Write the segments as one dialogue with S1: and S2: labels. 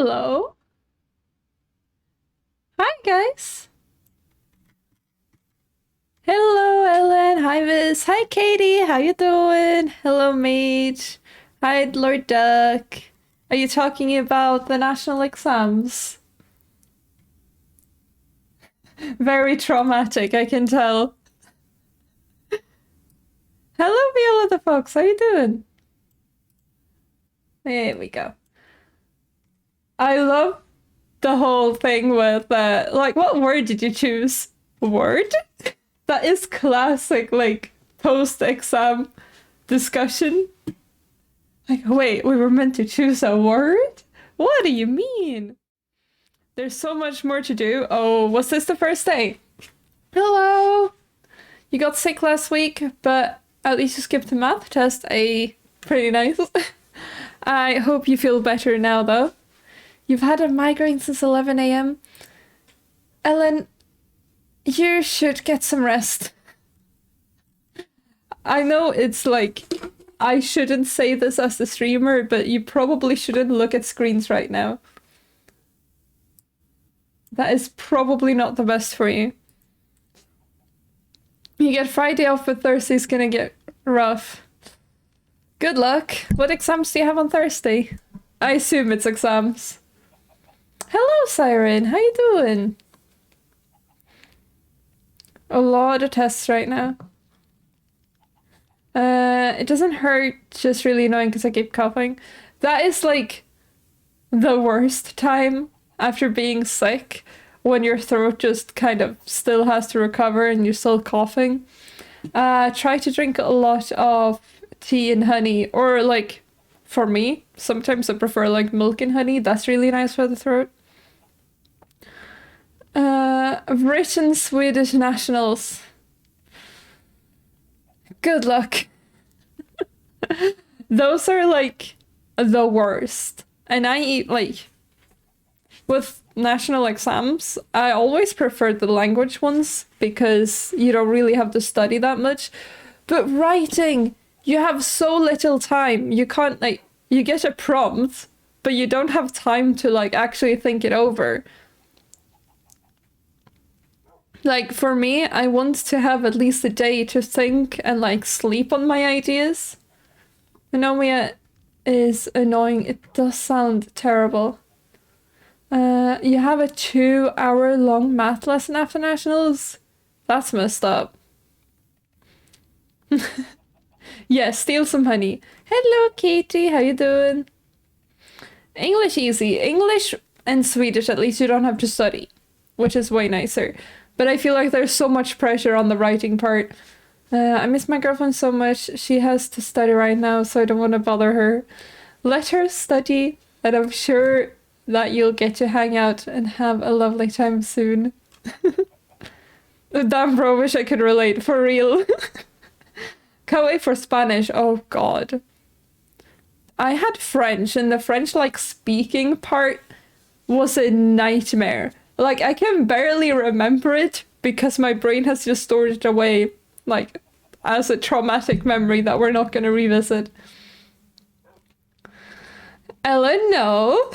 S1: Hello. Hi, guys. Hello, Ellen. Hi, Miss. Hi, Katie. How you doing? Hello, Mage. Hi, Lord Duck. Are you talking about the national exams? Very traumatic, I can tell. Hello, Viola the Fox. How you doing? There we go. I love the whole thing with, like, what word did you choose? Word? That is classic, like, post-exam discussion. Like, wait, we were meant to choose a word? What do you mean? There's so much more to do. Oh, was this the first day? Hello! You got sick last week, but at least you skipped the math test. Pretty nice. I hope you feel better now, though. You've had a migraine since 11 a.m. Ellen, you should get some rest. I know it's like, I shouldn't say this as the streamer, but you probably shouldn't look at screens right now. That is probably not the best for you. You get Friday off, but Thursday's gonna get rough. Good luck. What exams do you have on Thursday? I assume it's exams. Hello, Siren. How you doing? A lot of tests right now. It doesn't hurt, just really annoying because I keep coughing. That is like the worst time after being sick, when your throat just kind of still has to recover and you're still coughing. Try to drink a lot of tea and honey, or like, for me, sometimes I prefer like milk and honey. That's really nice for the throat. Written Swedish nationals. Good luck. Those are like the worst. And I eat like, with national exams, I always prefer the language ones because you don't really have to study that much. But writing, you have so little time. You can't, like, you get a prompt, but you don't have time to like actually think it over. Like, for me, I want to have at least a day to think and like sleep on my ideas. Anomia is annoying. It does sound terrible. You have a 2-hour-long math lesson after nationals? That's messed up. Yeah, steal some honey. Hello, Katie. How you doing? English easy. English and Swedish, at least you don't have to study, which is way nicer. But I feel like there's so much pressure on the writing part. I miss my girlfriend so much. She has to study right now, so I don't want to bother her. Let her study, and I'm sure that you'll get to hang out and have a lovely time soon. Damn, bro, wish I could relate, for real. Can't wait for Spanish. Oh, God. I had French, and the French, like, speaking part was a nightmare. Like, I can barely remember it because my brain has just stored it away, like, as a traumatic memory that we're not going to revisit. Ellen, no.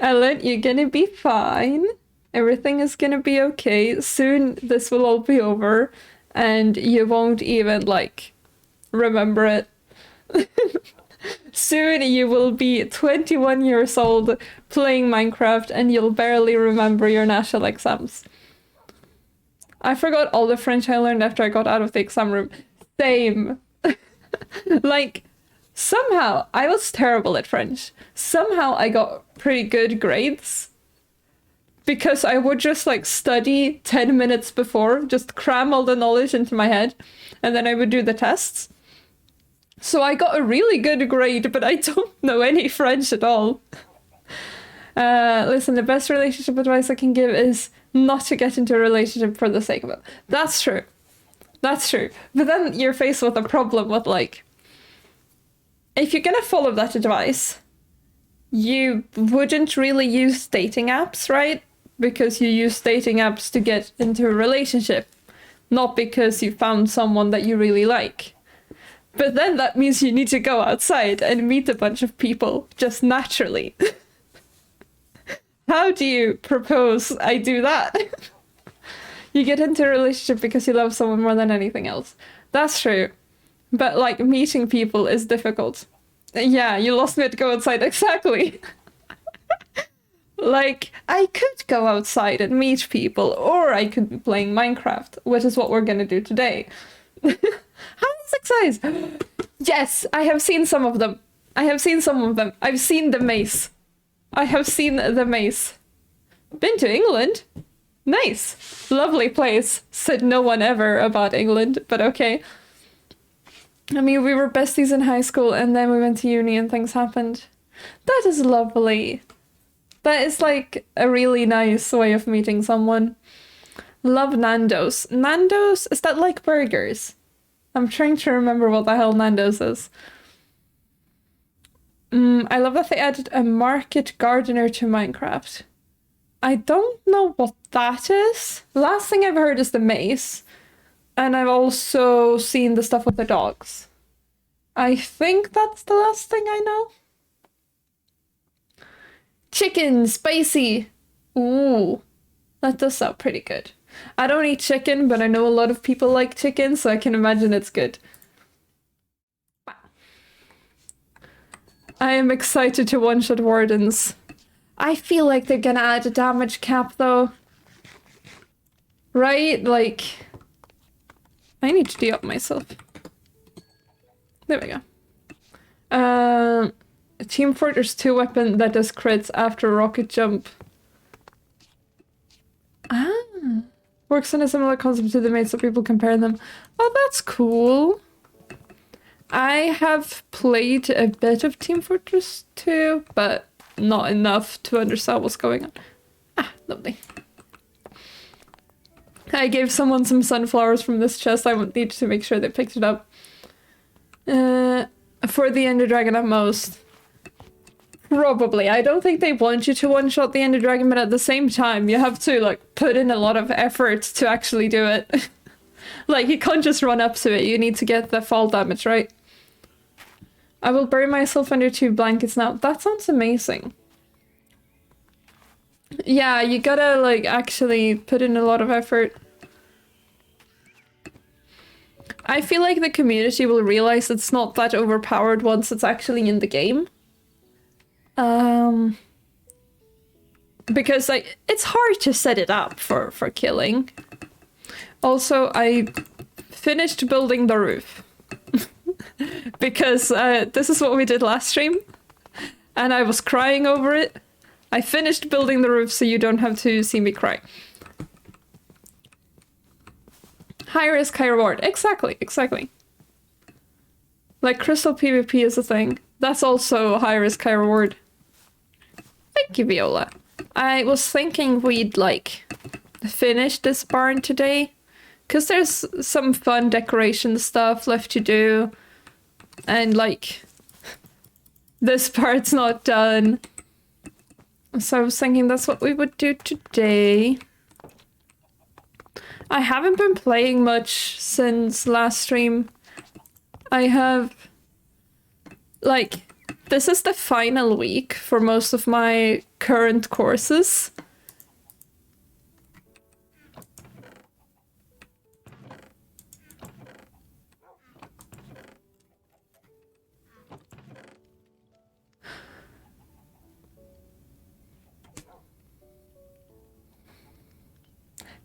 S1: Ellen, you're gonna be fine. Everything is gonna be okay. Soon this will all be over and you won't even, like, remember it. Soon you will be 21 years old playing Minecraft and you'll barely remember your national exams. I forgot all the French I learned after I got out of the exam room. Same. Like, somehow I was terrible at French. Somehow I got pretty good grades because I would just like study 10 minutes before, just cram all the knowledge into my head, and then I would do the tests. So I got a really good grade, but I don't know any French at all. Listen, the best relationship advice I can give is not to get into a relationship for the sake of it. That's true. That's true. But then you're faced with a problem with, like, if you're gonna follow that advice, you wouldn't really use dating apps, right? Because you use dating apps to get into a relationship, not because you found someone that you really like. But then that means you need to go outside and meet a bunch of people, just naturally. How do you propose I do that? You get into a relationship because you love someone more than anything else. That's true. But, like, meeting people is difficult. Yeah, you lost me at go outside, exactly. Like, I could go outside and meet people, or I could be playing Minecraft, which is what we're gonna do today. How is exercise? Yes, I have seen some of them. I've seen the maze. I have seen the maze. Been to England? Nice. Lovely place. Said no one ever about England, but okay. I mean, we were besties in high school and then we went to uni and things happened. That is lovely. That is like a really nice way of meeting someone. Love Nando's. Nando's? Is that like burgers? I'm trying to remember what the hell Nando's is. I love that they added a market gardener to Minecraft. I don't know what that is. Last thing I've heard is the maze. And I've also seen the stuff with the dogs. I think that's the last thing I know. Chicken, spicy. Ooh, that does sound pretty good. I don't eat chicken, but I know a lot of people like chicken, so I can imagine it's good. I am excited to one-shot wardens. I feel like they're gonna add a damage cap, though. Right? Like... I need to de-up myself. There we go. Team Fortress 2 weapon that does crits after rocket jump. Ah. Works on a similar concept to the mates so people compare them. Oh, that's cool. I have played a bit of Team Fortress 2, but not enough to understand what's going on. Ah, lovely. I gave someone some sunflowers from this chest. I would need to make sure they picked it up. For the Ender Dragon at most. Probably. I don't think they want you to one-shot the Ender Dragon, but at the same time, you have to, like, put in a lot of effort to actually do it. Like, you can't just run up to it. You need to get the fall damage, right? I will bury myself under 2 blankets now. That sounds amazing. Yeah, you gotta, like, actually put in a lot of effort. I feel like the community will realize it's not that overpowered once it's actually in the game. Because, like, it's hard to set it up for killing. Also, I finished building the roof. Because this is what we did last stream. And I was crying over it. I finished building the roof so you don't have to see me cry. High risk, high reward. Exactly, exactly. Like, crystal PvP is a thing. That's also high risk, high reward. Thank you, Viola. I was thinking we'd, like, finish this barn today. Because there's some fun decoration stuff left to do. And, like, this part's not done. So I was thinking that's what we would do today. I haven't been playing much since last stream. I have... Like, this is the final week for most of my current courses.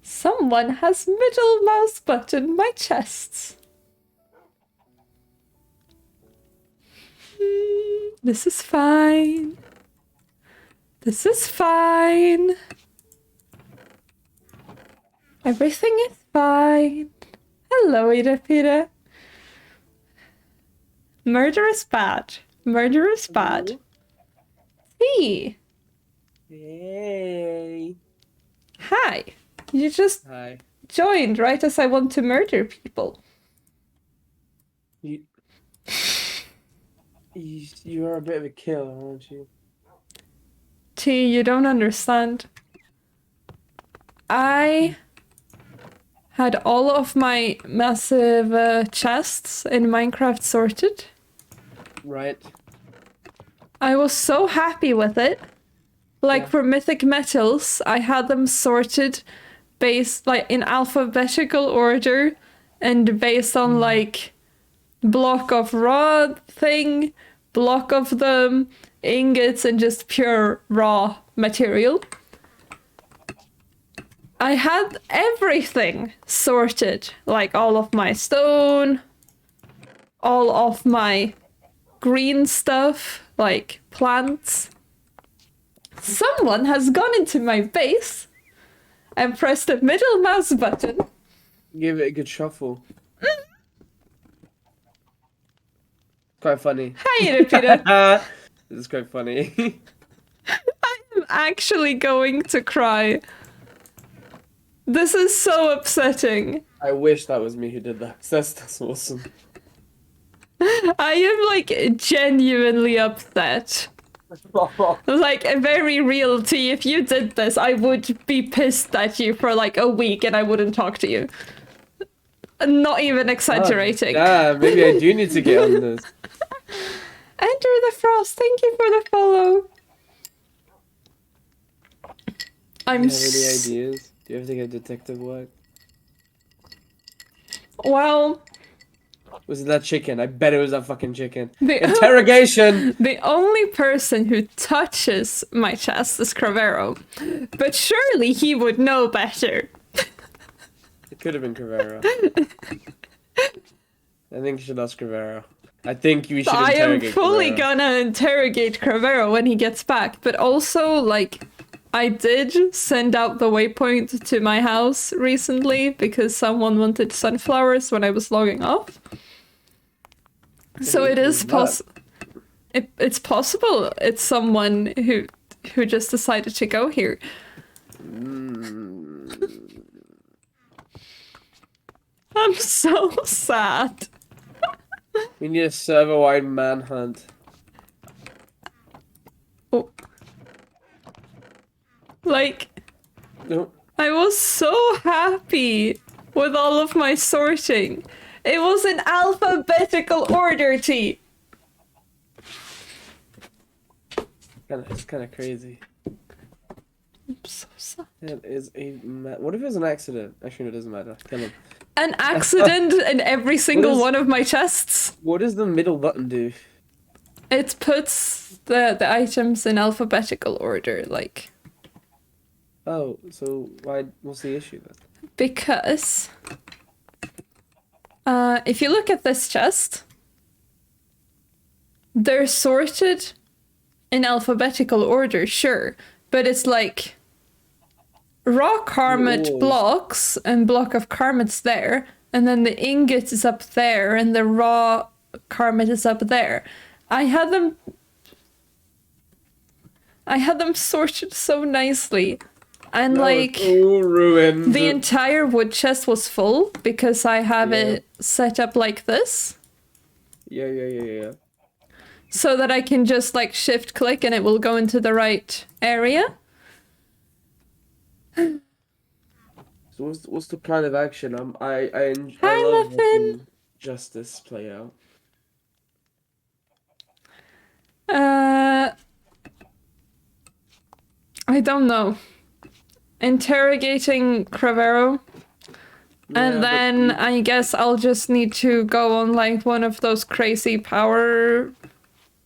S1: Someone has middle mouse button my chest. This is fine. This is fine. Everything is fine. Hello, Ida Peter. Murder is bad. Murder is bad. Hey.
S2: Hey.
S1: Hi. You just
S2: Hi.
S1: joined right as I want to murder people.
S2: You're a bit of a killer, aren't you?
S1: T, you don't understand. I had all of my massive chests in Minecraft sorted.
S2: Right.
S1: I was so happy with it. Like
S2: Yeah.
S1: for mythic metals, I had them sorted based like in alphabetical order and based on like block of raw thing, block of them, ingots, and just pure raw material. I had everything sorted, like all of my stone, all of my green stuff, like plants. Someone has gone into my base and pressed the middle mouse button.
S2: Give it a good shuffle. Quite funny.
S1: Hi, Peter.
S2: This is quite funny.
S1: I'm actually going to cry. This is so upsetting.
S2: I wish that was me who did that. That's awesome.
S1: I am like genuinely upset. Like a very real tea. If you did this, I would be pissed at you for like a week and I wouldn't talk to you. Not even exaggerating.
S2: Yeah, maybe I do need to get on this.
S1: Enter the Frost, thank you for the follow. I'm
S2: Do you have any ideas? Do you have to get detective work?
S1: Well,
S2: Was it that chicken? I bet it was that fucking chicken.
S1: The-
S2: Interrogation!
S1: the only person who touches my chest is Cravero. But surely he would know better.
S2: It could have been Cravero. I think you should ask Cravero. I think we should
S1: I am
S2: interrogate
S1: fully
S2: Cravero.
S1: gonna interrogate Cravero when he gets back. But also, like, I did send out the waypoint to my house recently because someone wanted sunflowers when I was logging off. So it is it's possible it's someone who just decided to go here. I'm so sad.
S2: We need a server-wide manhunt.
S1: Oh. Like,
S2: No.
S1: I was so happy with all of my sorting. It was in alphabetical order, T.
S2: It's kind of crazy.
S1: I'm so sad.
S2: It is what if it was an accident? Actually, no, it doesn't matter. Kill him.
S1: An accident in every single
S2: is-
S1: one of my chests.
S2: What does the middle button do?
S1: It puts the items in alphabetical order, like,
S2: Oh, so what's the issue then?
S1: because if you look at this chest, they're sorted in alphabetical order, sure, but it's like raw karmat
S2: Whoa.
S1: blocks and block of karmat's there, and then the ingot is up there, and the raw karmat is up there. I had them sorted so nicely, and
S2: No,
S1: like
S2: it's all ruined.
S1: the entire wood chest was full because I have
S2: Yeah.
S1: it set up like this.
S2: Yeah.
S1: So that I can just like shift click and it will go into the right area.
S2: So what's the plan of action? I
S1: Hi,
S2: love
S1: Muffin.
S2: watching justice play out.
S1: I don't know. Interrogating Cravero.
S2: Yeah,
S1: And
S2: but
S1: then I guess I'll just need to go on like one of those crazy power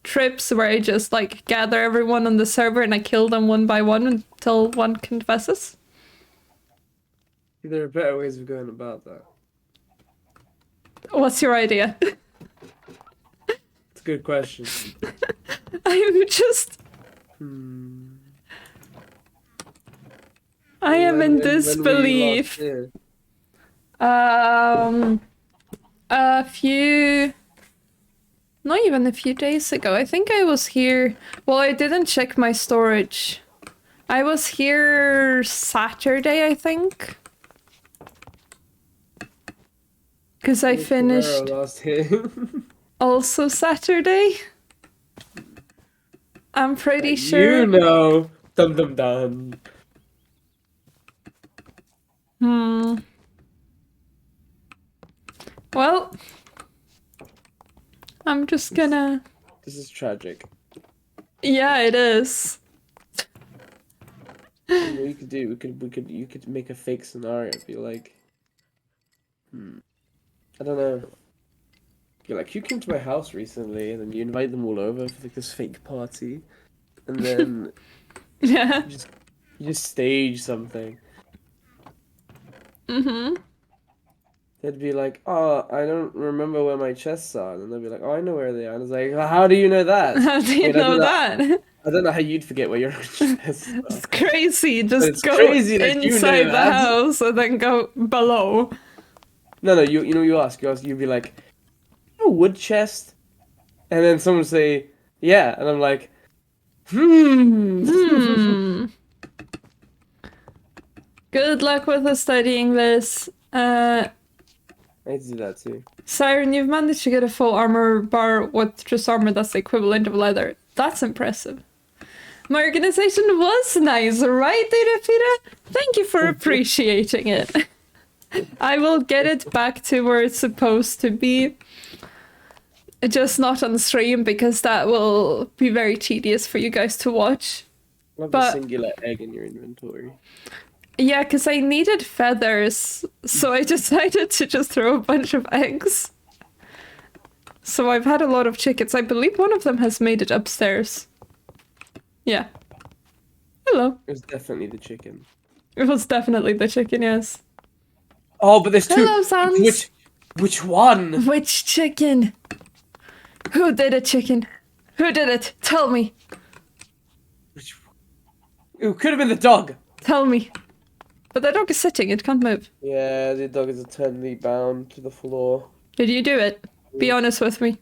S1: trips where I just like gather everyone on the server and I kill them one by one until one confesses.
S2: there are better ways of going about that.
S1: What's your idea?
S2: It's a good question.
S1: I'm just... I am in
S2: When we last
S1: disbelief.
S2: did.
S1: A few... Not even a few days ago. I think I was here... Well, I didn't check my storage. I was here Saturday, I think. Because I finished
S2: Last him.
S1: also Saturday. I'm pretty sure.
S2: You know. Dum.
S1: Hmm. 'Cause I
S2: Dum, dum, dum.
S1: finished...
S2: Dum, dum, dum. Dum, dum, dum. Dum, dum, dum. Dum, dum, dum. Dum, dum, dum. Dum, dum, dum. Dum, dum, dum. Dum, dum, dum.
S1: Hmm. Well, I'm just gonna...
S2: This is tragic.
S1: Yeah, it is.
S2: What you could do, you could make a fake scenario. Be like, I don't know. You're like, you came to my house recently, and then you invite them all over for like this fake party, and then
S1: Yeah.
S2: you just stage something.
S1: Mm-hmm.
S2: They'd be like, oh, I don't remember where my chests are, and they'll be like, oh, I know where they are. And it's like, how do you know that?
S1: How do you
S2: I
S1: know
S2: don't
S1: that?
S2: I don't know how you'd forget where your chests are.
S1: It's crazy. Just
S2: it's
S1: go
S2: crazy that you
S1: inside
S2: know
S1: the
S2: that.
S1: house and then go below.
S2: No, you know, you'd be like, a wood chest? And then someone would say, yeah. And I'm like,
S1: Hmm. Good luck with the studying this.
S2: I hate to do that too.
S1: Siren, you've managed to get a full armor bar with just armor that's the equivalent of leather. That's impressive. My organization was nice, right, Data Peter? Thank you for appreciating it. I will get it back to where it's supposed to be. Just not on stream, because that will be very tedious for you guys to watch.
S2: Love
S1: But-
S2: a singular egg in your inventory.
S1: Yeah, because I needed feathers, so I decided to just throw a bunch of eggs. So I've had a lot of chickens. I believe one of them has made it upstairs. Yeah. Hello.
S2: It was definitely the chicken.
S1: It was definitely the chicken, yes.
S2: Oh, but there's two.
S1: Hello, Sans.
S2: Which one?
S1: Which chicken? Who did it, chicken? Who did it? Tell me.
S2: Which? It could have been the dog.
S1: Tell me. But the dog is sitting, it can't move.
S2: Yeah, the dog is eternally bound to the floor.
S1: Did you do it? Be honest with me.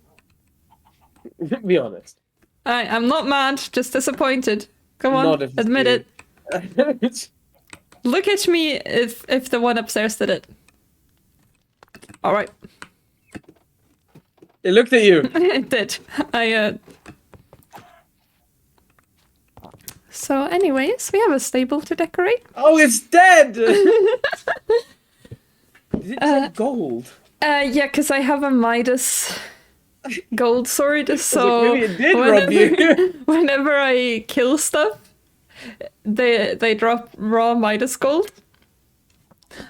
S2: Be honest.
S1: I'm not mad, just disappointed. Come on,
S2: Not if it's
S1: admit
S2: you.
S1: it. Look at me if the one upstairs did it. Alright.
S2: It looked at you.
S1: It did. So anyways, we have a stable to decorate.
S2: Oh, it's dead! Is it dead gold?
S1: Yeah, because I have a Midas gold sword, so
S2: maybe it did rob you.
S1: whenever I kill stuff, they drop raw Midas gold.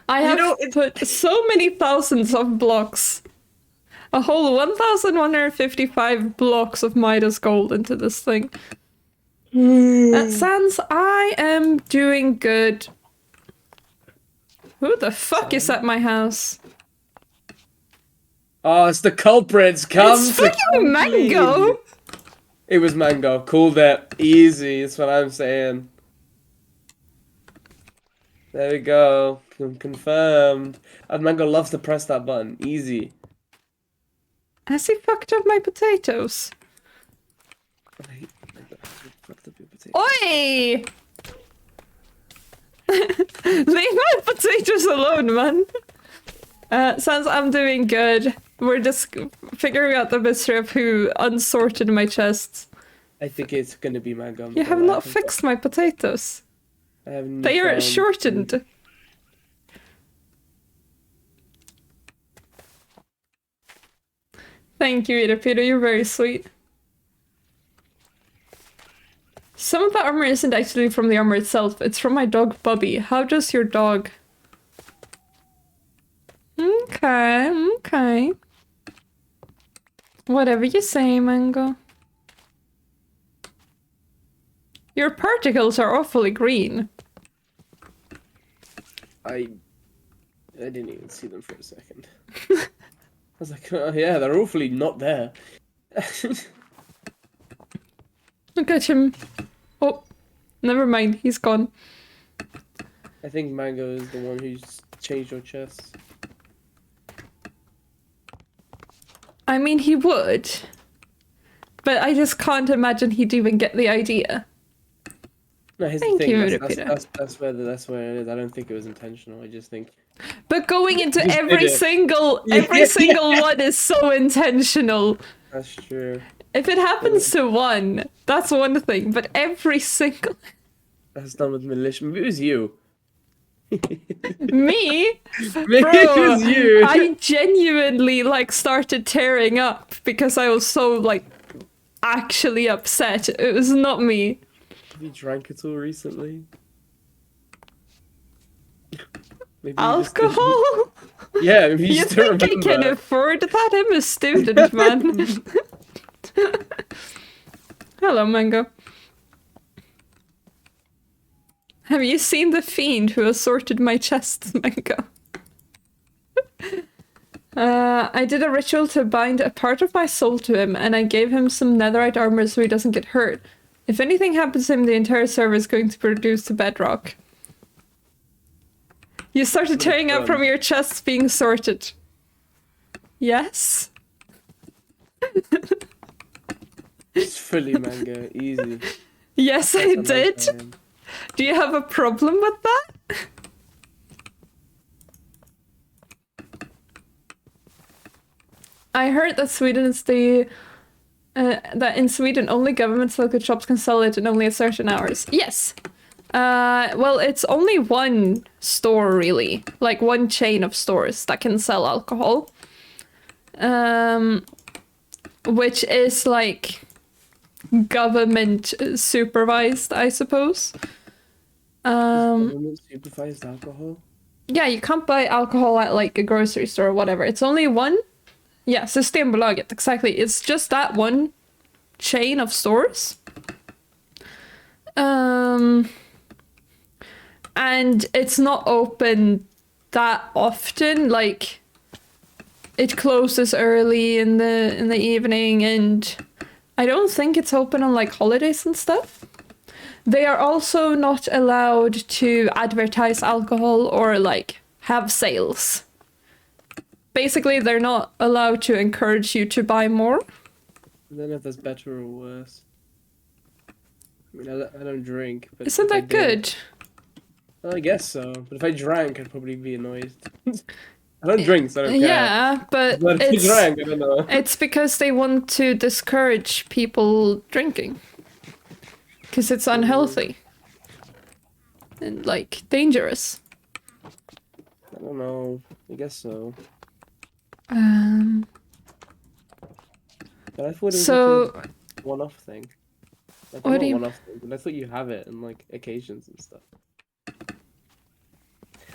S1: I have put so many thousands of blocks, a whole 1,155 blocks of Midas gold into this thing. Sans, I am doing good. Who the fuck is at my house?
S2: Oh, it's the culprits. Come
S1: It's
S2: to
S1: fucking Mango!
S2: It was Mango. Cool that. Easy. That's what I'm saying. There we go. Confirmed. And Mango loves to press that button. Easy.
S1: Has he fucked up my potatoes?
S2: Fucked up your potato.
S1: Oi! Leave my potatoes alone, man. Sans, I'm doing good. We're just figuring out the mystery of who unsorted my chests.
S2: I think it's gonna be Mango.
S1: You have not fixed my potatoes.
S2: I have
S1: They are shortened. Thank you, Ida Peter. You're very sweet. Some of the armor isn't actually from the armor itself. It's from my dog, Bubby. How does your dog? Okay. Whatever you say, Mango. Your particles are awfully green.
S2: I didn't even see them for a second. I was like, oh yeah, they're awfully not there.
S1: Look at him. Oh, never mind. He's gone.
S2: I think Mango is the one who's changed your chest.
S1: I mean, he would. But I just can't imagine he'd even get the idea.
S2: No, here's
S1: Thank
S2: the thing.
S1: you,
S2: That's where it is. I don't think it was intentional. I just think.
S1: But going into
S2: Just
S1: every
S2: did it.
S1: single
S2: Yeah.
S1: one is so intentional.
S2: That's true.
S1: If it happens to one, that's one thing. But every single...
S2: That's done with militia. Maybe it was you.
S1: Me?
S2: Maybe it
S1: Bro,
S2: was you.
S1: I genuinely like started tearing up because I was so like actually upset. It was not me.
S2: Have you drank at all recently? Maybe you just didn't.
S1: Alcohol?
S2: Yeah, maybe you
S1: You
S2: just don't
S1: think I can
S2: remember.
S1: afford that? I'm a student, man. Hello, Mango. Have you seen the fiend who assaulted my chest, Mango? I did a ritual to bind a part of my soul to him, and I gave him some netherite armor so he doesn't get hurt. If anything happens to him, the entire server is going to produce to bedrock. You started tearing up from your chest being sorted. Yes?
S2: It's fully Mango, easy.
S1: Yes, I
S2: That's
S1: did.
S2: nice name.
S1: Do you have a problem with that? I heard that Sweden is that in Sweden only government local shops can sell it and only at certain hours. Yes. Well, it's only one store really, like one chain of stores that can sell alcohol. Which is like government supervised, I suppose.
S2: Government supervised alcohol?
S1: Yeah, you can't buy alcohol at like a grocery store or whatever. It's only one. Yeah, Systembolaget, exactly. It's just that one chain of stores. And it's not open that often. Like, it closes early in the evening, and I don't think it's open on like holidays and stuff. They are also not allowed to advertise alcohol or like have sales. Basically, they're not allowed to encourage you to buy more.
S2: I don't know if that's better or worse. I mean, I don't drink, but
S1: Isn't
S2: if I
S1: that
S2: did-
S1: good?
S2: Well, I guess so. But if I drank, I'd probably be annoyed. I don't drink, so I don't care.
S1: Yeah, but
S2: But if I
S1: it's
S2: drank, I don't know.
S1: it's because they want to discourage people drinking. Because it's unhealthy. And like dangerous.
S2: I don't know. I guess so. But I thought it was
S1: So
S2: like a one-off thing. Like,
S1: What
S2: not
S1: do you-
S2: one-off thing, but I thought you have it in like occasions and stuff.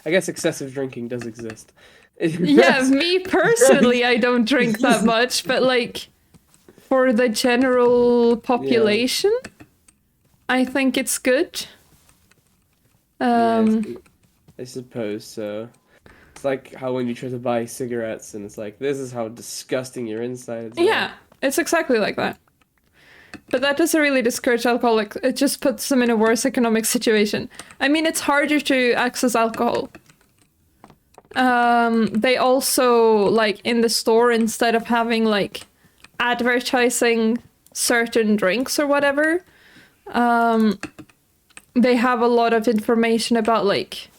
S2: I guess excessive drinking does exist.
S1: yeah, me personally, I don't drink that much, but like for the general population, I think it's good.
S2: Yes, I suppose so. It's like how when you try to buy cigarettes and it's like, this is how disgusting your insides are.
S1: Yeah, it's exactly like that. But that doesn't really discourage alcoholics. It just puts them in a worse economic situation. I mean, it's harder to access alcohol. They also, like, in the store, instead of having, like, advertising certain drinks or whatever, they have a lot of information about, like,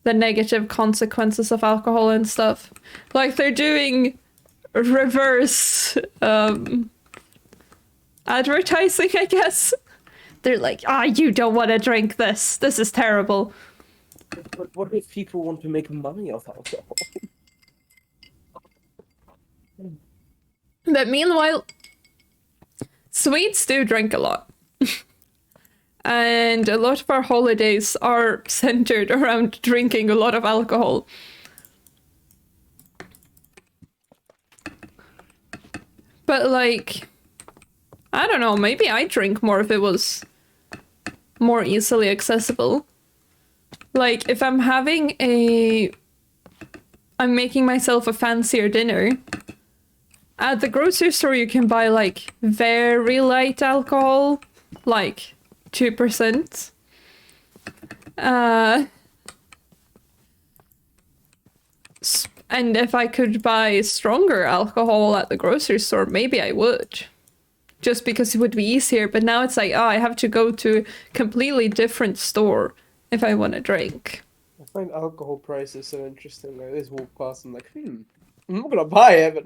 S1: the negative consequences of alcohol and stuff. Like, they're doing reverse advertising, I guess. They're like, you don't want to drink this. This is terrible.
S2: But what if people want to make money off alcohol?
S1: But meanwhile, Swedes do drink a lot. And a lot of our holidays are centered around drinking a lot of alcohol. But like, I don't know, maybe I'd drink more if it was more easily accessible. Like, if I'm making myself a fancier dinner, at the grocery store you can buy like very light alcohol, like 2%. And if I could buy stronger alcohol at the grocery store, maybe I would. Just because it would be easier. But now it's like, I have to go to a completely different store if I want to drink.
S2: I find alcohol prices so interesting. Like, I just walk past and I'm like, I'm not gonna buy it,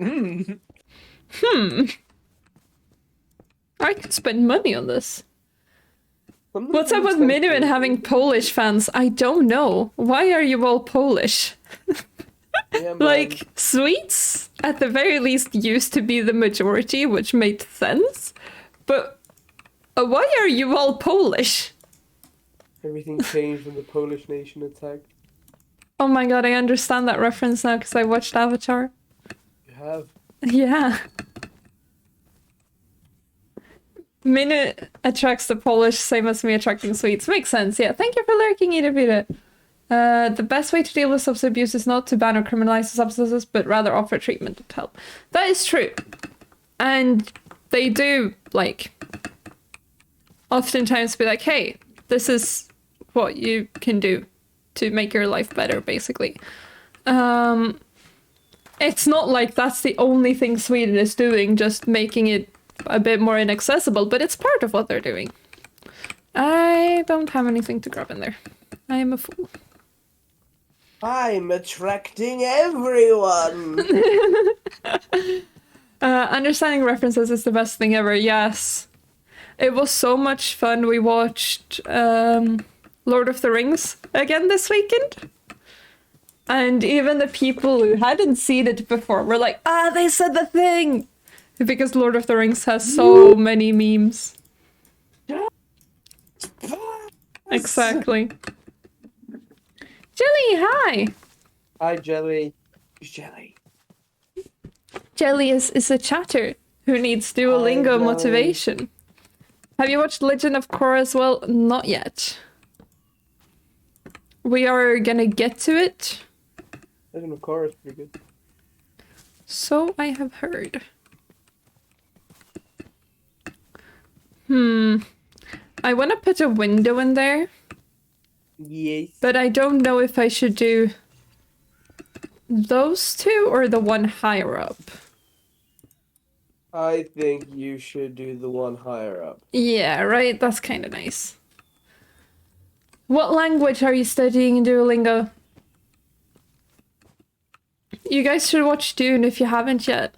S2: but
S1: I could spend money on this. What's up with Minu and having Polish fans? I don't know. Why are you all Polish?
S2: Yeah, man.
S1: Like, Swedes, at the very least, used to be the majority, which made sense. But why are you all Polish?
S2: Everything changed when the Polish nation attacked.
S1: Oh my god, I understand that reference now because I watched Avatar.
S2: You have.
S1: Yeah. Minu attracts the Polish, same as me attracting Swedes. Makes sense, yeah. Thank you for lurking, Idabida. The best way to deal with substance abuse is not to ban or criminalize the substances, but rather offer treatment and help. That is true. And they do, like, oftentimes be like, hey, this is what you can do to make your life better, basically. It's not like that's the only thing Sweden is doing, just making it a bit more inaccessible, but it's part of what they're doing. I don't have anything to grab in there. I am a fool.
S2: I'm attracting everyone!
S1: Understanding references is the best thing ever, yes. It was so much fun. We watched Lord of the Rings again this weekend. And even the people who hadn't seen it before were like, they said the thing! Because Lord of the Rings has so many memes. Exactly. Jelly, hi!
S2: Hi, Jelly. Who's Jelly?
S1: Jelly is a chatter who needs Duolingo
S2: Jelly.
S1: motivation. Have you watched Legend of Korra as well? Not yet. We are gonna get to it.
S2: Legend of Korra is pretty good.
S1: So I have heard. I want to put a window in there,
S2: Yes.
S1: but I don't know if I should do those two or the one higher up.
S2: I think you should do the one higher up.
S1: Yeah, right? That's kind of nice. What language are you studying in Duolingo? You guys should watch Dune if you haven't yet.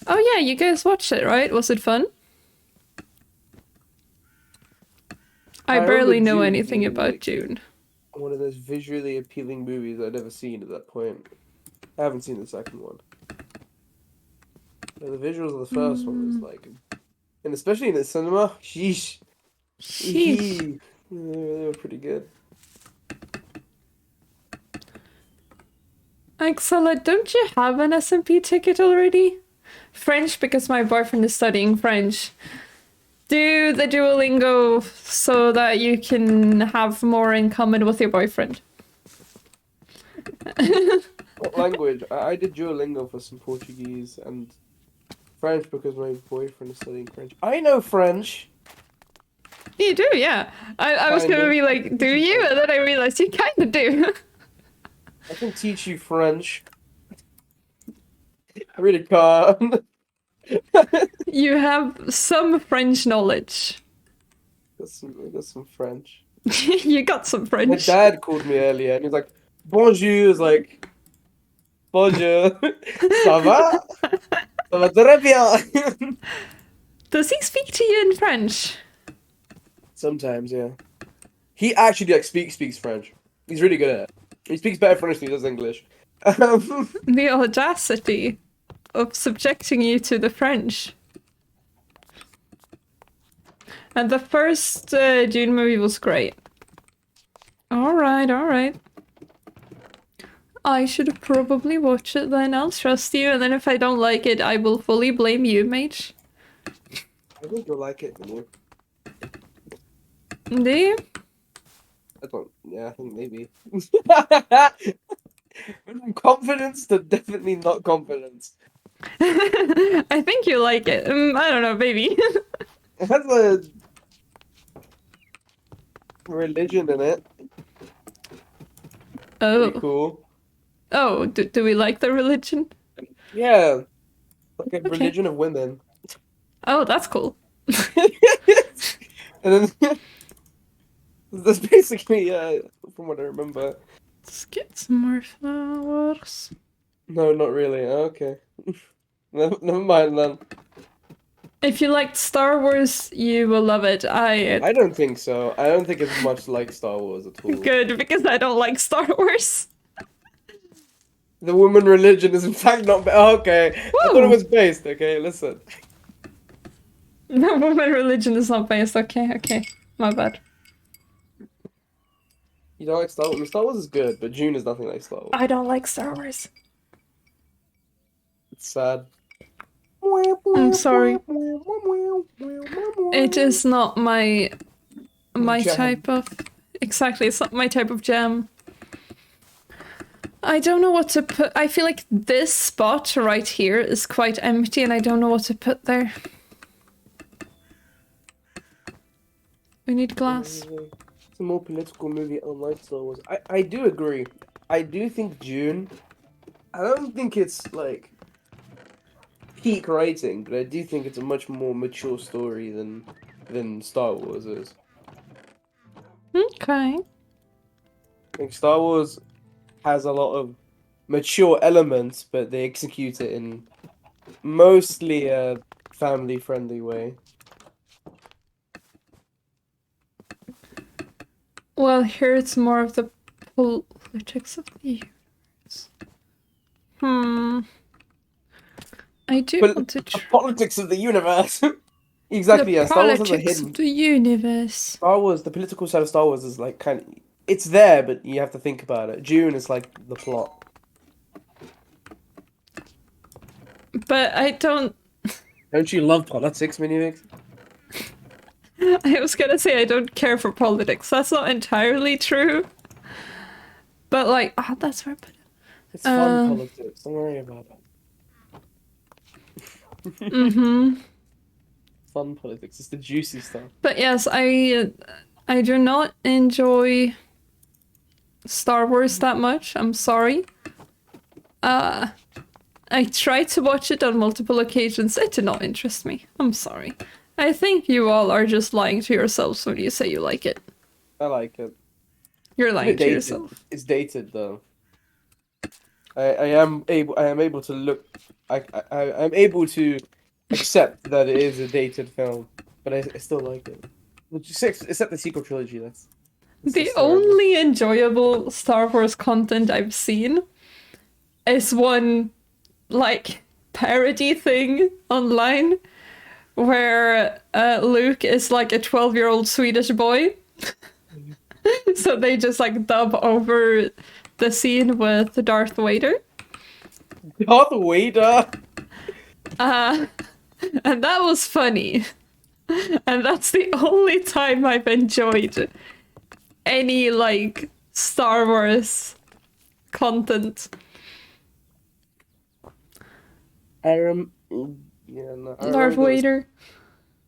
S1: Oh yeah, you guys watched it, right? Was it fun? I barely know
S2: Dune
S1: anything
S2: being,
S1: about
S2: like,
S1: Dune.
S2: One of those visually appealing movies I'd ever seen at that point. I haven't seen the second one. But the visuals of the first one was like, and especially in the cinema, sheesh.
S1: Sheesh.
S2: They were pretty good.
S1: Axela, don't you have an SMP ticket already? French, because my boyfriend is studying French. Do the Duolingo so that you can have more in common with your boyfriend.
S2: What language? I did Duolingo for some Portuguese and French because my boyfriend is studying French. I know French!
S1: You do, yeah. I was gonna be like, do you? And then I realized you kinda do.
S2: I can teach you French. I really can't.
S1: You have some French knowledge.
S2: I got some French.
S1: You got some
S2: My
S1: French.
S2: dad called me earlier and he was like, bonjour. I was like, bonjour. Ça va? Ça va très bien.
S1: Does he speak to you in French?
S2: Sometimes, yeah. He actually like speaks French. He's really good at it. He speaks better French than he does English.
S1: The audacity of subjecting you to the French. And the first Dune movie was great. Alright, alright. I should probably watch it then. I'll trust you, and then if I don't like it, I will fully blame you, mate.
S2: I think you'll like it more.
S1: Do you?
S2: I don't. Yeah, I think maybe. From confidence to definitely not confidence.
S1: I think you like it. I don't know, maybe.
S2: It has a religion in it.
S1: Oh.
S2: Pretty cool.
S1: Oh, do we like the religion?
S2: Yeah, like a religion of women.
S1: Oh, that's cool.
S2: And then that's basically, from what I remember.
S1: Let's get some more flowers.
S2: No, not really. Okay. Never mind then.
S1: If you liked Star Wars, you will love it.
S2: I don't think so. I don't think it's much like Star Wars at all.
S1: Good, because I don't like Star Wars.
S2: The woman religion is in fact not. Okay, I thought it
S1: Whoa.
S2: was based. Okay, listen.
S1: The woman religion is not based. Okay. My bad.
S2: You don't like Star Wars? I mean, Star Wars is good, but June is nothing like Star Wars.
S1: I don't like Star Wars.
S2: It's sad.
S1: I'm sorry. It is not my
S2: Jam.
S1: type of... Exactly, it's not my type of jam. I don't know what to put... I feel like this spot right here is quite empty and I don't know what to put there. We need glass.
S2: It's a more political movie unlike Star Wars. I do agree. I do think June... I don't think it's, like, peak writing, but I do think it's a much more mature story than Star Wars is.
S1: Okay.
S2: I think Star Wars has a lot of mature elements, but they execute it in mostly a family-friendly way.
S1: Well, here it's more of the politics of the universe. I do want to try.
S2: Politics of the universe. Exactly, yeah.
S1: The
S2: Star Wars has a
S1: politics
S2: hidden.
S1: of the universe.
S2: Star Wars, the political side of Star Wars is like kind of. It's there, but you have to think about it. June is like the plot.
S1: But I don't...
S2: Don't you love politics, Minuvix?
S1: I was gonna say I don't care for politics. That's not entirely true. But like, oh, that's where I put it.
S2: It's fun politics. Don't worry about it.
S1: Mm-hmm.
S2: Fun politics. It's the juicy stuff.
S1: But yes, I do not enjoy Star Wars that much. I'm sorry. I tried to watch it on multiple occasions. It did not interest me. I'm sorry. I think you all are just lying to yourselves when you say you like it.
S2: I like it.
S1: You're lying to
S2: Dated.
S1: yourself.
S2: It's dated though. I am able to look. I'm able to accept that it is a dated film, but I still like it. Except the sequel trilogy. That's
S1: The
S2: just terrible.
S1: only enjoyable Star Wars content I've seen is one, like, parody thing online where Luke is like a 12-year-old Swedish boy. So they just like dub over the scene with Darth Vader.
S2: Darth Vader.
S1: And that was funny. And that's the only time I've enjoyed any like Star Wars content.
S2: Yeah, no, I
S1: Darth
S2: remember
S1: Vader.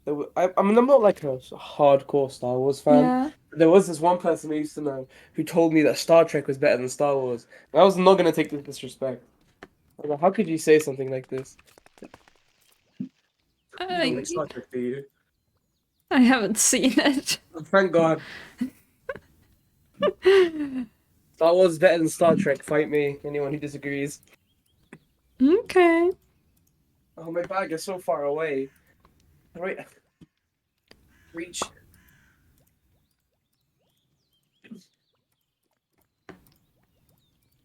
S2: I mean, I'm not like a hardcore Star Wars fan.
S1: Yeah.
S2: There was this one person I used to know who told me that Star Trek was better than Star Wars. And I was not gonna take this disrespect. I was like, how could you say something like this? You don't like Star Trek, do you?
S1: I haven't seen it.
S2: Thank God. Star Wars is better than Star Trek. Fight me, anyone who disagrees.
S1: Okay.
S2: Oh, my bag is so far away. Right. Reach.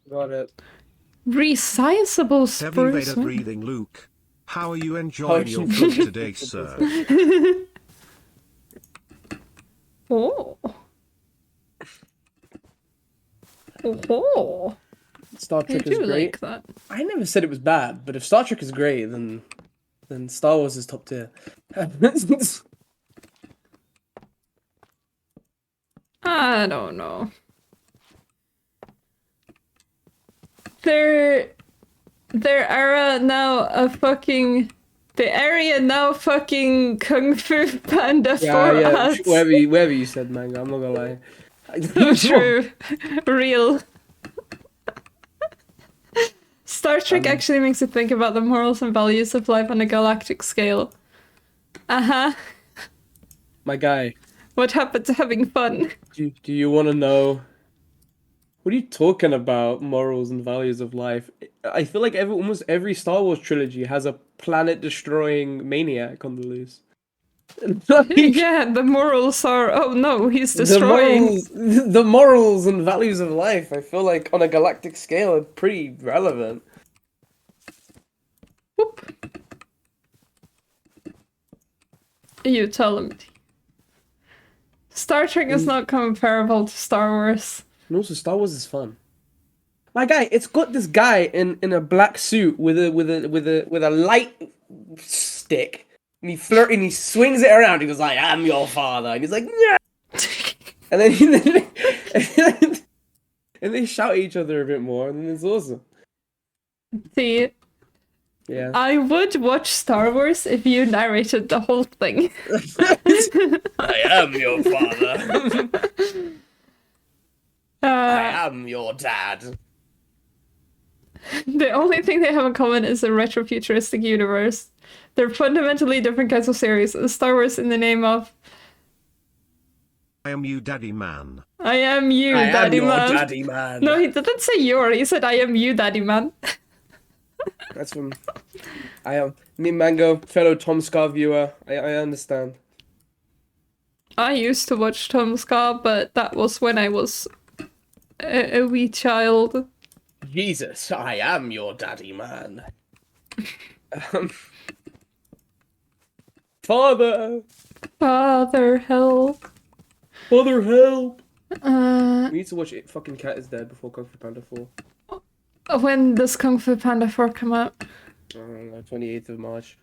S2: Got it.
S1: Resizable
S3: Heavy
S1: spruce.
S3: Vader breathing Luke. How are you enjoying your food today, sir?
S1: Oh. Oh.
S2: Star
S1: I
S2: Trek
S1: do
S2: is great.
S1: like that.
S2: I never said it was bad, but if Star Trek is great, then Star Wars is top tier.
S1: I don't know. Their era now a fucking the area now fucking Kung Fu Panda for us.
S2: whatever you said, manga. I'm not gonna lie.
S1: True. Real. Star Trek actually makes you think about the morals and values of life on a galactic scale. Uh-huh.
S2: My guy,
S1: What happened to having fun?
S2: do you want to know What are you talking about? Morals and values of life. I feel like almost every Star Wars trilogy has a planet-destroying maniac on the loose. Like,
S1: Yeah, the morals are. Oh no, he's
S2: the
S1: destroying.
S2: morals and values of life, I feel like on a galactic scale are pretty relevant.
S1: Whoop. You tell him. Star Trek is not comparable to Star Wars.
S2: And also, Star Wars is fun. My guy, it's got this guy in a black suit with a light stick, and he swings it around. He goes, "I am your father," and he's like, "Yeah," and then and they shout at each other a bit more, and then it's awesome.
S1: See,
S2: Yeah.
S1: I would watch Star Wars if you narrated the whole thing.
S2: I am your father. I am your dad.
S1: The only thing they have in common is a retrofuturistic universe. They're fundamentally different kinds of series. Star Wars in the name of
S3: I am you, daddy man.
S1: I am you,
S2: I
S1: daddy
S2: am your
S1: man.
S2: daddy man.
S1: No, he didn't say your. He said I am you, daddy man.
S2: That's from. I am me, Mango, fellow Tom Scar viewer. I understand.
S1: I used to watch Tom Scar, but that was when I was a wee child.
S2: Jesus, I am your daddy man. Father!
S1: Father, help.
S2: Father, help!
S1: Uh,
S2: We need to watch It Fucking Cat Is Dead before Kung Fu Panda 4.
S1: when does Kung Fu Panda 4 come out?
S2: I don't know, 28th of March.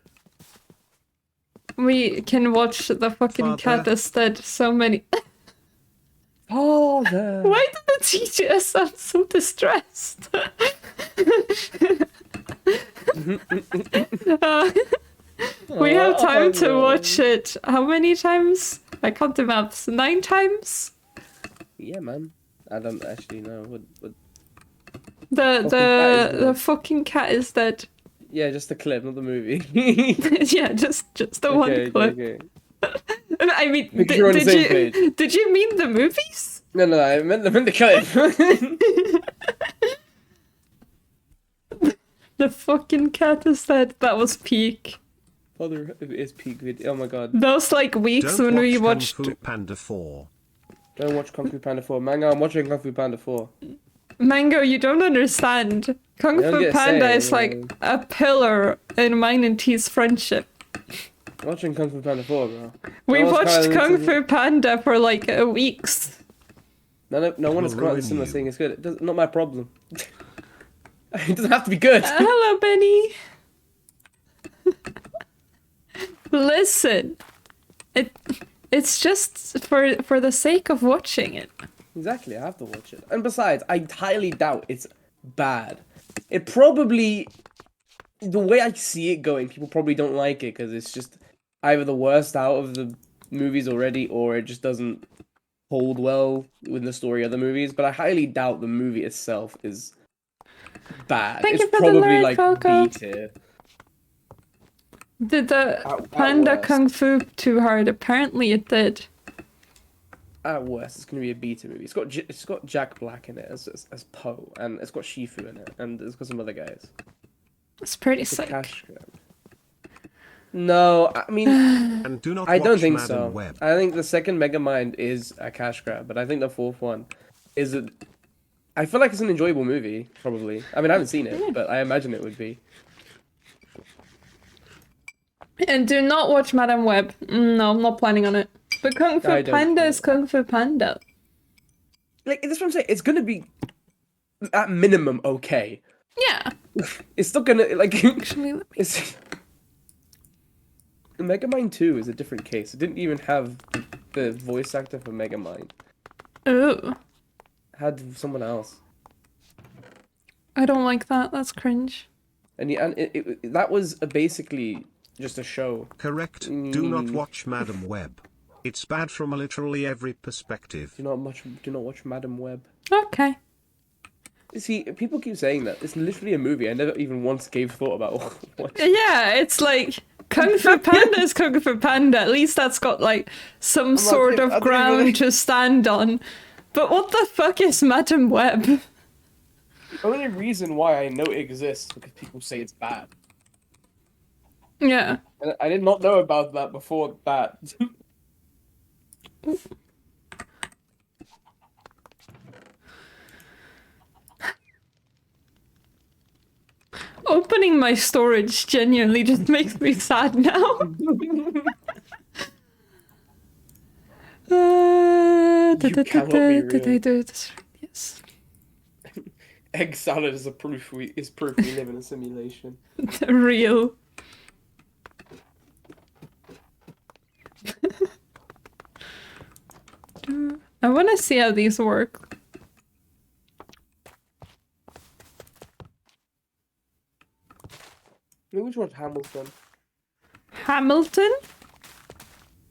S1: We can watch the fucking
S3: Father.
S1: cat is dead so many.
S2: Father!
S1: Why did the teacher sound so distressed? We have time to watch it. How many times? I can't do maths. 9 times?
S2: Yeah, man. I don't actually know. What...
S1: The fucking cat is dead.
S2: Yeah, just the clip, not the movie.
S1: Yeah, just the one clip.
S2: Okay.
S1: I mean,
S2: Make sure we're on the same page.
S1: did you mean the movies?
S2: No, I meant the clip.
S1: The fucking cat is dead. That was peak.
S2: Father is peak video. Oh my god.
S1: Those like weeks
S3: Don't
S1: when we
S3: watch
S1: watched
S3: Kung Fu Panda 4.
S2: Don't watch Kung Fu Panda 4. Mango, I'm watching Kung Fu Panda 4.
S1: Mango, you don't understand. Kung
S2: I don't
S1: Fu
S2: get a
S1: Panda
S2: say,
S1: is like a pillar in mine and T's friendship.
S2: I'm watching Kung Fu Panda 4, bro.
S1: We
S2: No one's
S1: watched
S2: kinda
S1: Kung
S2: listening-
S1: Fu Panda for like weeks.
S2: No one has
S3: Will
S2: come out
S3: ruin
S2: the cinema
S3: you.
S2: saying it's good. Not my problem. It doesn't have to be good.
S1: Hello, Benny. Listen, it's just for the sake of watching it.
S2: Exactly, I have to watch it. And besides, I highly doubt it's bad. It probably... The way I see it going, people probably don't like it because it's just either the worst out of the movies already or it just doesn't hold well with the story of the movies. But I highly doubt the movie itself is bad.
S1: Thank
S2: It's
S1: you for the
S2: probably
S1: lyric,
S2: like
S1: Falco.
S2: B tier.
S1: Did the
S2: At
S1: panda
S2: worst.
S1: kung fu too hard? Apparently it did.
S2: At worst, it's gonna be a beta movie. It's got Jack Black in it as Poe, and it's got Shifu in it, and it's got some other guys.
S1: It's pretty
S2: It's a
S1: sick.
S2: cash grab. No, I mean,
S3: And do not
S2: I don't
S3: watch
S2: think
S3: Madam
S2: so.
S3: Web.
S2: I think the second Megamind is a cash grab, but I think the fourth one is a. I feel like it's an enjoyable movie, probably. I mean, I haven't seen it, but I imagine it would be.
S1: And do not watch Madame Web. No, I'm not planning on it. But Kung Fu
S2: I don't
S1: Panda
S2: feel
S1: is Kung Fu Panda.
S2: Like, that's what I'm saying. It's gonna be, at minimum, okay.
S1: Yeah.
S2: It's still gonna, like...
S1: Actually, let me...
S2: It's... Megamind 2 is a different case. It didn't even have the voice actor for Megamind.
S1: Ooh.
S2: It had someone else.
S1: I don't like that. That's cringe.
S2: And that was basically just a show.
S3: Correct. Do not watch Madam Web. It's bad from literally every perspective.
S2: Do not watch Madam Web.
S1: Okay.
S2: See, people keep saying that. It's literally a movie. I never even once gave thought about what.
S1: Yeah, it's like Kung Fu Panda is Kung Fu Panda. At least that's got like some sort of
S2: I don't
S1: ground
S2: really-
S1: to stand on. But what the fuck is Madam Web?
S2: The only reason why I know it exists because people say it's bad.
S1: Yeah.
S2: And I did not know about that before that.
S1: Opening my storage genuinely just makes me sad now.
S2: You cannot be
S1: Did I
S2: real.
S1: do this? Yes.
S2: Egg salad is proof we live in a simulation.
S1: Real. I want to see how these work.
S2: Maybe we should watch Hamilton.
S1: Hamilton?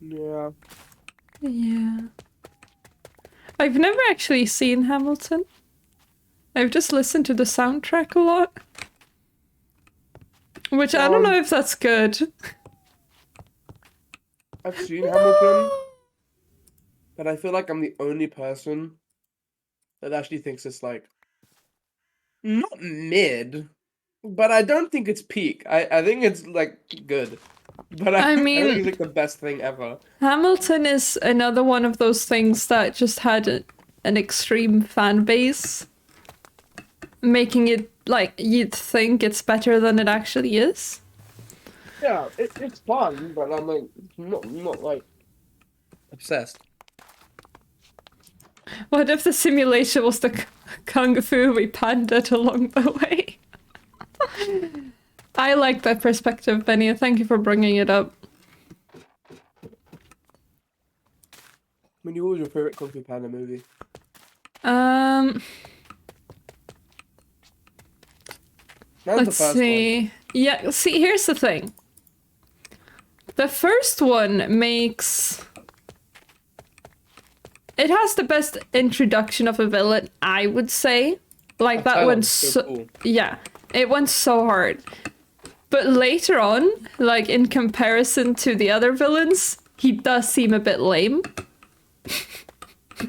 S2: Yeah.
S1: Yeah. I've never actually seen Hamilton. I've just listened to the soundtrack a lot. Which I don't know if that's good.
S2: I've seen Hamilton, but I feel like I'm the only person that actually thinks it's like not mid, but I don't think it's peak. I think it's like good. But
S1: I
S2: I don't
S1: mean-
S2: think it's like the best thing ever.
S1: Hamilton is another one of those things that just had an extreme fan base, making it like you'd think it's better than it actually is.
S2: Yeah, it's fun, but I'm like not like obsessed.
S1: What if the simulation was the kung fu we pandered along the way? I like that perspective, Benny. Thank you for bringing it up.
S2: I mean, what was your favorite Kung Fu Panda movie?
S1: Um,
S2: That was the
S1: let's
S2: first
S1: see. Yeah, see, here's the thing. The first one makes... It has the best introduction of a villain, I would say. Like, that
S2: Thailand
S1: went
S2: was so
S1: so...
S2: cool.
S1: Yeah, it went so hard. But later on, like, in comparison to the other villains, he does seem a bit lame.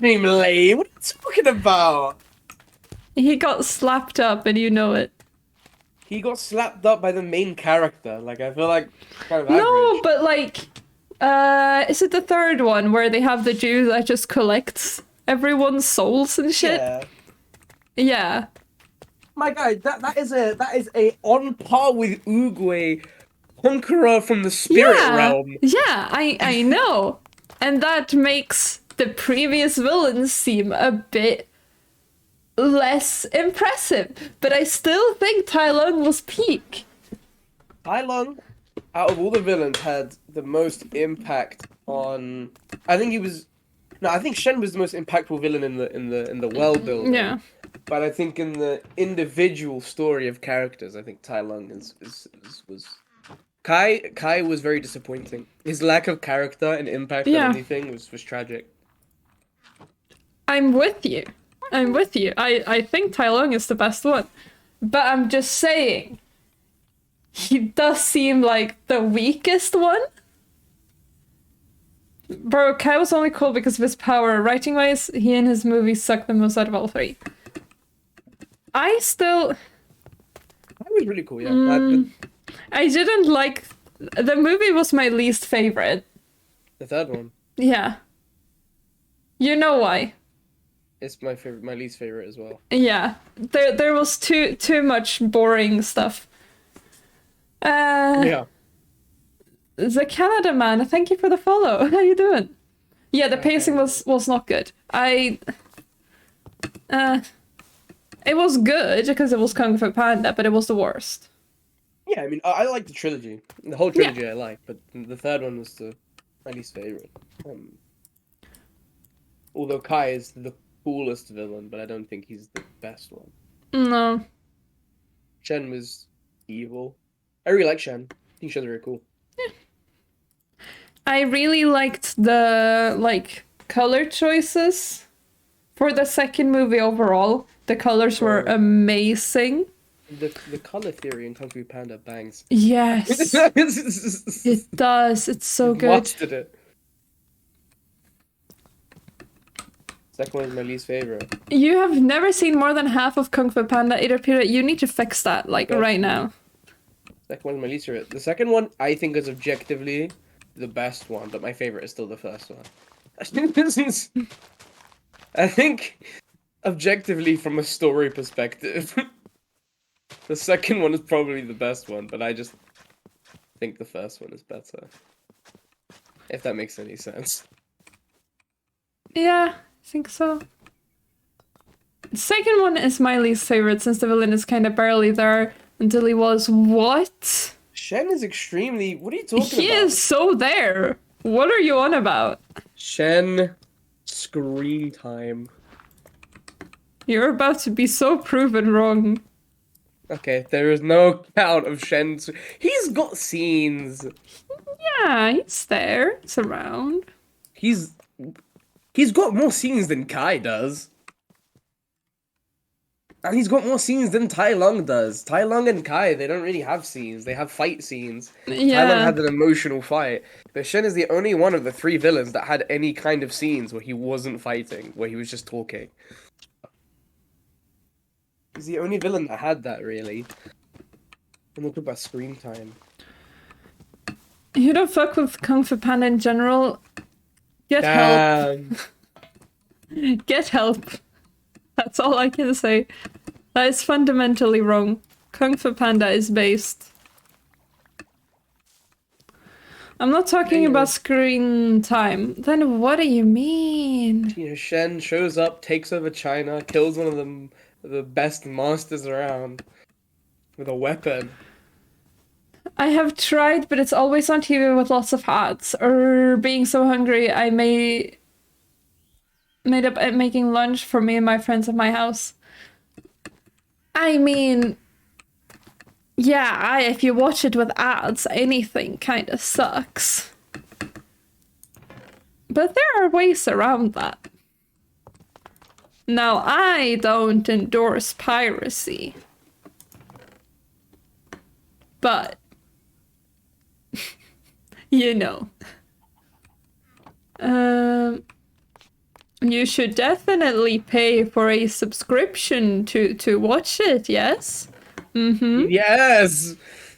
S2: Name lame. What are you talking about?
S1: He got slapped up, and you know it.
S2: He got slapped up by the main character. Like I feel like kind of
S1: No,
S2: average.
S1: but like, is it the third one where they have the Jew that just collects everyone's souls and shit?
S2: Yeah.
S1: Yeah.
S2: My guy, that is a on par with Uguay, conqueror from the spirit realm.
S1: Yeah, I know. And that makes the previous villains seem a bit less impressive. But I still think Tai Lung was peak.
S2: Tai Lung, out of all the villains, had the most impact on. I think he was. No, I think Shen was the most impactful villain in the world building.
S1: Yeah.
S2: But I think in the individual story of characters, I think Tai Lung was. Kai was very disappointing. His lack of character and impact
S1: Yeah.
S2: on anything was tragic.
S1: I'm with you. I'm with you. I think Tai Lung is the best one. But I'm just saying, he does seem like the weakest one. Bro, Kai was only cool because of his power. Writing wise, he and his movies suck the most out of all three. I still...
S2: That was really cool, yeah.
S1: I didn't like... The movie was my least favorite.
S2: The third one.
S1: Yeah. You know why?
S2: It's my favorite, my least favorite as well.
S1: Yeah. There was too much boring stuff.
S2: Yeah.
S1: The Canada man, thank you for the follow. How you doing? Yeah, the pacing was not good. It was good because it was Kung Fu Panda, but it was the worst.
S2: Yeah, I mean, I like the trilogy. The whole trilogy I like, but the third one was my least favorite. Although Kai is the coolest villain, but I don't think he's the best one.
S1: No.
S2: Shen was evil. I really like Shen. I think Shen's very cool.
S1: I really liked the color choices for the second movie overall. The colors were amazing.
S2: The color theory in Kung Fu Panda bangs.
S1: Yes. It does. It's so good.
S2: Mastered it. Second one is my least favorite.
S1: You have never seen more than half of Kung Fu Panda, Peter. You need to fix that, like,
S2: Got
S1: right
S2: you.
S1: now.
S2: Second one is my least favorite. The second one, I think, is objectively the best one, but my favorite is still the first one. I think, objectively, from a story perspective, the second one is probably the best one, but I just think the first one is better. If that makes any sense.
S1: Yeah, I think so. The second one is my least favorite since the villain is kind of barely there until he was what?
S2: Shen is extremely. What are you talking
S1: He
S2: about?
S1: is so there. What are you on about?
S2: Shen screen time.
S1: You're about to be so proven wrong.
S2: Okay, there is no count of Shen's. He's got scenes.
S1: Yeah, he's there. He's around.
S2: He's got more scenes than Kai does. And he's got more scenes than Tai Lung does. Tai Lung and Kai, they don't really have scenes. They have fight scenes. Tai Lung
S1: Yeah.
S2: had an emotional fight. But Shen is the only one of the three villains that had any kind of scenes where he wasn't fighting, where he was just talking. He's the only villain that had that, really. And we'll talk about screen time.
S1: You don't fuck with Kung Fu Panda in general. Get help.
S2: Damn.
S1: Get help. That's all I can say. That is fundamentally wrong. Kung Fu Panda is based. I'm not talking about screen time. Then what do you mean?
S2: You know, Shen shows up, takes over China, kills one of the best masters around with a weapon.
S1: I have tried, but it's always on TV with lots of ads. Or being so hungry, I made up at making lunch for me and my friends at my house. I mean, yeah, if you watch it with ads, anything kind of sucks. But there are ways around that. Now, I don't endorse piracy. But, you know. You should definitely pay for a subscription to watch it, yes? Mm-hmm.
S2: Yes!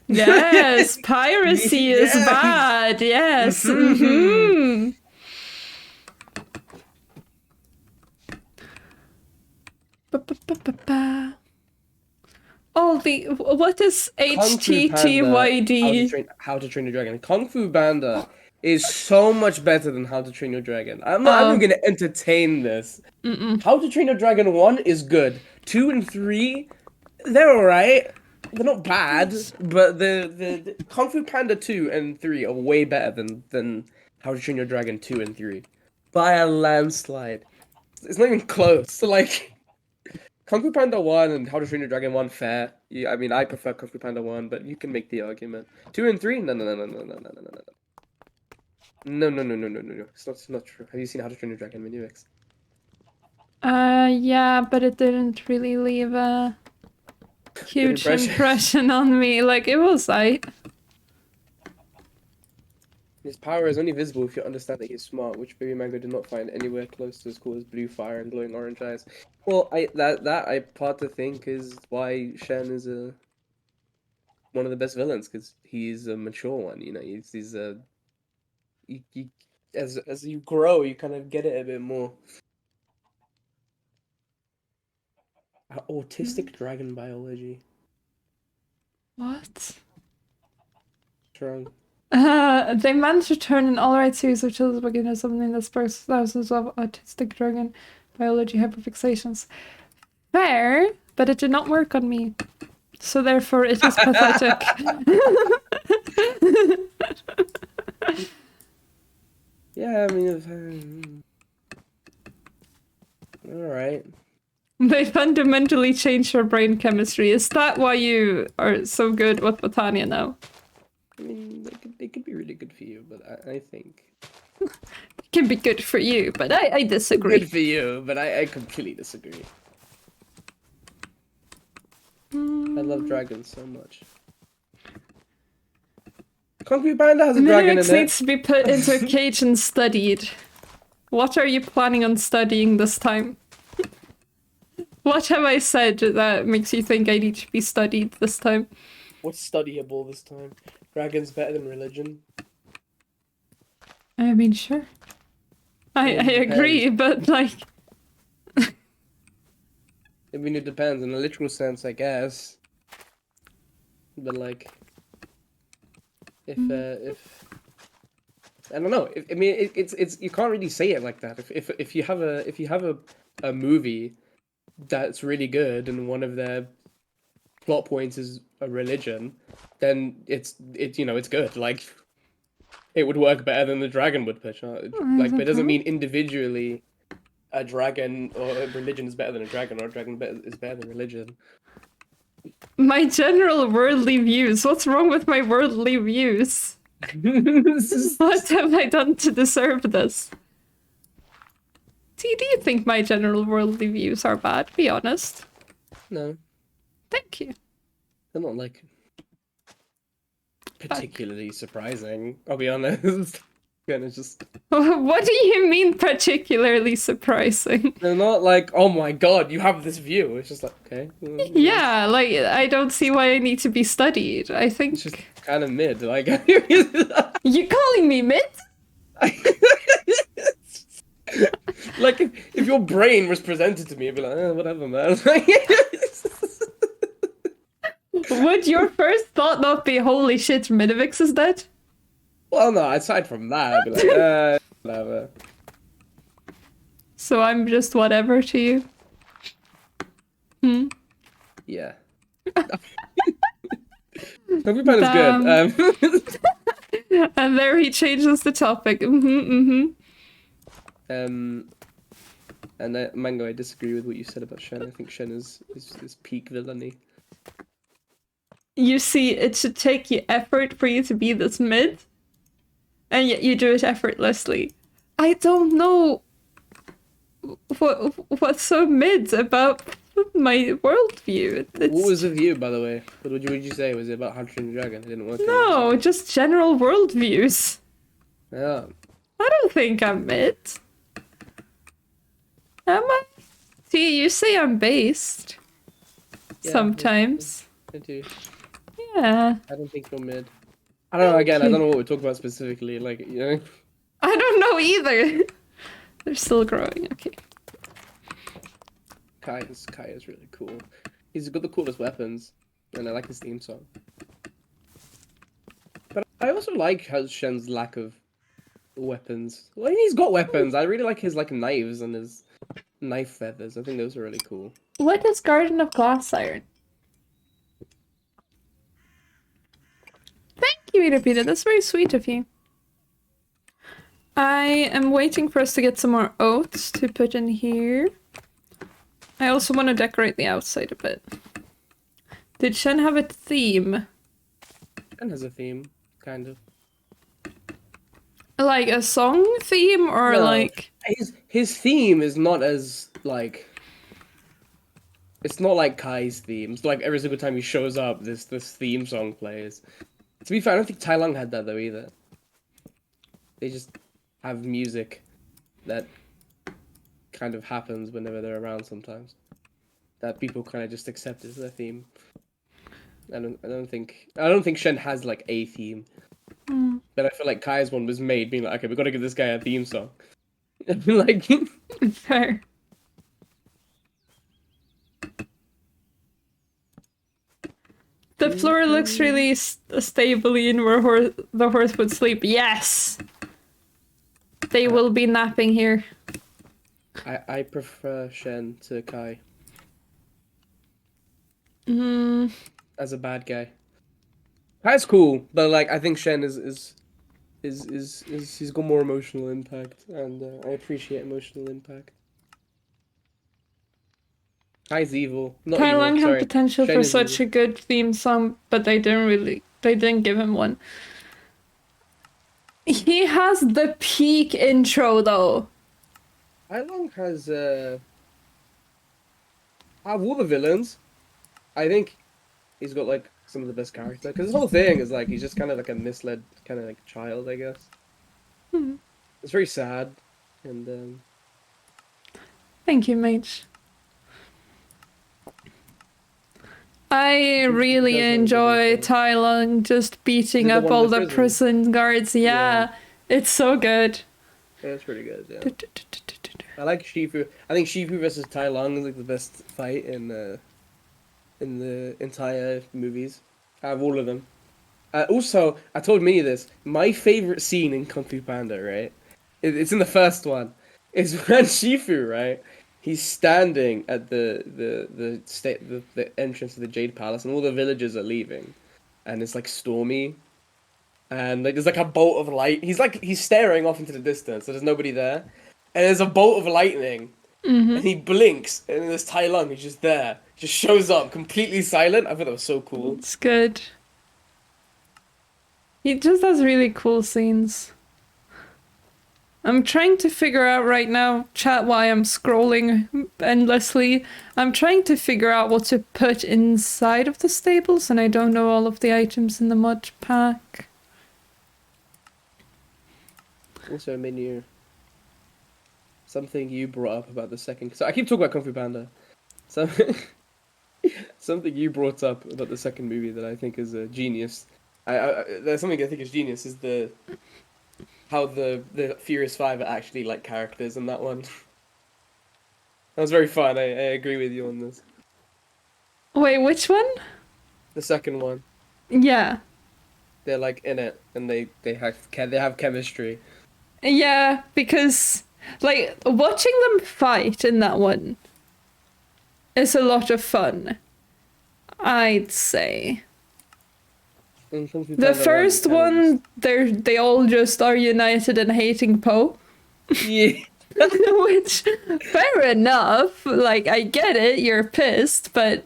S1: Yes, piracy is
S2: Yes.
S1: bad, yes. Mm-hmm. Ba-ba-ba-ba-ba. What is
S2: Kung Fu Panda,
S1: HTTYD?
S2: How to Train Your Dragon. Kung Fu Panda is so much better than How to Train Your Dragon. I'm not even gonna entertain this. How to Train Your Dragon 1 is good. 2 and 3, they're alright. They're not bad, but the Kung Fu Panda 2 and 3 are way better than How to Train Your Dragon 2 and 3. By a landslide. It's not even close. So, like, Kung Fu Panda 1 and How to Train Your Dragon 1, fair. Yeah, I mean, I prefer Kung Fu Panda 1, but you can make the argument. 2 and 3? No. No. It's not true. Have you seen How to Train Your Dragon, Minuvix?
S1: Yeah, but it didn't really leave a huge impression on me. Like, it was
S2: His power is only visible if you understand that he's smart, which Baby Mango did not find anywhere close to as cool as blue fire and glowing orange eyes. Well, I part to think is why Shen is one of the best villains, because he's a mature one. You know, he's as you grow, you kind of get it a bit more. Autistic dragon biology.
S1: What?
S2: Strong.
S1: They managed to turn an alright series of children's book into something that sparks thousands of autistic dragon biology hyperfixations. Fair, but it did not work on me. So therefore it is pathetic.
S2: Yeah, I mean, alright.
S1: They fundamentally changed your brain chemistry. Is that why you are so good with Botania now?
S2: I mean, they could be really good for you, but I think...
S1: It can be good for you, but I disagree.
S2: Good for you, but I completely disagree. I love dragons so much. Kung Fu Panda has a dragon in
S1: Minuvix
S2: it.
S1: needs to be put into a cage and studied. What are you planning on studying this time? What have I said that makes you think I need to be studied this time?
S2: What's studyable this time? Dragons better than religion?
S1: I mean, sure. I agree, but like...
S2: I mean, it depends. In a literal sense, I guess. But like, if I don't know. I mean, it's you can't really say it like that. If you have a movie that's really good and one of their plot points is a religion, then it's good. Like, it would work better than the dragon would pitch. Like, but it doesn't mean individually a dragon or a religion is better than a dragon, or a dragon is better than religion.
S1: My general worldly views. What's wrong with my worldly views? What have I done to deserve this? Do you think my general worldly views are bad? Be honest.
S2: No,
S1: Thank you.
S2: they're not like particularly surprising. I'll be honest. Kind of just.
S1: What do you mean particularly surprising?
S2: They're not like, oh my god, you have this view. It's just like, okay.
S1: Yeah, like, I don't see why I need to be studied. I think...
S2: It's just kind of mid. Like,
S1: You calling me mid?
S2: like if your brain was presented to me, I'd be like, whatever, man.
S1: Would your first thought not be, holy shit, Minuvix is dead?
S2: Well, no, aside from that, I'd be like, whatever.
S1: So I'm just whatever to you?
S2: Yeah. Everybody's good.
S1: And there he changes the topic.
S2: And Mango, I disagree with what you said about Shen. I think Shen is peak villainy.
S1: You see, it should take you effort for you to be this mid, and yet you do it effortlessly. I don't know what's so mid about my worldview.
S2: What was the view, by the way? What would you say? Was it about Hunter and Dragon? It didn't work.
S1: No, just general worldviews.
S2: Yeah.
S1: I don't think I'm mid. Am I? See, you say I'm based.
S2: Yeah,
S1: Sometimes.
S2: I do.
S1: Yeah.
S2: I don't think you're mid. I don't know. Again, I don't know what we're talking about specifically. Like, you know.
S1: I don't know either. They're still growing. Okay.
S2: Kai is really cool. He's got the coolest weapons, and I like his theme song. But I also like Shen's lack of weapons. Well, he's got weapons. I really like his like knives and his knife feathers. I think those are really cool.
S1: What is Garden of Glass Iron? Thank you, Irapita. That's very sweet of you. I am waiting for us to get some more oats to put in here. I also want to decorate the outside a bit. Did Shen have a theme?
S2: Shen has a theme, kind of.
S1: Like a song theme, or
S2: No,
S1: like...
S2: His theme is not as, like... It's not like Kai's theme. It's like every single time he shows up, this theme song plays. To be fair, I don't think Tai Lung had that, though, either. They just have music that kind of happens whenever they're around sometimes. That people kind of just accept as their theme. I don't think Shen has, like, a theme. But I feel like Kai's one was made being like, okay, we gotta give this guy a theme song. Like...
S1: Fair. The floor looks really stably in where the horse would sleep. Yes! They will be napping here.
S2: I prefer Shen to Kai. As a bad guy. Kai's cool, but like I think Shen is he's got more emotional impact, and I appreciate emotional impact. Kai's evil. Not
S1: Tai
S2: evil,
S1: Lung had
S2: sorry.
S1: potential
S2: Shen
S1: for
S2: is
S1: such
S2: evil.
S1: a good theme song, but they didn't give him one. He has the peak intro though.
S2: Tai Lung has out of all the villains, I think he's got like some of the best character, because his whole thing is like he's just kind of like a misled kind of like child, I guess. It's very sad. And
S1: Thank you, mate. I really
S2: does have a good
S1: enjoy
S2: intro.
S1: Tai Lung just beating
S2: Is it the
S1: up
S2: one in
S1: all
S2: the
S1: the
S2: prison?
S1: prison guards. Yeah, it's so good.
S2: Yeah, it's pretty good. Yeah, I like Shifu. I think Shifu versus Tai Lung is like the best fight in the entire movies. Out of all of them. Also, I told Minnie this. My favorite scene in Kung Fu Panda, right? It's in the first one. Is when Shifu, right? He's standing at the entrance to the Jade Palace, and all the villagers are leaving, and it's like stormy, and like there's like a bolt of light. He's staring off into the distance, so there's nobody there, and there's a bolt of lightning, and he blinks, and then there's Tai Lung. He's just there, just shows up, completely silent. I thought that was so cool.
S1: It's good. He just has really cool scenes. I'm trying to figure out right now, chat, why I'm scrolling endlessly. I'm trying to figure out what to put inside of the stables, and I don't know all of the items in the mod pack.
S2: Also, Menu. Something you brought up about the second. So I keep talking about Kung Fu Panda. Something, something you brought up about the second movie that I think is a genius. There's something I think is genius is how the Furious Five are actually like characters in that one. That was very fun. I agree with you on this.
S1: Wait, which one?
S2: The second one,
S1: Yeah.
S2: they're like in it and they have chemistry.
S1: Yeah, because, like, watching them fight in that one is a lot of fun, I'd say.
S2: In Kung Fu
S1: The
S2: Panda
S1: first one, they all just are united in hating Poe.
S2: Yeah.
S1: Which, fair enough. Like, I get it, you're pissed, but...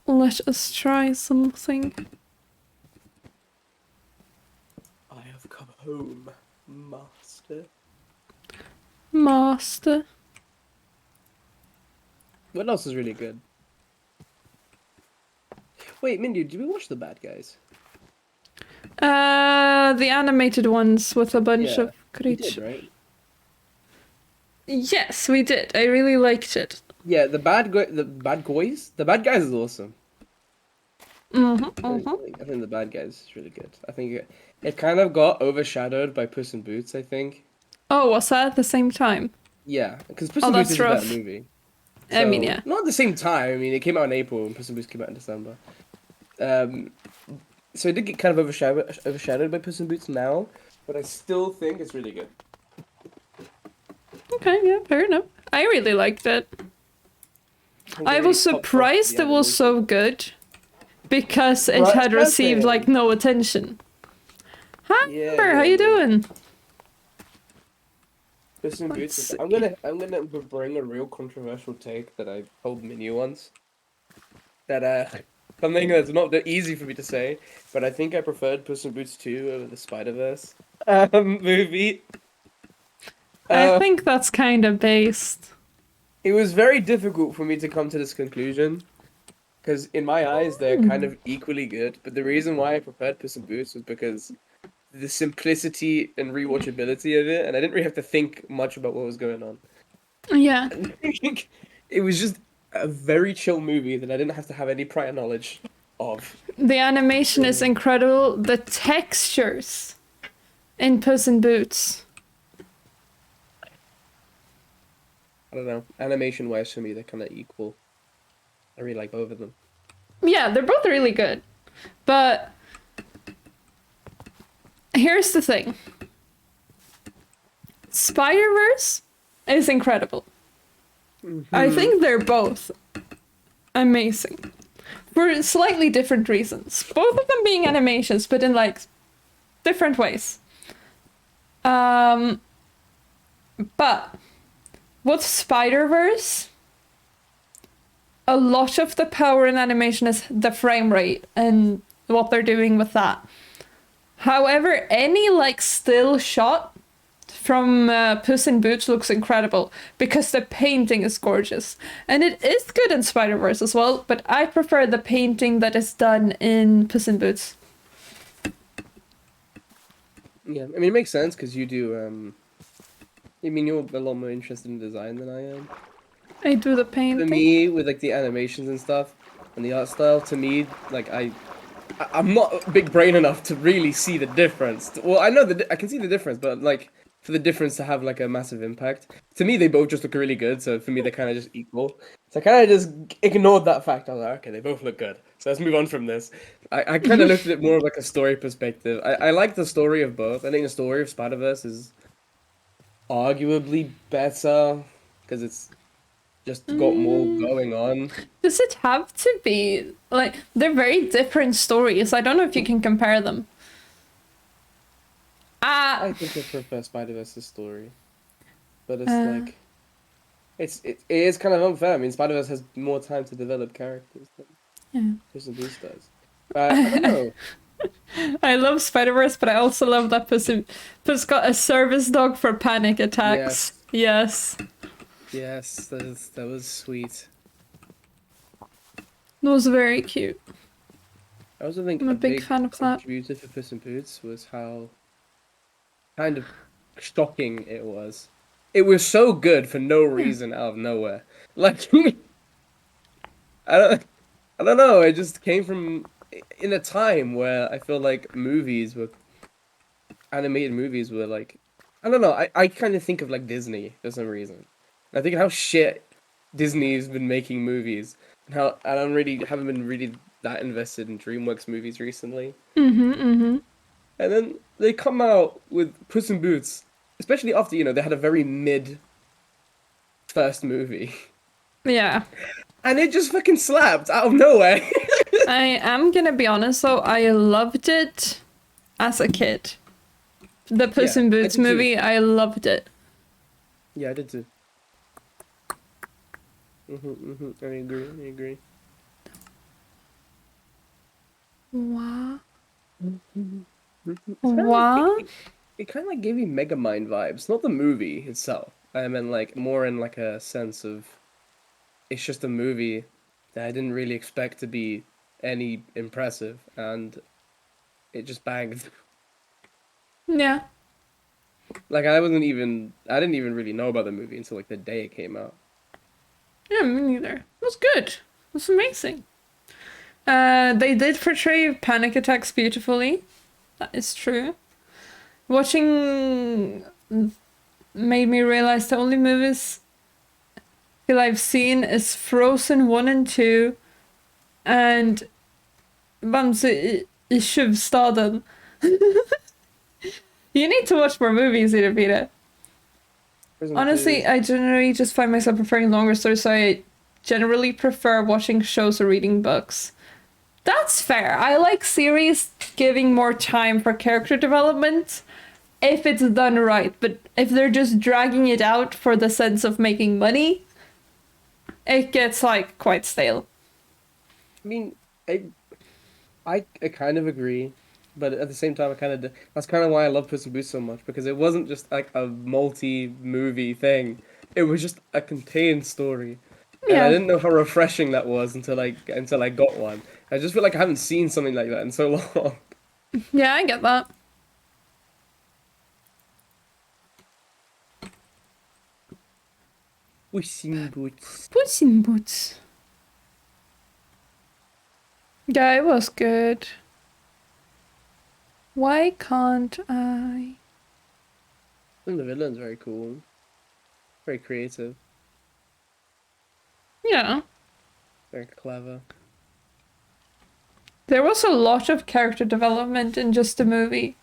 S1: Let us try something.
S2: I have come home, master.
S1: Master.
S2: What else is really good? Wait, Mindy, did we watch The Bad Guys?
S1: The animated ones with a bunch
S2: Yeah,
S1: of
S2: We did,
S1: creatures.
S2: right?
S1: Yes, we did. I really liked it.
S2: Yeah, the bad guys is awesome. I think the bad guys is really good. I think it kind of got overshadowed by Puss in Boots. I think.
S1: Oh, was that at the same time?
S2: Yeah, because Puss
S1: Oh,
S2: in Boots
S1: that's
S2: is a better
S1: rough.
S2: movie.
S1: I mean,
S2: So,
S1: yeah.
S2: not at the same time. I mean, it came out in April and Puss in Boots came out in December. So it did get kind of overshadowed by Puss in Boots now, but I still think it's really good.
S1: Okay, yeah, fair enough. I really liked it. I was surprised it was so good because it
S2: Right,
S1: had received
S2: same.
S1: like no attention. Hi,
S2: Yeah,
S1: Amber, how you doing?
S2: Puss in
S1: Let's
S2: Boots. I'm gonna bring a real controversial take that I told Minu once. That something that's not that easy for me to say, but I think I preferred Puss in Boots 2 over the Spider-Verse movie.
S1: I think that's kind of based.
S2: It was very difficult for me to come to this conclusion, because in my eyes they're kind of equally good. But the reason why I preferred Puss in Boots was because the simplicity and rewatchability of it, and I didn't really have to think much about what was going on.
S1: Yeah.
S2: It was just a very chill movie that I didn't have to have any prior knowledge of.
S1: The animation is incredible. The textures in Puss in Boots.
S2: I don't know. Animation wise, for me, they're kind of equal. I really like both of them.
S1: Yeah, they're both really good. But here's the thing. Spider-Verse is incredible. I think they're both amazing. For slightly different reasons. Both of them being animations, but in like different ways. But with Spider-Verse, a lot of the power in animation is the frame rate and what they're doing with that. However, any like still shot from Puss in Boots looks incredible because the painting is gorgeous. And it is good in Spider-Verse as well, but I prefer the painting that is done in Puss in Boots.
S2: Yeah, I mean it makes sense because you do. I mean you're a lot more interested in design than I am.
S1: I do the
S2: For
S1: painting.
S2: me, with like the animations and stuff and the art style, to me, like I'm not big brain enough to really see the difference. Well, I know I can see the difference, but like for the difference to have like a massive impact, to me they both just look really good. So for me they're kind of just equal. So I kind of just ignored that fact. I was like, okay, they both look good. So let's move on from this. I kind of looked at it more of like a story perspective. I like the story of both. I think the story of Spider-Verse is arguably better because it's just got more
S1: Mm,
S2: going on.
S1: does it have to be? Like, they're very different stories. I don't know if you can compare them.
S2: I
S1: Ah,
S2: think I prefer Spider-Verse's story, but it's
S1: uh,
S2: like it is kind of unfair. I mean, Spider-Verse has more time to develop characters than
S1: yeah.
S2: Puss in Boots does. But I don't know.
S1: I love Spider-Verse, but I also love that Puss got a service dog for panic attacks.
S2: Yes,
S1: Yes.
S2: yes, that was sweet.
S1: It was very cute.
S2: I also think
S1: I'm
S2: a
S1: a big
S2: big
S1: fan of that.
S2: contributor for Puss in Boots was how kind of shocking it was. It was so good for no
S1: Yeah.
S2: reason out of nowhere. Like I don't I don't know. It just came from in a time where I feel like animated movies were like I don't know. I kind of think of like Disney for some reason. And I think of how shit Disney's been making movies and how I don't really haven't been really that invested in DreamWorks movies recently.
S1: Mm-hmm, mm-hmm.
S2: And then they come out with Puss in Boots, especially after they had a very mid first movie,
S1: Yeah.
S2: and it just fucking slapped out of nowhere.
S1: I am gonna be honest though, I loved it as a kid. The Puss
S2: Yeah,
S1: in
S2: I
S1: Boots
S2: did too.
S1: movie, I loved it.
S2: Yeah, I did too. I agree. I agree.
S1: What?
S2: It's kind of like
S1: What?
S2: it kind of like gave me Megamind vibes, not the movie itself. I mean, like more in like a sense of it's just a movie that I didn't really expect to be any impressive, and it just banged.
S1: Yeah.
S2: Like I didn't even really know about the movie until like the day it came out.
S1: Yeah, me neither. It was good. It was amazing. They did portray panic attacks beautifully. That is true. Watching made me realize the only movies feel I've seen is Frozen 1 and 2 and Bamse i Tjuvstaden. You need to watch more movies, Ida.
S2: Prison
S1: Honestly,
S2: 2.
S1: I generally just find myself preferring longer stories, so I generally prefer watching shows or reading books. That's fair. I like series giving more time for character development if it's done right, but if they're just dragging it out for the sense of making money, it gets like quite stale.
S2: I mean, I I kind of agree, but at the same time, that's kind of why I love Puss in Boots so much because it wasn't just like a multi-movie thing. It was just a contained story, and I
S1: Yeah,
S2: didn't know how refreshing that was until I got one. I just feel like I haven't seen something like that in so long.
S1: yeah, I get that.
S2: Puss in Boots.
S1: Puss in Boots. Yeah, it was good. Why can't I?
S2: And the villain's very cool, very creative,
S1: Yeah.
S2: very clever.
S1: There was a lot of character development in just the movie,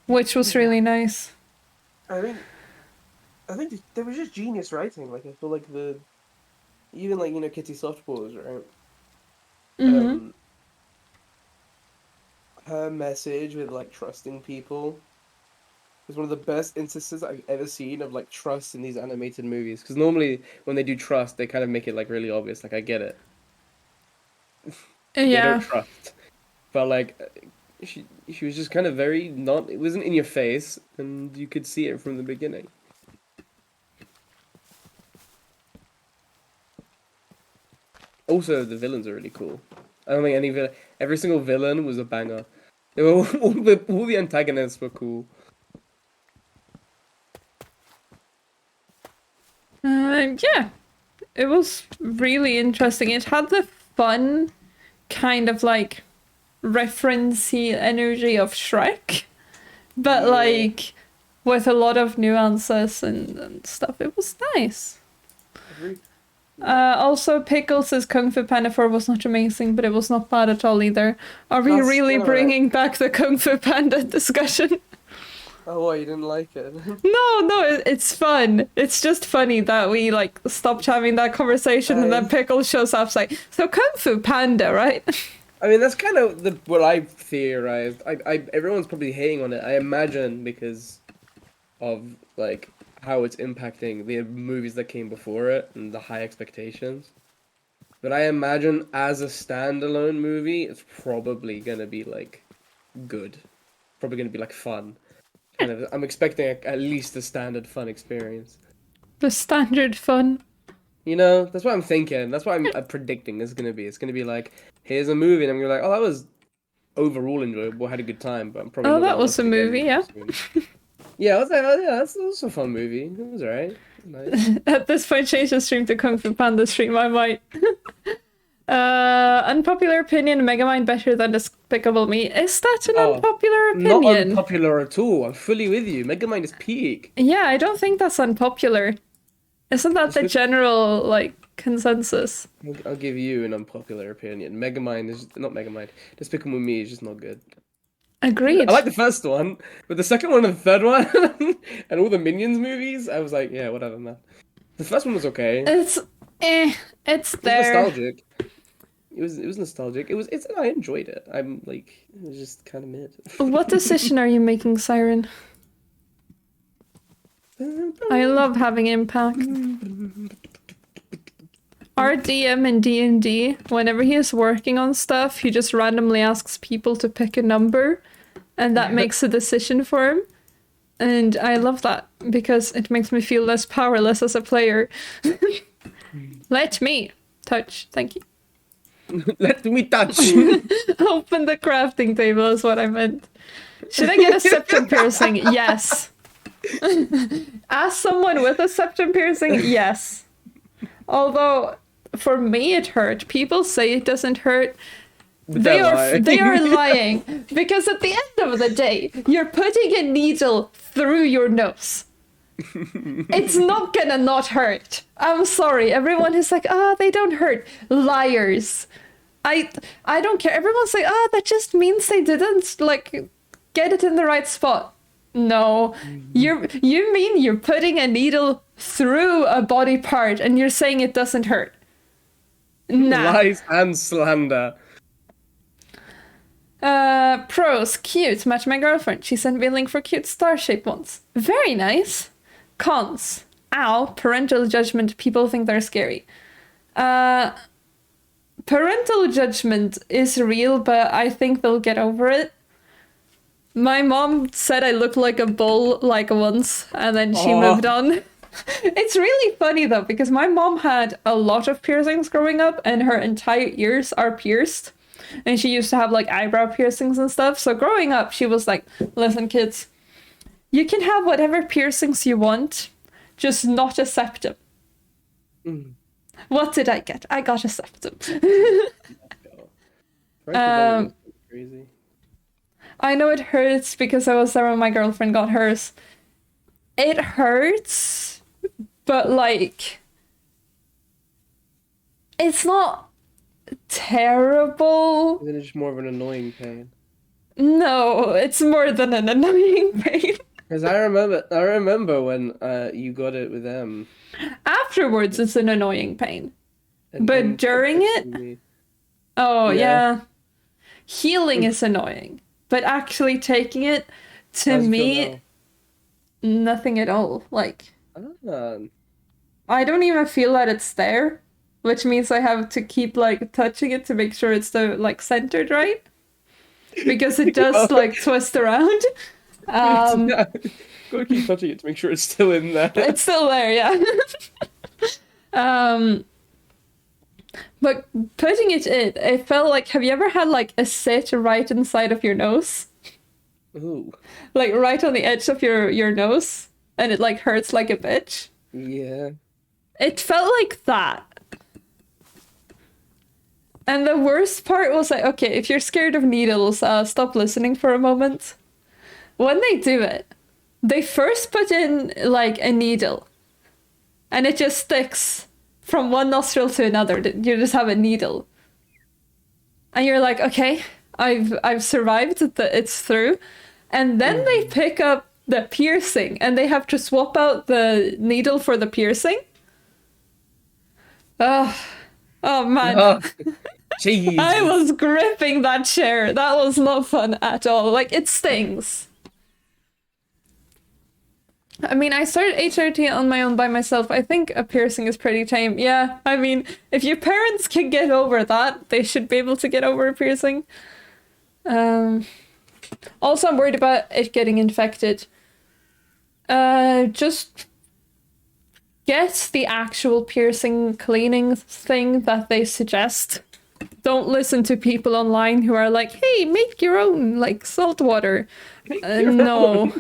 S1: which was
S2: Yeah,
S1: really nice.
S2: I think there was just genius writing. Like I feel like even like Kitty Softballs, right?
S1: Mm-hmm.
S2: Um, her message with like trusting people is one of the best instances I've ever seen of like trust in these animated movies. Because normally when they do trust, they kind of make it like really obvious. Like I get it, they don't
S1: Yeah.
S2: trust, but like she was just kind of very not. It wasn't in your face, and you could see it from the beginning. Also, the villains are really cool. I don't think every single villain was a banger. They were all the antagonists were cool.
S1: it was really interesting. It had the fun kind of like referencey energy of Shrek, but
S2: Yeah.
S1: like with a lot of nuances and stuff. It was nice.
S2: Agree.
S1: Also, Pickles' says Kung Fu Panda 4 was not amazing, but it was not bad at all either. Are we
S2: That's
S1: really
S2: kinda
S1: bringing back the Kung Fu Panda discussion?
S2: Oh, what, you didn't like it?
S1: No, it's fun. It's just funny that we like stopped having that conversation and then Pickles shows up like, so Kung Fu Panda, right?
S2: I mean, that's kind of what I theorized. Everyone's probably hating on it. I imagine because of like how it's impacting the movies that came before it and the high expectations. But I imagine as a standalone movie, it's probably gonna be like good. Probably gonna be like fun. Kind of. I'm expecting at least a standard fun experience.
S1: The standard fun.
S2: You know, that's what I'm thinking. That's what I'm predicting it's gonna be. It's gonna be like, here's a movie, and I'm gonna be like, oh, that was overall enjoyable. Had a good time, but I'm probably
S1: Oh,
S2: not
S1: that
S2: gonna
S1: was
S2: watch
S1: a
S2: it again
S1: movie, yeah.
S2: soon. Yeah, I was like, oh yeah, that was a fun movie. It was alright. Nice.
S1: At this point, change the stream to Kung Fu Panda stream, I might. Unpopular opinion, Megamind better than Despicable Me. Is that an
S2: Oh,
S1: unpopular
S2: Not
S1: opinion?
S2: unpopular at all. I'm fully with you. Megamind is peak.
S1: Yeah, I don't think that's unpopular. Isn't that the general, like, consensus?
S2: I'll give you an unpopular opinion. Megamind is not Megamind. Despicable Me is just not good.
S1: Agreed.
S2: I like the first one, but the second one and the third one, and all the Minions movies, I was like, yeah, whatever, man. The first one was okay.
S1: It's it's
S2: It was
S1: there.
S2: nostalgic. It was nostalgic. I enjoyed it. I'm like, it was just kind of mid.
S1: What decision are you making, Siren? I love having impact. Our DM in D&D, whenever he is working on stuff, he just randomly asks people to pick a number, and that makes a decision for him. And I love that, because it makes me feel less powerless as a player. Let me touch. Thank you.
S2: Let me touch.
S1: Open the crafting table is what I meant. Should I get a septum piercing? Yes. As someone with a septum piercing, yes. Although, for me it hurt. People say it doesn't hurt. They are lying. Because at the end of the day, you're putting a needle through your nose. It's not gonna not hurt. I'm sorry. Everyone is like, they don't hurt. Liars. I don't care. Everyone's like, that just means they didn't like get it in the right spot. No. You mean you're putting a needle through a body part and you're saying it doesn't hurt. Nah.
S2: Lies and slander.
S1: Pros, cute. Match my girlfriend. She sent me a link for cute star shape ones. Very nice. Cons. Ow. Parental judgment. People think they're scary. Parental judgment is real, but I think they'll get over it. My mom said I looked like a bull like once, and then she moved on. It's really funny though, because my mom had a lot of piercings growing up, and her entire ears are pierced. And she used to have like eyebrow piercings and stuff. So growing up, she was like, listen, kids, you can have whatever piercings you want, just not a septum.
S2: Mm.
S1: What did I get? I got a septum.
S2: Crazy.
S1: I know it hurts because I was there when my girlfriend got hers. It hurts, but like, it's not terrible.
S2: Isn't it just more of an annoying pain?
S1: No, it's more than an annoying pain.
S2: Because I remember when you got it with them.
S1: Afterwards, it's an annoying pain.
S2: And
S1: But during it?
S2: me.
S1: Oh,
S2: Yeah.
S1: yeah. Healing is annoying. But actually taking it, to
S2: How's it
S1: me,
S2: feel
S1: nothing at all. Like,
S2: now?
S1: I don't even feel that it's there, which means I have to keep, like, touching it to make sure it's, centered right. Because it does, like, twist around.
S2: Gotta keep touching it to make sure it's still in there.
S1: It's still there, yeah. But putting it in, it felt like, have you ever had like a sit right inside of your nose?
S2: Ooh.
S1: Like right on the edge of your nose? And it like hurts like a bitch?
S2: Yeah.
S1: It felt like that. And the worst part was like, okay, if you're scared of needles, stop listening for a moment. When they do it, they first put in like a needle, and it just sticks from one nostril to another. You just have a needle, and you're like, okay, I've survived. It's through, and then they pick up the piercing, and they have to swap out the needle for the piercing. Oh man.
S2: Oh, jeez.
S1: I was gripping that chair. That was not fun at all. Like, it stings. I mean, I started HRT on my own by myself. I think a piercing is pretty tame. Yeah, I mean, if your parents can get over that, they should be able to get over a piercing. Also, I'm worried about it getting infected. Just get the actual piercing cleaning thing that they suggest. Don't listen to people online who are like, hey, make your own, like, salt water. No.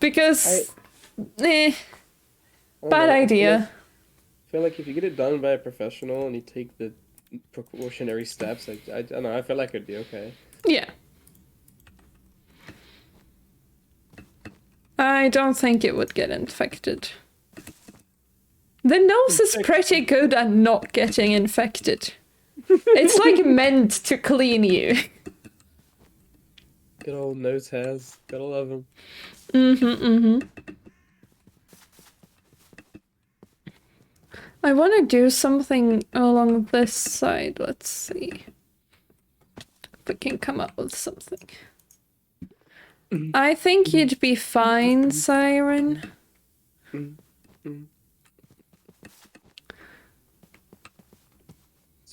S1: Because, bad idea.
S4: I feel like if you get it done by a professional and you take the precautionary steps, I don't know, I feel like it'd be okay.
S1: Yeah. I don't think it would get infected. The nose is pretty good at not getting infected. It's like meant to clean you.
S4: Good old nose hairs. Gotta love them.
S1: I want to do something along this side. Let's see if we can come up with something. I think you'd be fine, Siren.
S4: That's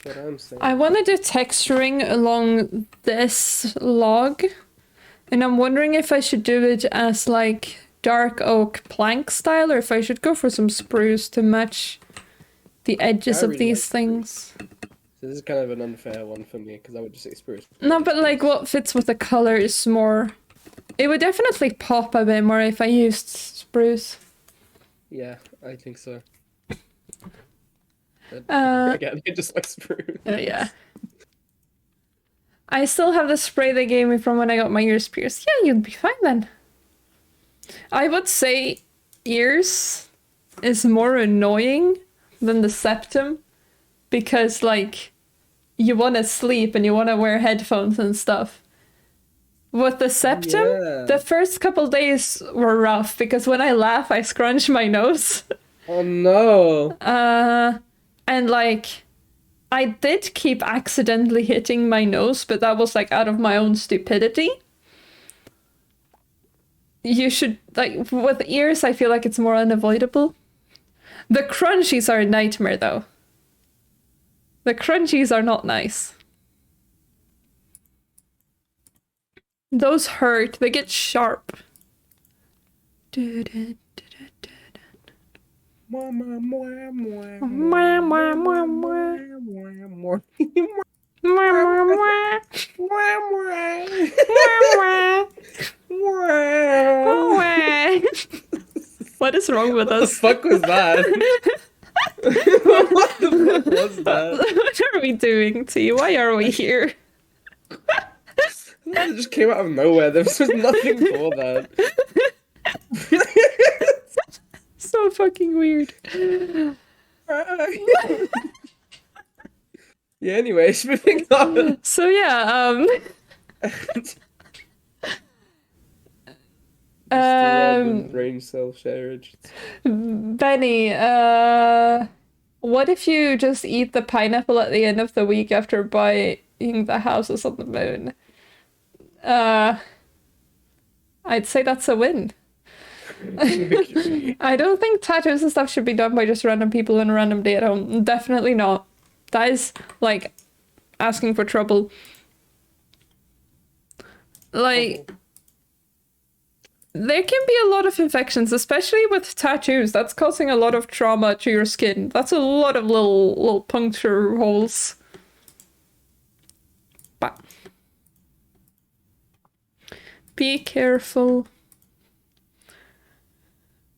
S4: what I'm saying.
S1: I want to do texturing along this log, and I'm wondering if I should do it as like dark oak plank style, or if I should go for some spruce to match the edges
S4: I
S1: of
S4: really
S1: these
S4: like
S1: things.
S4: So this is kind of an unfair one for me, because I would just say spruce.
S1: No, but like what fits with the colors more. It would definitely pop a bit more if I used spruce.
S4: Yeah, I think so. But again, I just like spruce.
S1: Yeah. I still have the spray they gave me from when I got my ears pierced. Yeah, you'd be fine then. I would say ears is more annoying than the septum, because like you want to sleep and you want to wear headphones and stuff. With the septum, the first couple days were rough because when I laugh, I scrunch my nose.
S4: Oh no!
S1: And like, I did keep accidentally hitting my nose, but that was like out of my own stupidity. You should, like, with ears, I feel like it's more unavoidable. The crunchies are a nightmare, though. The crunchies are not nice. Those hurt. They get sharp. What is wrong with
S4: What the
S1: us?
S4: fuck was that? What the fuck was that?
S1: What are we doing to you? Why are we here?
S4: That just came out of nowhere. There was nothing for that.
S1: So fucking weird.
S4: Yeah, anyways, moving on.
S1: So yeah,
S4: Brain cell shareage.
S1: Benny, what if you just eat the pineapple at the end of the week after buying the houses on the moon? I'd say that's a win. I don't think tattoos and stuff should be done by just random people on a random day at home. Definitely not. That is, like, asking for trouble. Like, there can be a lot of infections, especially with tattoos. That's causing a lot of trauma to your skin. That's a lot of little puncture holes. But be careful.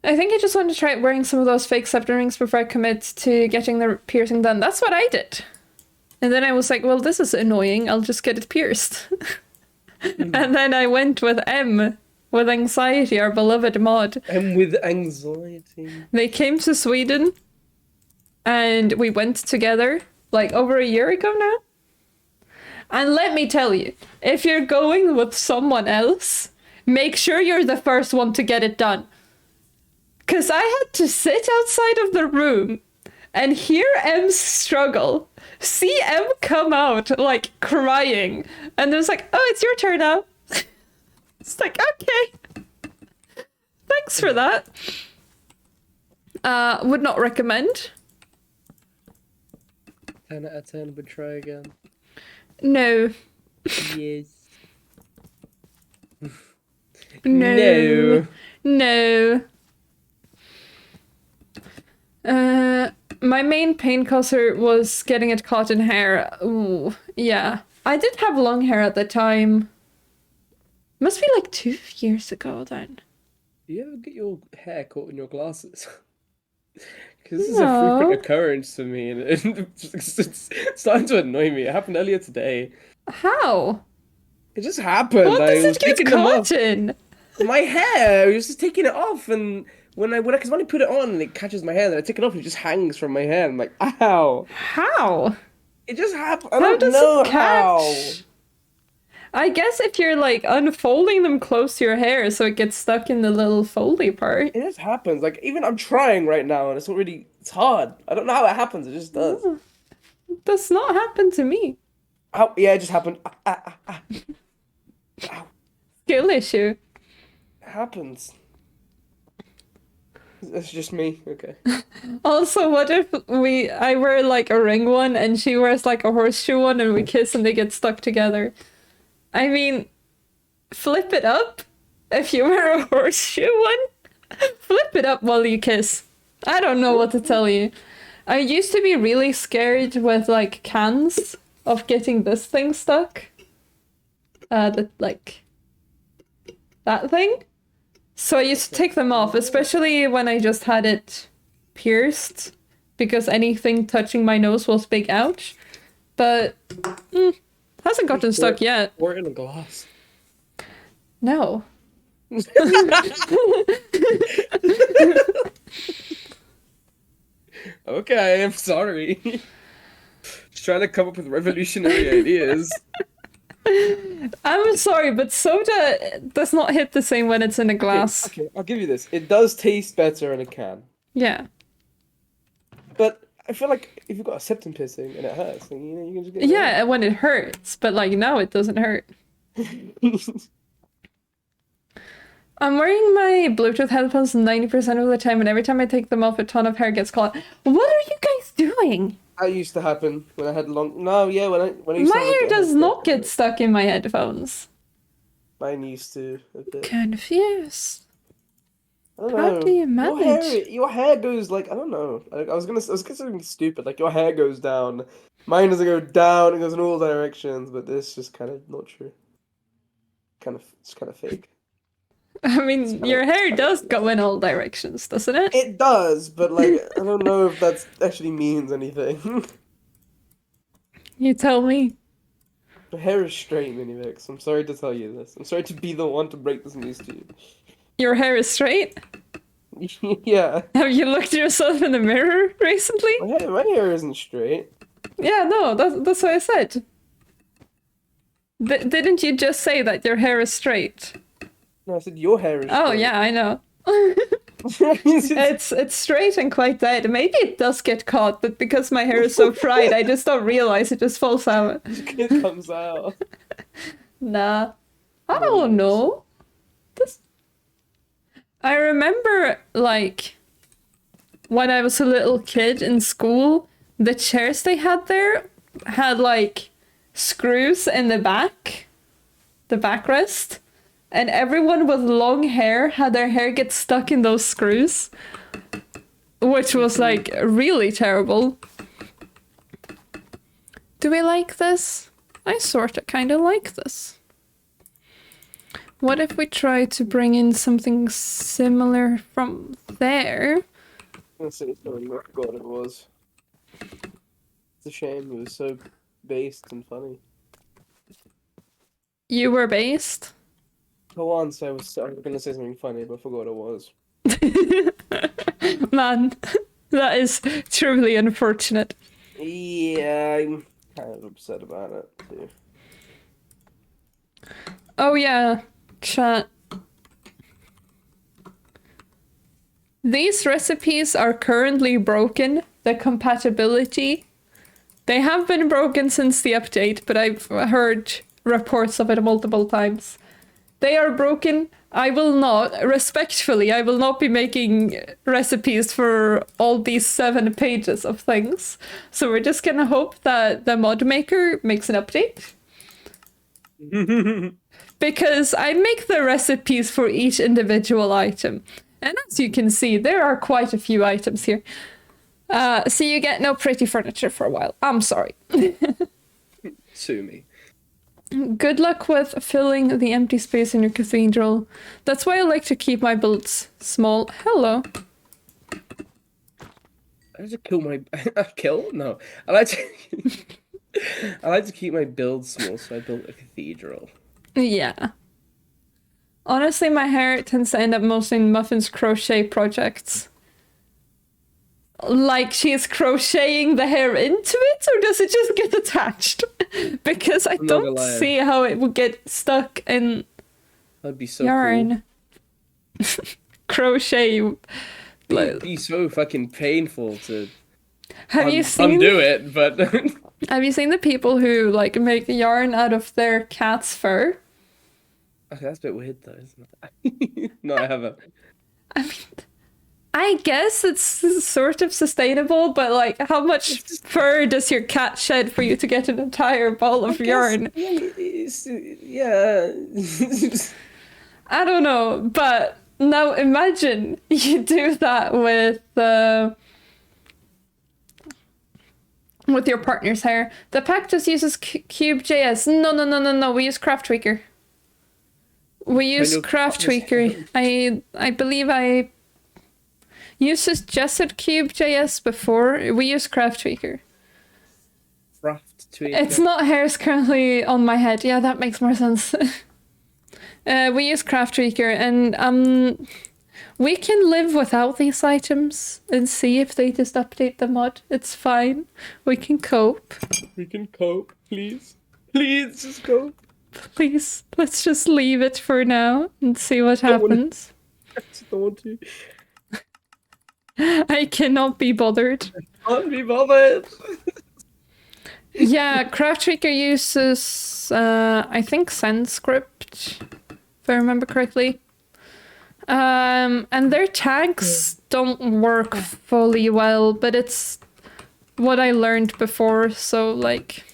S1: I think I just want to try wearing some of those fake septum rings before I commit to getting the piercing done. That's what I did. And then I was like, well, this is annoying. I'll just get it pierced. And then I went with M, with Anxiety, our beloved mod.
S4: And with anxiety.
S1: They came to Sweden, and we went together, like, over a year ago now. And let me tell you, if you're going with someone else, make sure you're the first one to get it done. Because I had to sit outside of the room and hear M struggle, see M come out, like, crying. And it was like, oh, it's your turn now. It's like, okay. Thanks for that. Would not recommend.
S4: 10 out of 10, but try again.
S1: No.
S4: Yes.
S1: No. No. My main pain causer was getting it caught in hair. Ooh, yeah. I did have long hair at the time. Must be like 2 years ago then.
S4: Do you ever get your hair caught in your glasses? Because this is
S1: No.
S4: a frequent occurrence for me, and it's starting to annoy me. It happened earlier today.
S1: How?
S4: It just happened.
S1: What
S4: I
S1: does
S4: was
S1: it get
S4: taking them off.
S1: caught in?
S4: My hair. I was just taking it off, and when I put it on and it catches my hair, then I take it off and it just hangs from my hair. I'm like, ow!
S1: How?
S4: It just happened. I
S1: How
S4: don't
S1: does
S4: know
S1: it
S4: how.
S1: catch? I guess if you're like unfolding them close to your hair so it gets stuck in the little foldy part.
S4: It just happens. Like even I'm trying right now, and it's not really. It's hard. I don't know how it happens. It just does.
S1: It does not happen to me.
S4: Oh yeah, it just happened. Ow.
S1: Skill issue.
S4: It happens. That's just me. Okay.
S1: Also, what if I wear like a ring one and she wears like a horseshoe one and we kiss and they get stuck together? I mean, flip it up. If you wear a horseshoe one, flip it up while you kiss. I don't know what to tell you. I used to be really scared with like cans of getting this thing stuck. That thing. So I used to take them off, especially when I just had it pierced, because anything touching my nose was big ouch. But hasn't gotten stuck yet.
S4: Or in a glass.
S1: No.
S4: Okay, I'm sorry. Just trying to come up with revolutionary ideas.
S1: I'm sorry, but soda does not hit the same when it's in a glass.
S4: Okay, I'll give you this. It does taste better in a can.
S1: Yeah.
S4: But I feel like if you've got a septum piercing and it hurts, then you can just get
S1: Yeah, when it hurts, but like now it doesn't hurt. I'm wearing my Bluetooth headphones 90% of the time, and every time I take them off, a ton of hair gets caught. What are you guys doing?
S4: That used to happen when I had long. No, yeah, when I used
S1: My
S4: to have
S1: hair
S4: a
S1: does
S4: haircut.
S1: not get stuck in my headphones.
S4: Mine used to a bit.
S1: Confused.
S4: I don't
S1: How
S4: know.
S1: do you manage?
S4: Your hair goes like I don't know. I was gonna say something stupid. Like your hair goes down. Mine doesn't go down. It goes in all directions. But this is just kind of not true. It's kind of fake.
S1: I mean, your hair does go in all directions, doesn't it?
S4: It does, but like I don't know if that actually means anything.
S1: You tell me.
S4: My hair is straight, Minuvix. I'm sorry to tell you this. I'm sorry to be the one to break this news to
S1: Your hair is straight?
S4: you. Yeah.
S1: Have you looked at yourself in the mirror recently?
S4: My hair isn't straight.
S1: Yeah, no, that's what I said. Didn't you just say that your hair is straight?
S4: No, I said your hair is
S1: Oh,
S4: straight.
S1: yeah, I know.
S4: It's
S1: It's straight and quite dead. Maybe it does get caught, but because my hair is so fried, I just don't realize it just falls out.
S4: it comes out.
S1: Nah. I don't know. I remember, like, when I was a little kid in school, the chairs they had there had, like, screws in the backrest, and everyone with long hair had their hair get stuck in those screws, which was, like, really terrible. Do we like this? I sorta kinda like this. What if we try to bring in something similar from there?
S4: I'm gonna say something. I forgot what it was. It's a shame. It was so
S2: based and funny.
S1: You were based?
S2: For once, I was gonna say something funny, but I forgot what it was.
S1: Man, that is truly unfortunate.
S2: Yeah, I'm kind of upset about it too.
S1: Oh yeah, chat. These recipes are currently broken. The compatibility. They have been broken since the update, but I've heard reports of it multiple times. They are broken. I will not, respectfully, I will not be making recipes for all these 7 pages of things. So we're just gonna hope that the mod maker makes an update. Because I make the recipes for each individual item. And as you can see, there are quite a few items here. So you get no pretty furniture for a while. I'm sorry.
S2: Sue me.
S1: Good luck with filling the empty space in your cathedral. That's why I like to keep my builds small. Hello.
S2: I like to kill my kill? No. I like to I like to keep my builds small, so I built a cathedral.
S1: Yeah. Honestly, my hair tends to end up mostly in Muffin's crochet projects. Like she's crocheting the hair into it, or does it just get attached? Because I
S2: I'm not gonna
S1: don't
S2: lie.
S1: see how it would get stuck in
S2: That'd be so
S1: yarn. Crochet.
S2: cool. It'd be so fucking painful to
S1: Have you seen?
S2: undo it, but
S1: Have you seen the people who like make yarn out of their cat's fur?
S2: okay, that's a bit weird though, isn't it? No, I haven't.
S1: I mean, I guess it's sort of sustainable, but like, how much fur does your cat shed for you to get an entire ball of yarn?
S2: Yeah.
S1: I don't know, but now imagine you do that with your partner's hair. The pack just uses Cube.js. No. We use Craft Tweaker. We use Craft Tweaker. I believe I used suggested Cube.js before. We use Craft Tweaker.
S2: Craft Tweaker.
S1: It's not hairs currently on my head. Yeah, that makes more sense. We use Craft Tweaker, and we can live without these items and see if they just update the mod. It's fine. We can cope.
S2: We can cope, please. Please, just cope.
S1: Please, let's just leave it for now and see what happens.
S2: I just don't want to.
S1: I cannot be bothered.
S2: Can't be bothered.
S1: Yeah, Craft Tweaker uses, I think, Sandscript, if I remember correctly. And their tags don't work fully well, but it's what I learned before, so like...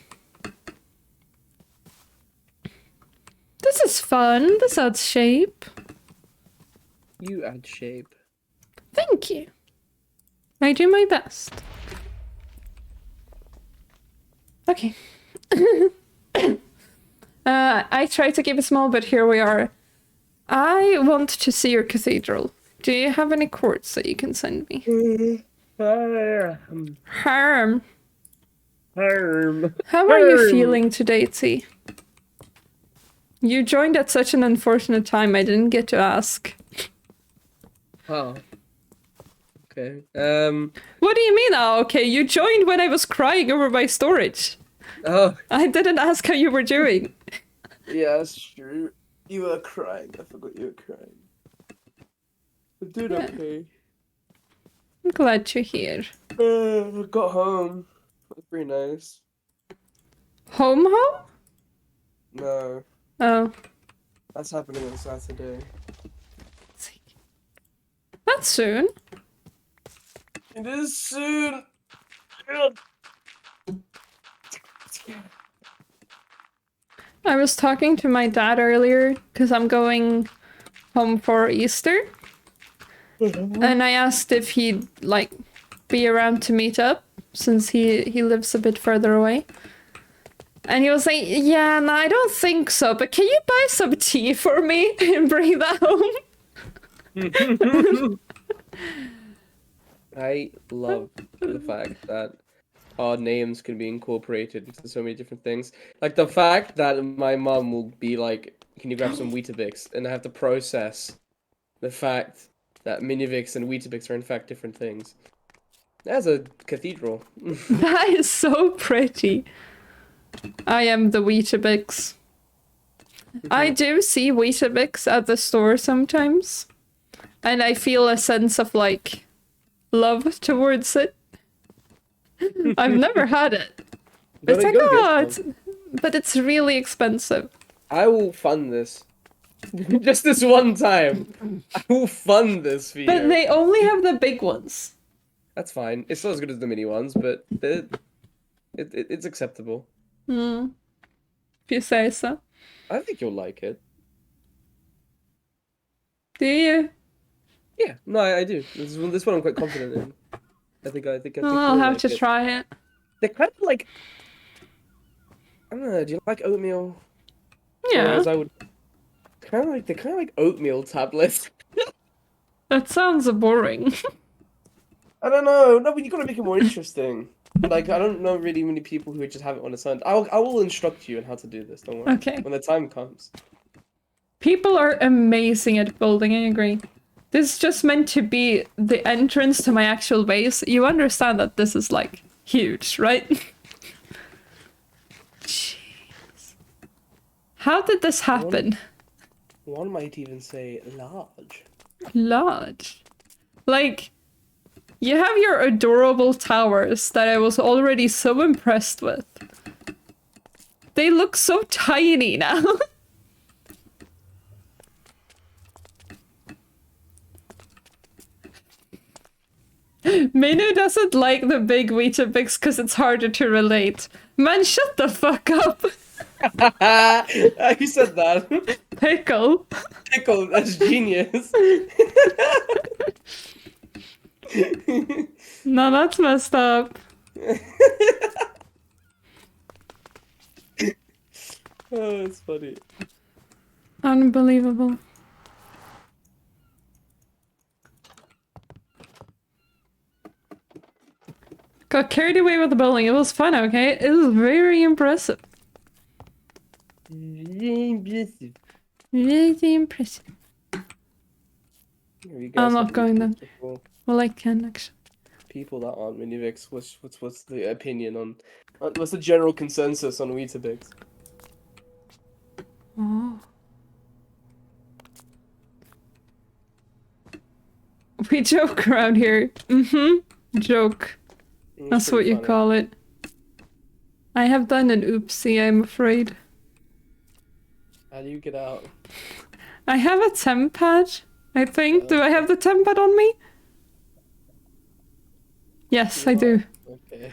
S1: This is fun. This adds shape.
S2: You add shape.
S1: Thank you. I do my best. Okay. I tried to keep it small, but here we are. I want to see your cathedral. Do you have any quartz that you can send me? Harm.
S2: Harm.
S1: How are you feeling today, T? You joined at such an unfortunate time, I didn't get to ask.
S2: Oh. Okay.
S1: What do you mean, oh, okay? You joined when I was crying over my storage.
S2: Oh.
S1: I didn't ask how you were doing.
S2: Yeah, that's true. You were crying. I forgot you were crying. I did
S1: Yeah.
S2: okay.
S1: I'm glad you're here.
S2: I got home. It was pretty nice.
S1: Home?
S2: No,
S1: Oh.
S2: that's happening on Saturday.
S1: That's soon.
S2: It is soon.
S1: I was talking to my dad earlier because I'm going home for Easter. And I asked if he'd like be around to meet up since he lives a bit further away. And he was like, yeah, no, I don't think so, but can you buy some tea for me and bring that home?
S2: I love the fact that our names can be incorporated into so many different things. Like the fact that my mum will be like, "Can you grab some Weetabix?" and I have to process the fact that Minivix and Weetabix are in fact different things. That's a cathedral.
S1: That is so pretty. I am the Weetabix. I do see Weetabix at the store sometimes, and I feel a sense of like love towards it. I've never had it. It's like, oh, but it's really expensive.
S2: I will fund this. Just this one time. I will fund this for you.
S1: But they only have the big ones.
S2: That's fine. It's not as good as the mini ones, but it's acceptable.
S1: If you say so.
S2: I think you'll like it.
S1: Do you?
S2: Yeah, no, I do. This one I'm quite confident in. I think
S1: Well, I'll
S2: you'll
S1: have
S2: like
S1: to
S2: it.
S1: try it.
S2: They're kind of like, I don't know. Do you like oatmeal?
S1: Yeah,
S2: Whereas I would they're kind of like oatmeal tablets.
S1: that sounds boring.
S2: I don't know. No, but you gotta make it more interesting. Like I don't know really many people who just have it on its own. I will instruct you on how to do this. Don't worry.
S1: Okay.
S2: When the time comes.
S1: People are amazing at building, I agree. This is just meant to be the entrance to my actual base. You understand that this is like huge, right? Jeez. How did this happen?
S2: One might even say large.
S1: Large. Like, you have your adorable towers that I was already so impressed with. They look so tiny now. Minu doesn't like the big Weetabix because it's harder to relate. Man, shut the fuck up.
S2: You said that.
S1: Pickle.
S2: Pickle, that's genius.
S1: No, that's messed up.
S2: Oh, it's funny.
S1: Unbelievable. Got carried away with the building. It was fun, okay? It was very impressive.
S2: Really impressive.
S1: Really impressive.
S2: You guys
S1: I'm not
S2: have
S1: going
S2: any
S1: then.
S2: people-
S1: Well, I can actually.
S2: People that aren't Minivix, what's the opinion on? What's the general consensus on Weetabix?
S1: Oh. We joke around here. Joke. That's what you call it. I have done an oopsie, I'm afraid.
S2: How do you get out?
S1: I have a temp pad, I think. Do I have the temp pad on me? Yes, I do.
S2: Okay.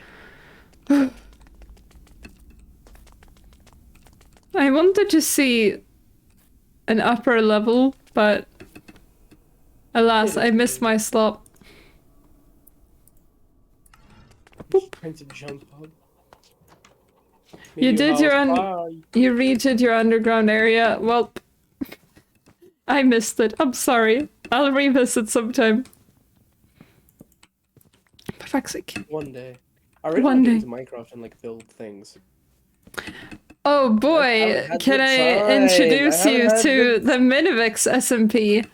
S1: I wanted to see an upper level, but alas, I missed my slot.
S2: Trying to jump up.
S1: You did your you redid your underground area. Well, I missed it. I'm sorry. I'll revisit sometime. For fuck's sake.
S2: One day. I really
S1: One
S2: want to
S1: day.
S2: get into Minecraft and like build things.
S1: Oh boy,
S2: haven't had
S1: can
S2: the
S1: I
S2: time.
S1: introduce
S2: I
S1: you
S2: haven't had
S1: to the Minuvix SMP,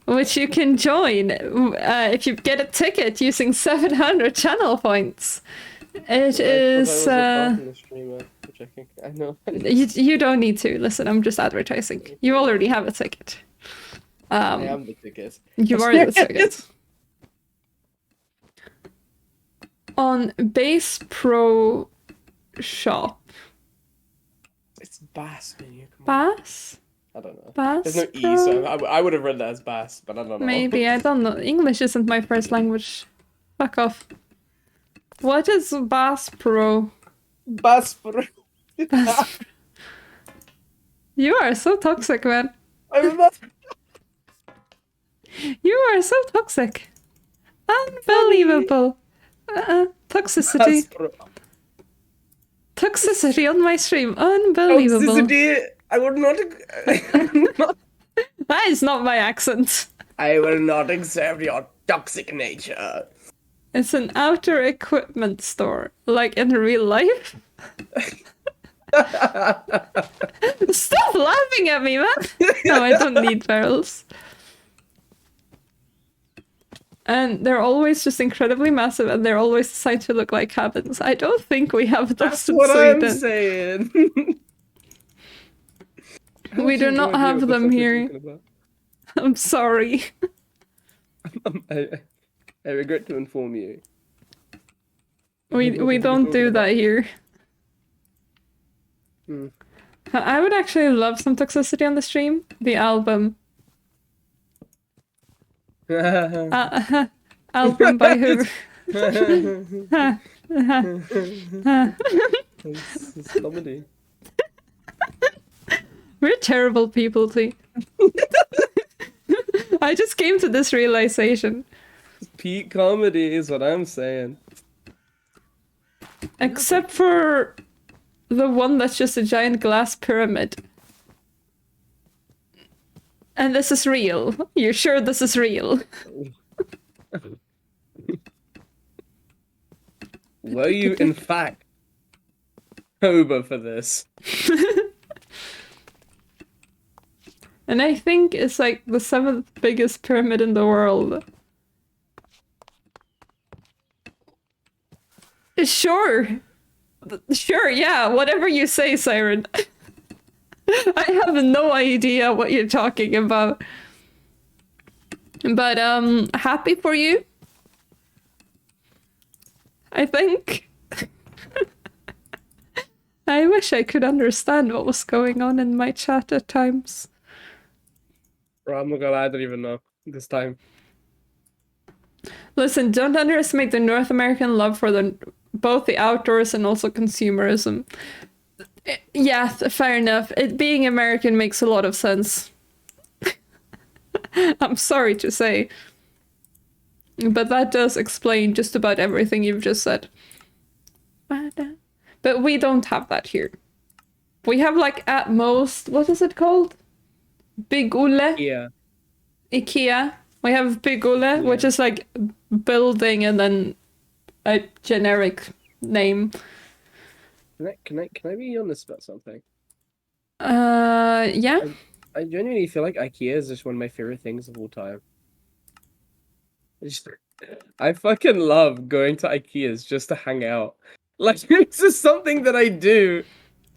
S1: which you can join if you get a ticket using 700 channel points. It is.
S2: I know.
S1: You don't need to listen. I'm just advertising. You already have a ticket.
S2: I am the ticket.
S1: You are the ticket. On Base Pro Shop.
S2: It's Bass menu.
S1: Bass?
S2: I don't know.
S1: Bass
S2: There's no E,
S1: Pro?
S2: so I would have read that as Bass, but I don't know.
S1: Maybe, I don't know. English isn't my first language. Fuck off. What is Bass Pro?
S2: Bass Pro.
S1: Bass Pro. You are so toxic, man.
S2: I'm not.
S1: You are so toxic. Unbelievable. Toxicity.
S2: Bass Pro.
S1: Toxicity on my stream. Unbelievable.
S2: Toxicity. I would not.
S1: That is not my accent.
S2: I will not accept your toxic nature.
S1: It's an outdoor equipment store, like in real life. Stop laughing at me, man! No, I don't need barrels. And they're always just incredibly massive, and they're always designed to look like cabins. I don't think we have those
S2: That's
S1: in
S2: what I'm
S1: Sweden.
S2: saying.
S1: We do not have them here.
S2: About.
S1: I'm sorry.
S2: I regret to inform you.
S1: We don't do that here.
S2: Hmm.
S1: I would actually love some Toxicity on the stream. The album. Album by who?
S2: It's comedy.
S1: We're terrible people, T. I just came to this realization.
S2: Peak comedy is what I'm saying.
S1: Except for the one that's just a giant glass pyramid. And this is real. You're sure this is real?
S2: Were you, in fact, sober for this?
S1: And I think it's like the 7th biggest pyramid in the world. Sure. Sure, yeah, whatever you say, Siren. I have no idea what you're talking about. But, happy for you. I think. I wish I could understand what was going on in my chat at times.
S2: Bro, I'm not gonna lie, I don't even know this time.
S1: Listen, don't underestimate the North American love for both the outdoors and also consumerism. Yeah, fair enough. It being American makes a lot of sense. I'm sorry to say. But that does explain just about everything you've just said. But we don't have that here. We have like at most, what is it called? Big Ulle?
S2: Yeah.
S1: IKEA. We have Big Ulle, which is like building and then a generic name.
S2: Can I be honest about something?
S1: Yeah.
S2: I genuinely feel like IKEA is just one of my favorite things of all time. I fucking love going to IKEA's just to hang out. Like, it's just something that I do.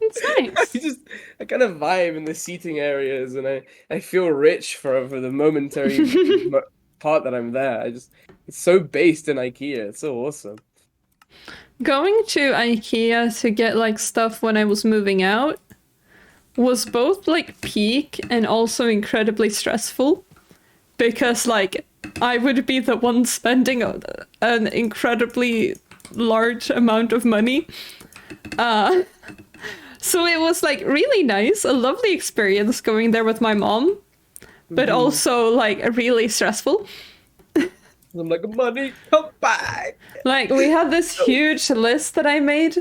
S1: It's nice.
S2: I kind of vibe in the seating areas, and I feel rich for the momentary part that I'm there. It's so based in IKEA. It's so awesome.
S1: Going to IKEA to get like stuff when I was moving out was both like peak and also incredibly stressful, because like I would be the one spending an incredibly large amount of money. So it was like really nice, a lovely experience going there with my mom, but also like really stressful.
S2: I'm like, money, come back.
S1: Like we had this huge list that I made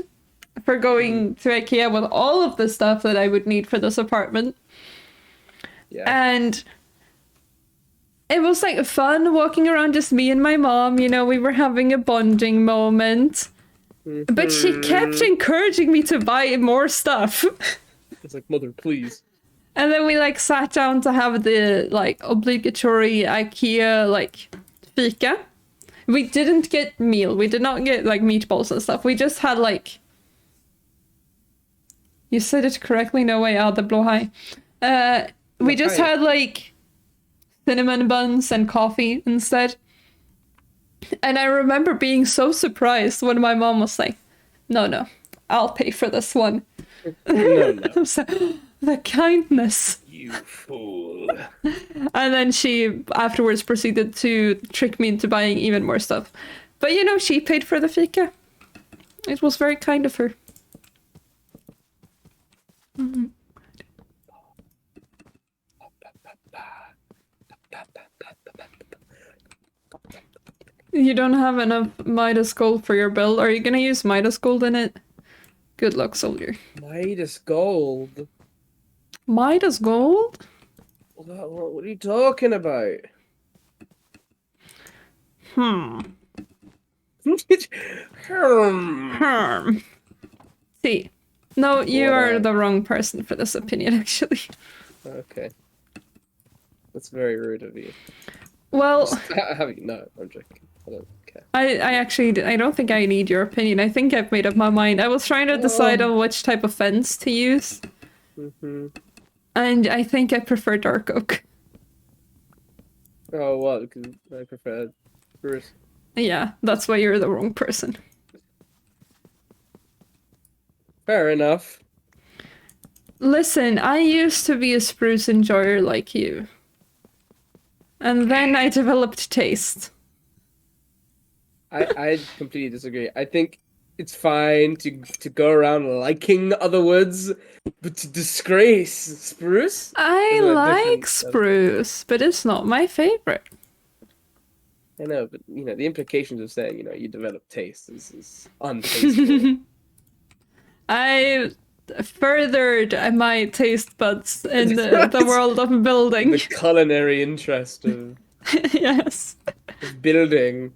S1: for going to IKEA with all of the stuff that I would need for this apartment.
S2: Yeah.
S1: And it was like fun walking around, just me and my mom, you know, we were having a bonding moment. But she kept encouraging me to buy more stuff.
S2: It's like, mother, please.
S1: And then we like sat down to have the like obligatory IKEA like fika. We didn't get meal. We did not get like meatballs and stuff. We just had like... You said it correctly. No way. The blowhigh. We just had like cinnamon buns and coffee instead. And I remember being so surprised when my mom was like, no, I'll pay for this one.
S2: No.
S1: So, the kindness.
S2: You fool.
S1: And then she afterwards proceeded to trick me into buying even more stuff. But you know, she paid for the fika. It was very kind of her. Mm-hmm. You don't have enough Midas gold for your build. Are you gonna use Midas gold in it? Good luck, soldier.
S2: Midas gold?
S1: Midas gold?
S2: What are you talking about?
S1: Hmm. See. No, you are the wrong person for this opinion, actually.
S2: Okay. That's very rude of you.
S1: Well,
S2: No, I'm joking. I don't care.
S1: I actually, I don't think I need your opinion. I think I've made up my mind. I was trying to decide on which type of fence to use, and I think I prefer dark oak.
S2: Oh, what? Because I prefer Bruce.
S1: Yeah, that's why you're the wrong person.
S2: Fair enough.
S1: Listen, I used to be a spruce enjoyer like you. And then I developed taste.
S2: I completely disagree. I think it's fine to go around liking other woods, but to disgrace spruce?
S1: I
S2: Is a
S1: like
S2: different-
S1: spruce, but it's not my favorite.
S2: I know, but you know, the implications of saying, you know, you develop taste is untasteful.
S1: I furthered my taste buds in the world of building.
S2: The culinary interest of
S1: Yes.
S2: building.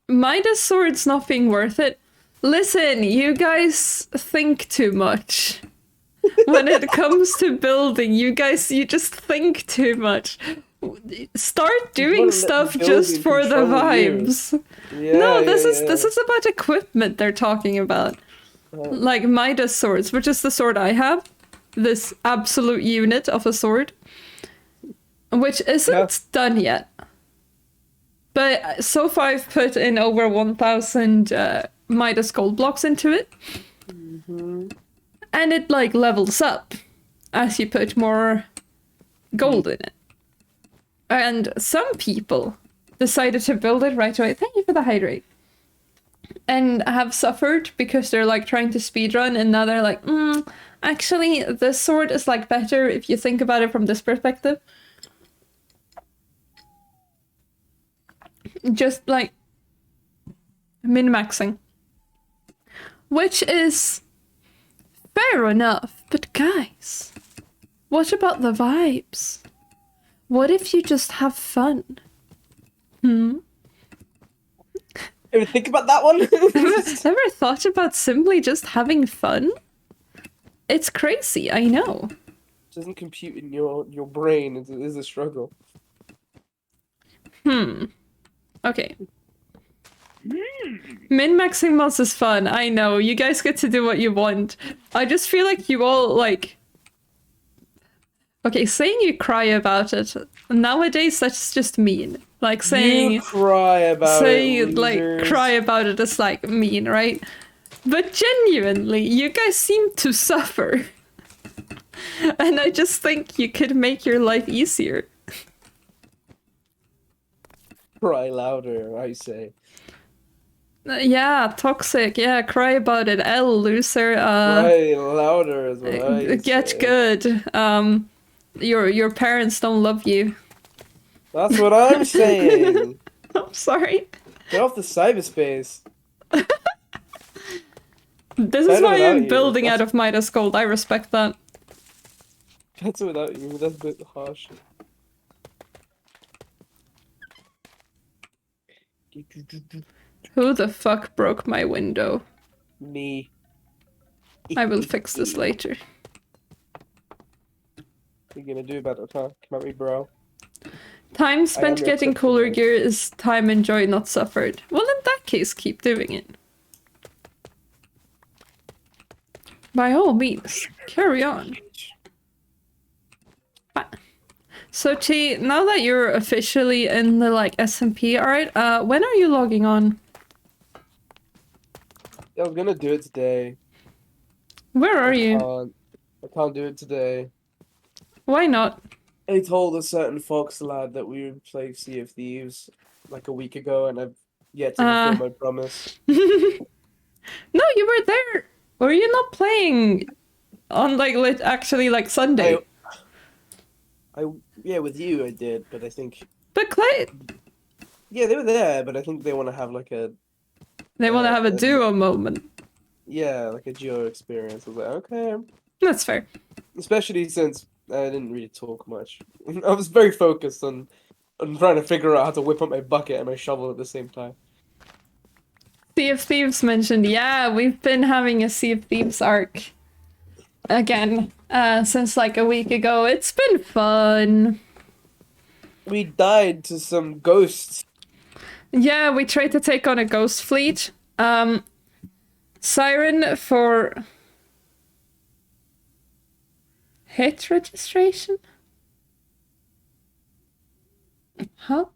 S1: Midas sword's not being worth it. Listen, you guys think too much. When it comes to building, you just think too much. Start doing
S2: let
S1: stuff
S2: building
S1: just for the
S2: control you.
S1: vibes.
S2: Yeah,
S1: No,
S2: yeah,
S1: this is about equipment they're talking about. Like Midas swords, which is the sword I have. This absolute unit of a sword. Which isn't done yet. But so far I've put in over 1,000 Midas gold blocks into it. And it like levels up as you put more gold in it. And some people decided to build it right away. Thank you for the hydrate. And have suffered because they're like trying to speedrun, and now they're like, actually this sword is like better if you think about it from this perspective. Just like min-maxing. Which is fair enough, but guys, what about the vibes? What if you just have fun?
S2: Ever think about that one?
S1: Ever thought about simply just having fun? It's crazy, I know.
S2: Doesn't compute in your brain. It is a struggle.
S1: Okay. Min-maxing mods is fun, I know. You guys get to do what you want. I just feel like you all, like... Okay, saying you cry about it, nowadays that's just mean. Like saying...
S2: You cry about it,
S1: like,
S2: losers.
S1: cry about it is, like, mean, right? But genuinely, you guys seem to suffer. And I just think you could make your life easier.
S2: Cry louder, I say.
S1: Yeah, toxic. Yeah, cry about it. L, loser.
S2: Cry louder is what I
S1: Get
S2: say.
S1: good. Your parents don't love you.
S2: That's what I'm saying.
S1: I'm sorry.
S2: Get off the cyberspace.
S1: This is
S2: Better
S1: why
S2: without
S1: I'm
S2: you.
S1: building out of Midas Gold. I respect that.
S2: That's without you. That's a bit harsh.
S1: Who the fuck broke my window?
S2: Me.
S1: I will fix this later.
S2: What are you gonna do about it, huh? Come at me, bro.
S1: Time spent
S2: your
S1: getting
S2: exception,
S1: cooler
S2: right?
S1: gear is time and joy not suffered. Well, in that case, keep doing it. By all means, carry on. So T, now that you're officially in the like SMP, alright, when are you logging on?
S2: I was gonna do it today.
S1: Where are you?
S2: I can't do it today.
S1: Why not?
S2: I told a certain Fox lad that we would play Sea of Thieves like a week ago, and I've yet to fulfill my promise.
S1: No, you were there. Were you not playing on like actually like Sunday?
S2: Yeah, with you I did, but I think
S1: But Clay,
S2: yeah, they were there, but I think they want to have like a
S1: they want to have a duo moment.
S2: like a duo experience. I was like, okay,
S1: That's fair.
S2: especially since I didn't really talk much. I was very focused on trying to figure out how to whip up my bucket and my shovel at the same time.
S1: Sea of Thieves mentioned, yeah, we've been having a Sea of Thieves arc again since like a week ago. It's been fun.
S2: We died to some ghosts.
S1: Yeah, we tried to take on a ghost fleet. Siren for hit registration? Huh?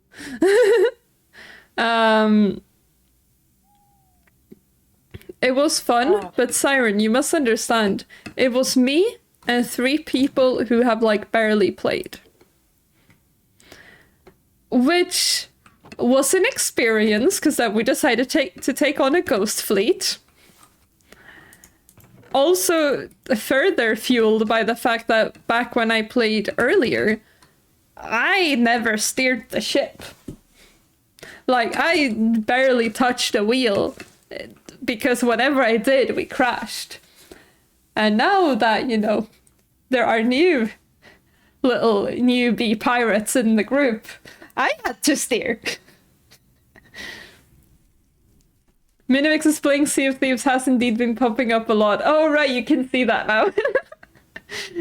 S1: It was fun, but Siren, you must understand, it was me and 3 people who have like barely played. Which was an experience, because we decided to take on a ghost fleet. Also, further fueled by the fact that back when I played earlier, I never steered the ship. Like, I barely touched the wheel, because whatever I did, we crashed. And now that, you know, there are new little newbie pirates in the group, I had to steer. Minuvix is playing Sea of Thieves has indeed been popping up a lot. Oh, right, you can see that now.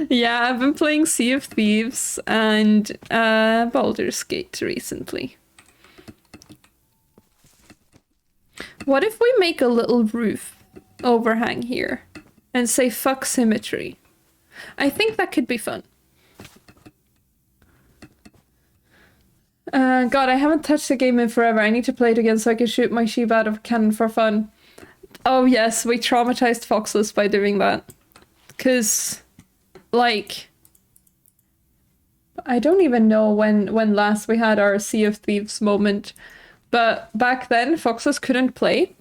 S1: Yeah, I've been playing Sea of Thieves and Baldur's Gate recently. What if we make a little roof overhang here and say fuck symmetry? I think that could be fun. God, I haven't touched the game in forever. I need to play it again so I can shoot my sheep out of a cannon for fun. Oh yes, we traumatized Foxless by doing that. Because, like, I don't even know when last we had our Sea of Thieves moment. But back then, Foxless couldn't play.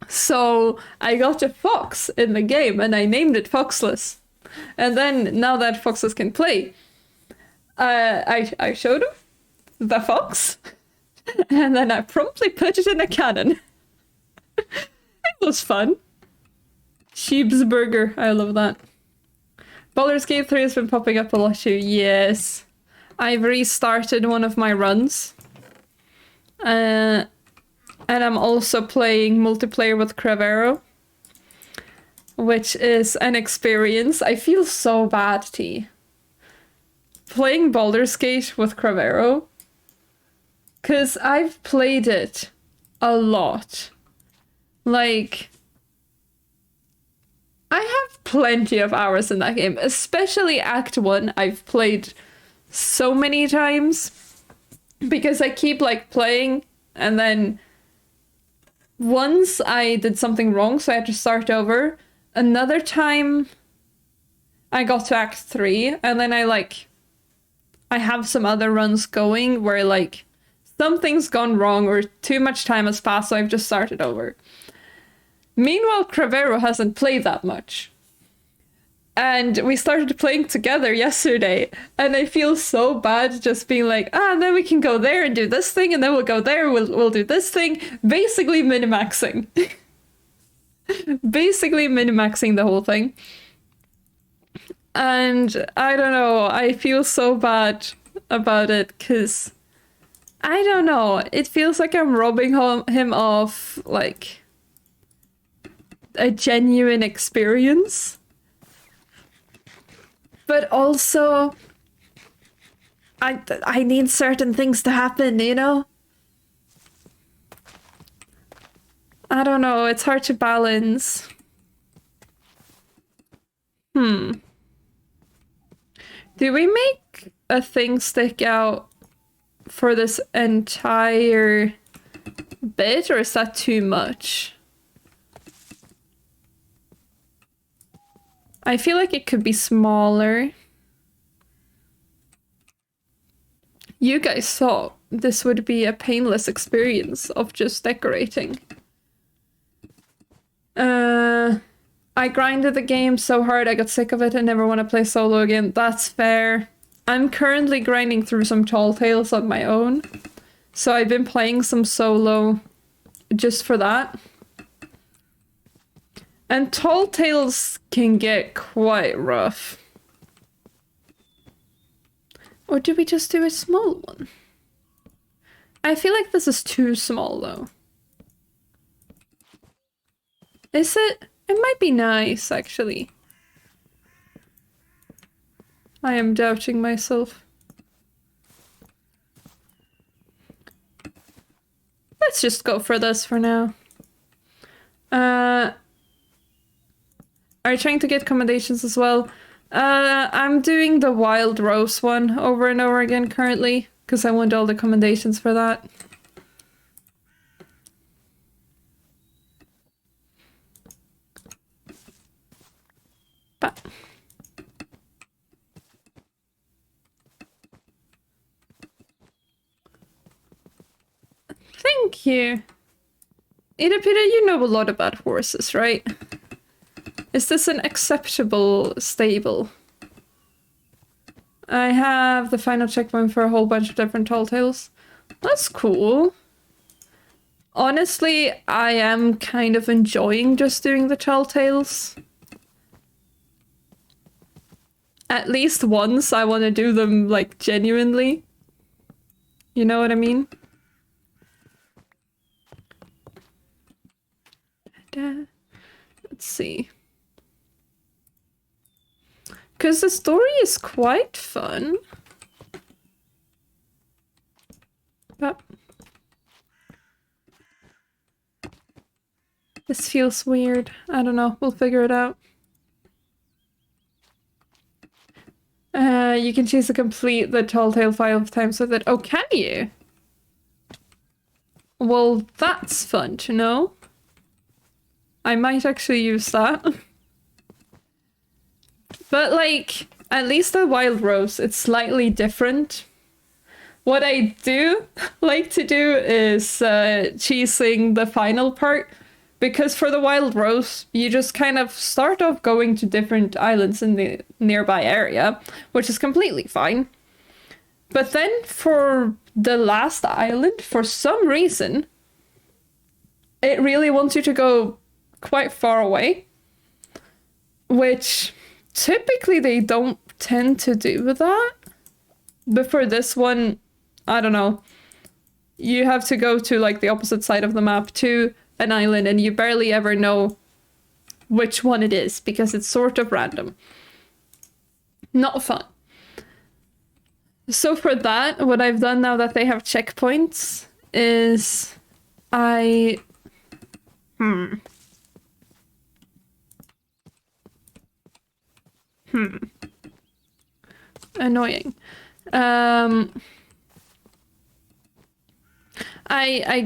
S1: So I got a fox in the game and I named it Foxless. And then, now that Foxless can play, I showed him the fox, and then I promptly put it in a cannon. It was fun. Sheep's Burger, I love that. Baldur's Gate 3 has been popping up a lot too. Yes. I've restarted one of my runs. And I'm also playing multiplayer with Cravero, which is an experience. I feel so bad, T. Playing Baldur's Gate with Cravero, because I've played it a lot. Like, I have plenty of hours in that game, especially Act 1. I've played so many times because I keep like playing, and then once I did something wrong, so I had to start over. Another time I got to Act 3, and then I have some other runs going where like something's gone wrong or too much time has passed, so I've just started over. Meanwhile, Cravero hasn't played that much. And we started playing together yesterday, and I feel so bad just being like, and then we can go there and do this thing, and then we'll go there, we'll do this thing. Basically minimaxing. Basically minimaxing the whole thing. And I don't know, I feel so bad about it, because I don't know, it feels like I'm robbing him of, like, a genuine experience. But also, I need certain things to happen, you know? I don't know, it's hard to balance. Do we make a thing stick out for this entire bit, or is that too much? I feel like it could be smaller. You guys thought this would be a painless experience of just decorating. I grinded the game so hard I got sick of it and never want to play solo again. That's fair. I'm currently grinding through some Tall Tales on my own. So I've been playing some solo just for that. And Tall Tales can get quite rough. Or do we just do a small one? I feel like this is too small though. Is it? It might be nice actually. I am doubting myself. Let's just go for this for now. Are you trying to get commendations as well? I'm doing the Wild Rose one over and over again currently, because I want all the commendations for that. But thank you. Ida Peter, you know a lot about horses, right? Is this an acceptable stable? I have the final checkpoint for a whole bunch of different tall tales. That's cool. Honestly, I am kind of enjoying just doing the tall tales. At least once I want to do them, like, genuinely. You know what I mean? Let's see. Because the story is quite fun. But this feels weird. I don't know. We'll figure it out. You can choose to complete the tall tale 5 times with it. Oh, can you? Well, that's fun to know. I might actually use that. But, like, at least the Wild Rose, it's slightly different. What I do like to do is cheesing the final part, because for the Wild Rose, you just kind of start off going to different islands in the nearby area, which is completely fine. But then for the last island, for some reason, it really wants you to go quite far away, which typically they don't tend to do that. But for this one, I don't know. You have to go to like the opposite side of the map to an island, and you barely ever know which one it is because it's sort of random. Not fun. So for that, what I've done now that they have checkpoints is Annoying. I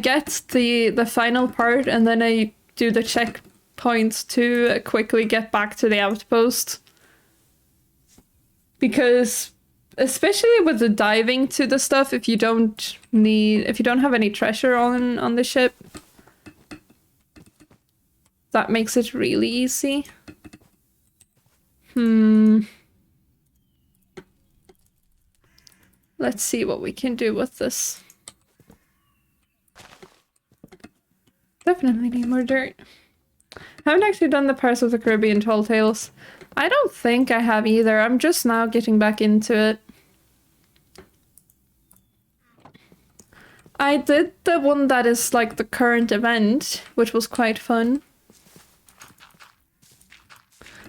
S1: get the final part, and then I do the checkpoints to quickly get back to the outpost. Because especially with the diving to the stuff, if you don't have any treasure on the ship, that makes it really easy. Let's see what we can do with this. Definitely need more dirt. I haven't actually done the Pirates of the Caribbean Tall Tales. I don't think I have either. I'm just now getting back into it. I did the one that is like the current event, which was quite fun.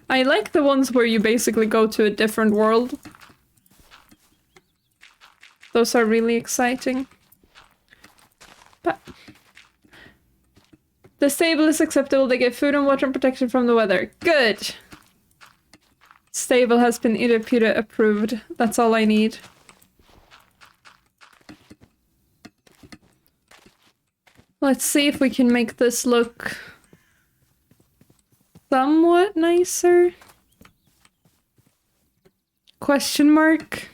S1: I like the ones where you basically go to a different world. Those are really exciting. But the stable is acceptable. They get food and water and protection from the weather. Good. Stable has been Ida approved. That's all I need. Let's see if we can make this look somewhat nicer. Question mark.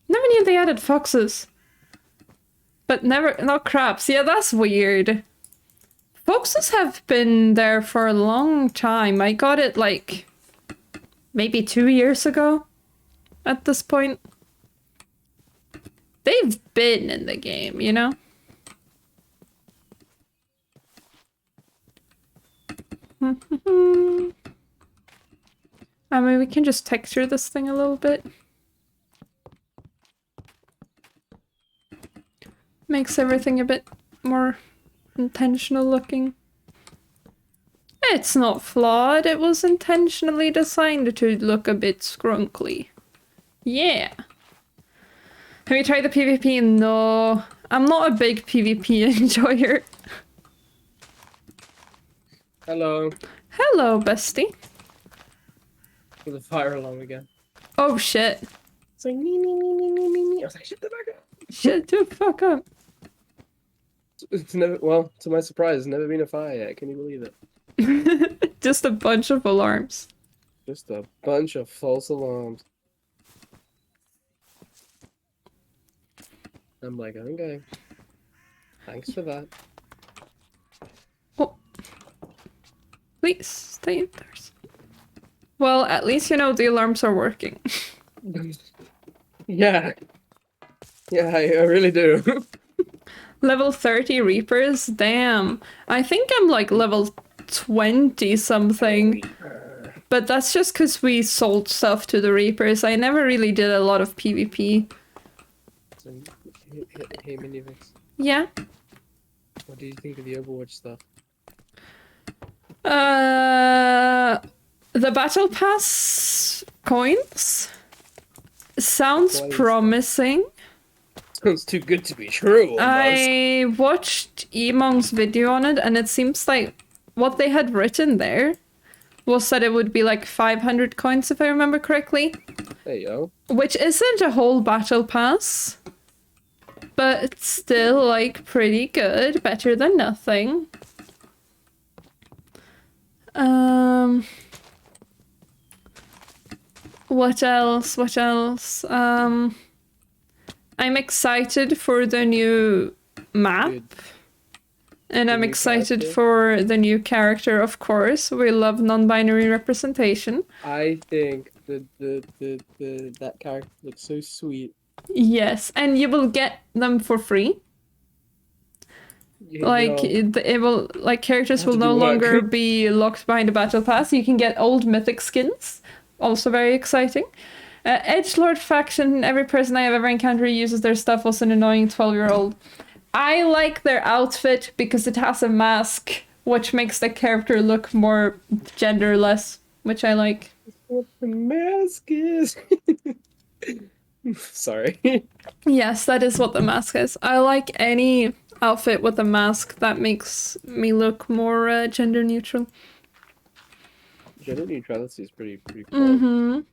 S1: Never knew they added foxes. But not crabs. Yeah, that's weird. Foxes have been there for a long time. I got it like maybe 2 years ago at this point. They've been in the game, you know? I mean, we can just texture this thing a little bit. Makes everything a bit more intentional looking. It's not flawed, it was intentionally designed to look a bit scrunkly. Yeah. Have you tried the PvP? No. I'm not a big PvP enjoyer.
S2: Hello.
S1: Hello, bestie.
S2: The fire alarm again.
S1: Oh shit.
S2: It's like me, me, me, me, me, me, me. I was like, shut the fuck up.
S1: Shut the fuck up.
S2: It's never, well, to my surprise, it's never been a fire yet. Can you believe it?
S1: Just a bunch of alarms.
S2: Just a bunch of false alarms. I'm like, okay. Thanks for that.
S1: Oh. Please, stay indoors. Well, at least you know the alarms are working.
S2: Yeah. Yeah, I really do.
S1: Level 30 Reapers? Damn. I think I'm like level 20 something. But that's just because we sold stuff to the Reapers. I never really did a lot of PvP.
S2: So, hey, Minuvix,
S1: Yeah.
S2: what do you think of the Overwatch stuff?
S1: The Battle Pass coins sounds
S2: Coins.
S1: promising.
S2: Sounds too good to be true, almost.
S1: I watched Emong's video on it, and it seems like what they had written there was that it would be like 500 coins, if I remember correctly.
S2: There you go.
S1: Which isn't a whole battle pass, but it's still like pretty good, better than nothing. What else? What else? I'm excited for the new map.
S2: Dude.
S1: And
S2: The
S1: I'm
S2: new
S1: excited
S2: character?
S1: for the new character, of course. We love non-binary representation.
S2: I think that character looks so sweet.
S1: Yes, and you will get them for free. Like it will, like characters
S2: Have
S1: will
S2: to
S1: no
S2: do work.
S1: longer be locked behind a battle pass. You can get old mythic skins, also very exciting. Edgelord faction. Every person I have ever encountered uses their stuff. Was an annoying 12-year-old. I like their outfit because it has a mask, which makes the character look more genderless, which I like.
S2: What the mask is. Sorry.
S1: Yes, that is what the mask is. I like any outfit with a mask that makes me look more gender neutral.
S2: Gender neutrality is pretty cool.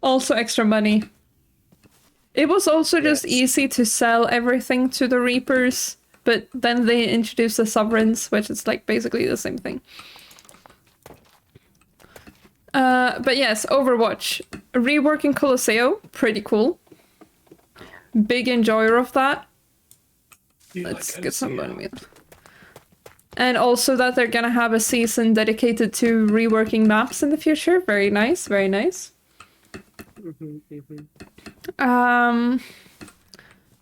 S1: Also extra money. It was also just
S2: Yes.
S1: easy to sell everything to the Reapers, but then they introduced the Sovereigns, which is like basically the same thing. But yes, Overwatch. Reworking Colosseo, pretty cool. Big enjoyer of that. Let's get some bone meal. And also that they're gonna have a season dedicated to reworking maps in the future. Very nice, very nice.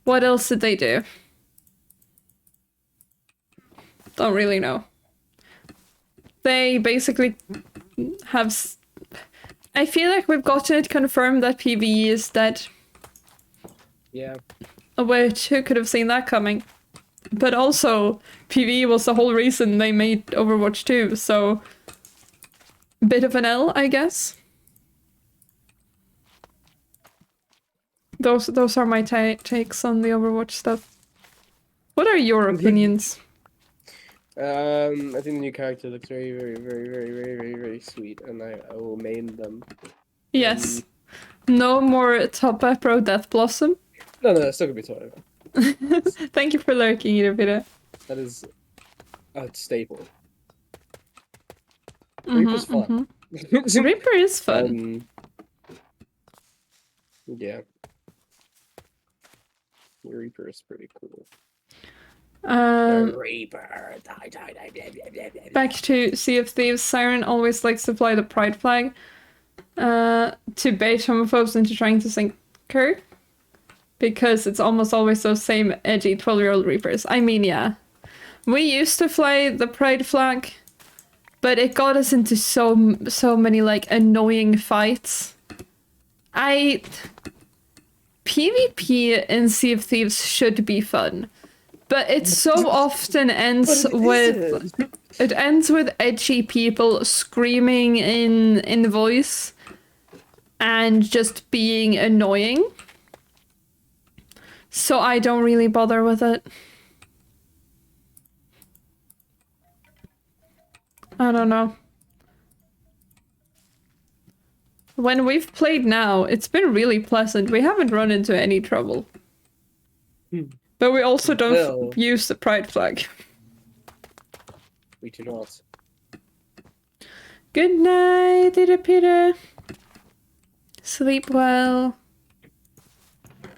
S1: What else did they do? Don't really know. They basically have... I feel like we've gotten it confirmed that PvE is dead.
S2: Yeah.
S1: Which, who could have seen that coming? But also, PvE was the whole reason they made Overwatch 2, so... Bit of an L, I guess. Those are my takes on the Overwatch stuff. What are your opinions?
S2: I think the new character looks very sweet, and I will main them.
S1: Yes. No more Top Pro Death Blossom.
S2: No, it's still gonna be Toyo.
S1: Thank you for lurking, Irvira.
S2: That is a staple. Reaper's fun.
S1: Reaper is fun.
S2: Yeah. Reaper is pretty cool. Reaper.
S1: Back to Sea of Thieves. Siren always likes to fly the pride flag to bait homophobes into trying to sink her. Because it's almost always those same edgy 12-year-old Reapers. I mean, yeah. We used to fly the pride flag but it got us into so many like annoying fights. PvP in Sea of Thieves should be fun, but it so often ends with edgy people screaming in voice and just being annoying. So I don't really bother with it. I don't know. When we've played now, it's been really pleasant. We haven't run into any trouble. But we also don't use the pride flag.
S2: We do not.
S1: Good night, dear Peter. Sleep well. Here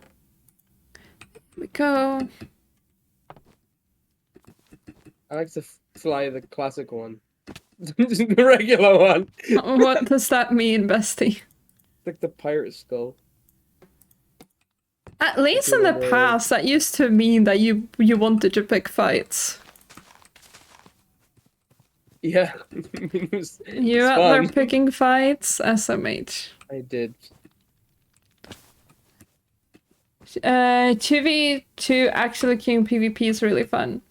S1: we go.
S2: I like to fly the classic one. The regular one.
S1: What does that mean, bestie?
S2: Like the pirate skull.
S1: At least in the past, that used to mean that you wanted to pick fights.
S2: Yeah.
S1: You out there picking fights? SMH.
S2: I did.
S1: 2v2 actually queuing PvP is really fun.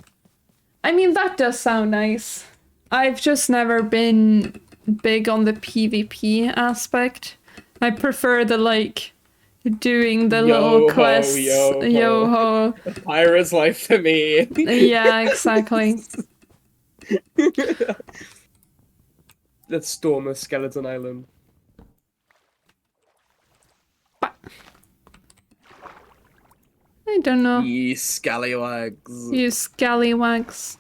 S1: I mean, that does sound nice. I've just never been big on the PvP aspect. I prefer the, like, doing the little quests. Yo-ho.
S2: A pirate's life to me.
S1: Yeah, exactly.
S2: Let's storm a skeleton island.
S1: I don't know.
S2: Ye scallywags.
S1: You scallywags.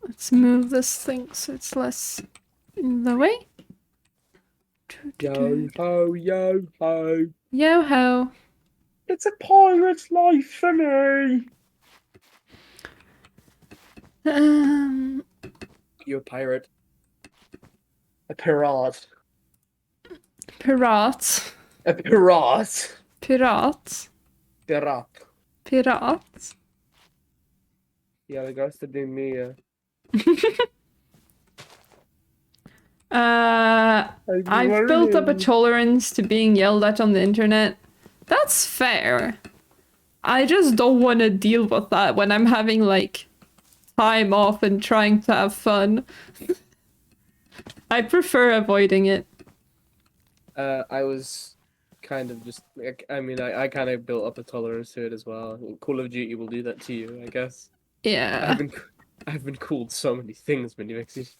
S1: Let's move this thing so it's less in the way.
S2: Yo ho, yo ho.
S1: Yo ho.
S2: It's a pirate's life for me. You're a pirate. A pirate.
S1: Pirate.
S2: A pirate.
S1: Pirate.
S2: Pirate.
S1: Pirate.
S2: Yeah, the guy's to do me.
S1: I've built up a tolerance to being yelled at on the internet. That's fair. I just don't want to deal with that when I'm having, like, time off and trying to have fun. I prefer avoiding it.
S2: I was kind of just, I mean, I kind of built up a tolerance to it as well. Call of Duty will do that to you, I guess.
S1: Yeah.
S2: I've been called so many things, Minuvix.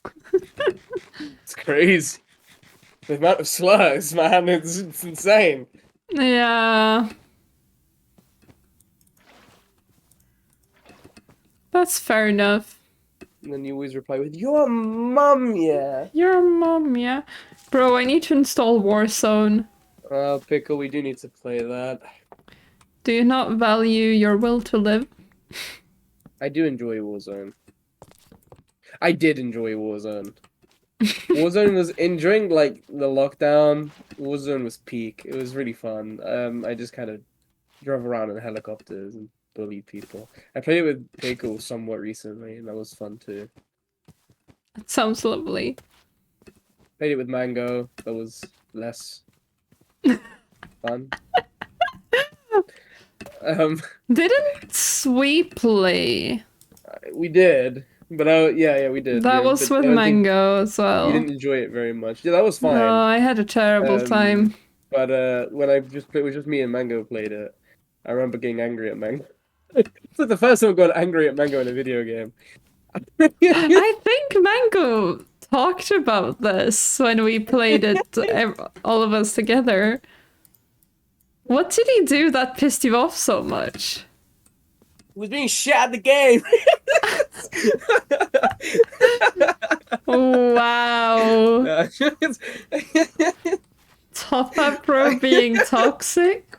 S2: It's crazy. The amount of slurs, man, it's insane.
S1: Yeah. That's fair enough.
S2: And then you always reply with, "Your mum, yeah."
S1: Your mom, yeah. Bro, I need to install Warzone.
S2: Pickle, we do need to play that.
S1: Do you not value your will to live?
S2: I do enjoy Warzone. I did enjoy Warzone. Warzone was during like the lockdown. Warzone was peak. It was really fun. I just kind of drove around in helicopters and bullied people. I played it with Pickle somewhat recently, and that was fun too.
S1: That sounds lovely.
S2: Played it with Mango. That was less fun.
S1: Didn't we play?
S2: We did, but yeah, we did.
S1: That
S2: yeah,
S1: was
S2: but
S1: with Mango as well.
S2: You didn't enjoy it very much. Yeah, that was fine.
S1: No, I had a terrible time.
S2: But when it was just me and Mango played it, I remember getting angry at Mango. It's like the first time I got angry at Mango in a video game.
S1: I think Mango talked about this when we played it, all of us together. What did he do that pissed you off so much?
S2: He was being shit at the game.
S1: Wow. Top Hat Pro being toxic?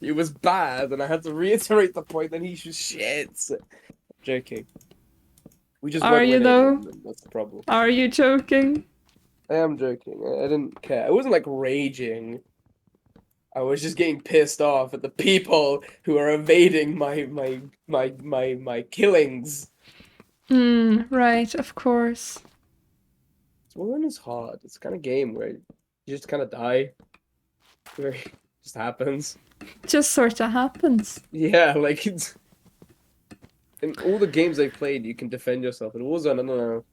S2: It was bad, and I had to reiterate the point that he was shit. Joking. We just
S1: Are you though?
S2: That's the problem.
S1: Are you joking?
S2: I am joking. I didn't care. I wasn't like raging. I was just getting pissed off at the people who are evading my killings.
S1: Right, of course.
S2: One is hard. It's kind of game where you just kind of die. Where it just happens.
S1: Just sort of happens.
S2: Yeah, like it's in all the games I've played, you can defend yourself. In Warzone, I don't know.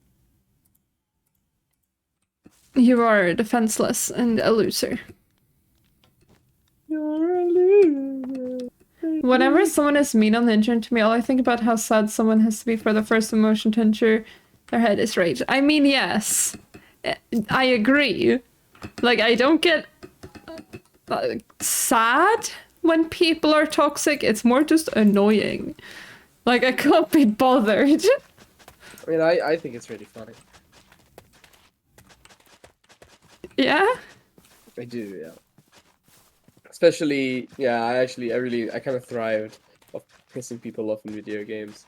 S1: You are defenseless and a loser.
S2: You're a loser.
S1: Whenever someone is mean on the internet to me, all I think about how sad someone has to be for the first emotion to enter their head is rage. I mean, yes, I agree. Like, I don't get sad when people are toxic. It's more just annoying. Like, I can't be bothered.
S2: I mean, I think it's really funny.
S1: Yeah?
S2: I do, yeah. Especially, yeah, I kind of thrived of pissing people off in video games.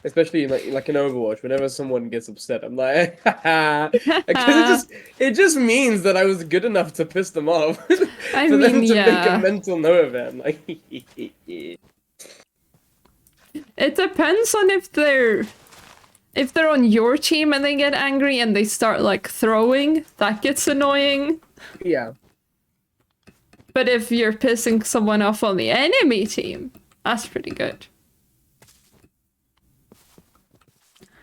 S2: Especially like in Overwatch, whenever someone gets upset, I'm like, because it just means that I was good enough to piss them off.
S1: I
S2: For them
S1: mean,
S2: to make
S1: yeah.
S2: a mental note of it. I'm like,
S1: It depends on if they're on your team and they get angry and they start like throwing, that gets annoying.
S2: yeah.
S1: But if you're pissing someone off on the enemy team, that's pretty good.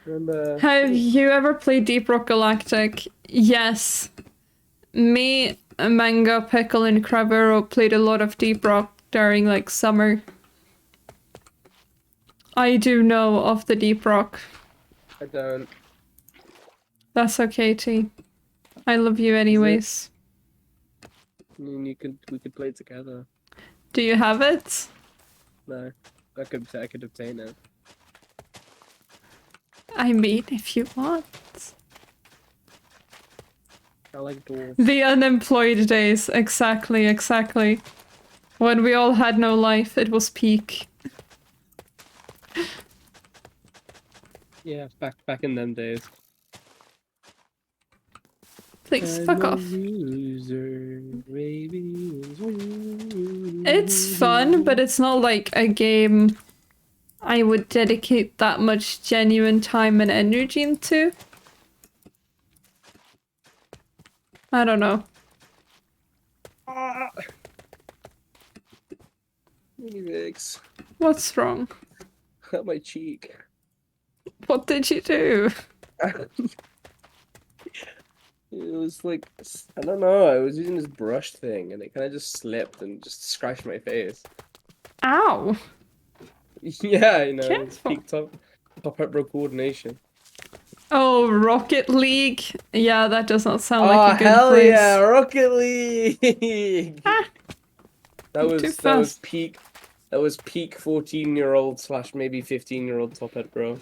S2: Remember?
S1: Have you ever played Deep Rock Galactic? Yes. Me, Manga, Pickle, and Cravero played a lot of Deep Rock during like summer. I do know of the Deep Rock.
S2: I don't.
S1: That's okay, T. I love you anyways.
S2: I mean, we could play together.
S1: Do you have it?
S2: No, I could obtain it.
S1: I mean, if you want.
S2: I like dwarves.
S1: The unemployed days. Exactly, exactly. When we all had no life, it was peak.
S2: Yeah, back in them days.
S1: Please, fuck off.
S2: Loser, baby.
S1: It's fun, but it's not like a game I would dedicate that much genuine time and energy into. I don't know.
S2: Minuvix.
S1: What's wrong?
S2: My cheek.
S1: What did you do?
S2: It was like, I don't know, I was using this brush thing and it kind of just slipped and just scratched my face.
S1: Ow!
S2: Yeah, you know, it's
S1: Careful.
S2: peak top up bro coordination.
S1: Oh, Rocket League? Yeah, that does not sound
S2: Oh,
S1: like a good
S2: hell
S1: place.
S2: yeah, Rocket League!
S1: Ah,
S2: that
S1: too
S2: was
S1: fast.
S2: peak 14-year-old / maybe 15-year-old top hat bro.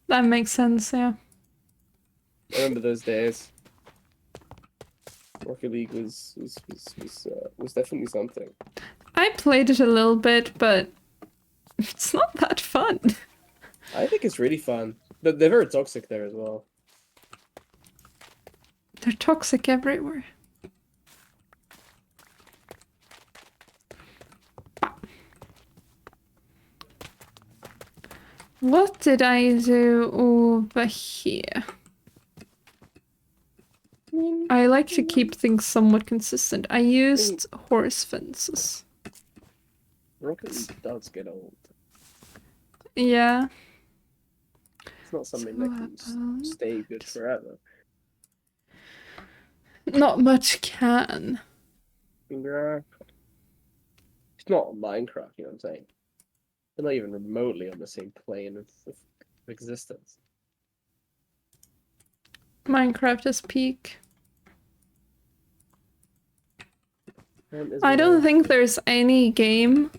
S1: That makes sense, yeah.
S2: I remember those days. Rocket League was definitely something.
S1: I played it a little bit, but it's not that fun.
S2: I think it's really fun. But they're very toxic there as well.
S1: They're toxic everywhere. What did I do over here? I like to keep things somewhat consistent. I used horse fences.
S2: Rocket League does get old.
S1: Yeah.
S2: It's not something that can stay good forever.
S1: Not much can.
S2: Yeah. It's not Minecraft, you know what I'm saying? They're not even remotely on the same plane of existence.
S1: Minecraft is peak.
S2: And
S1: I don't think there's any game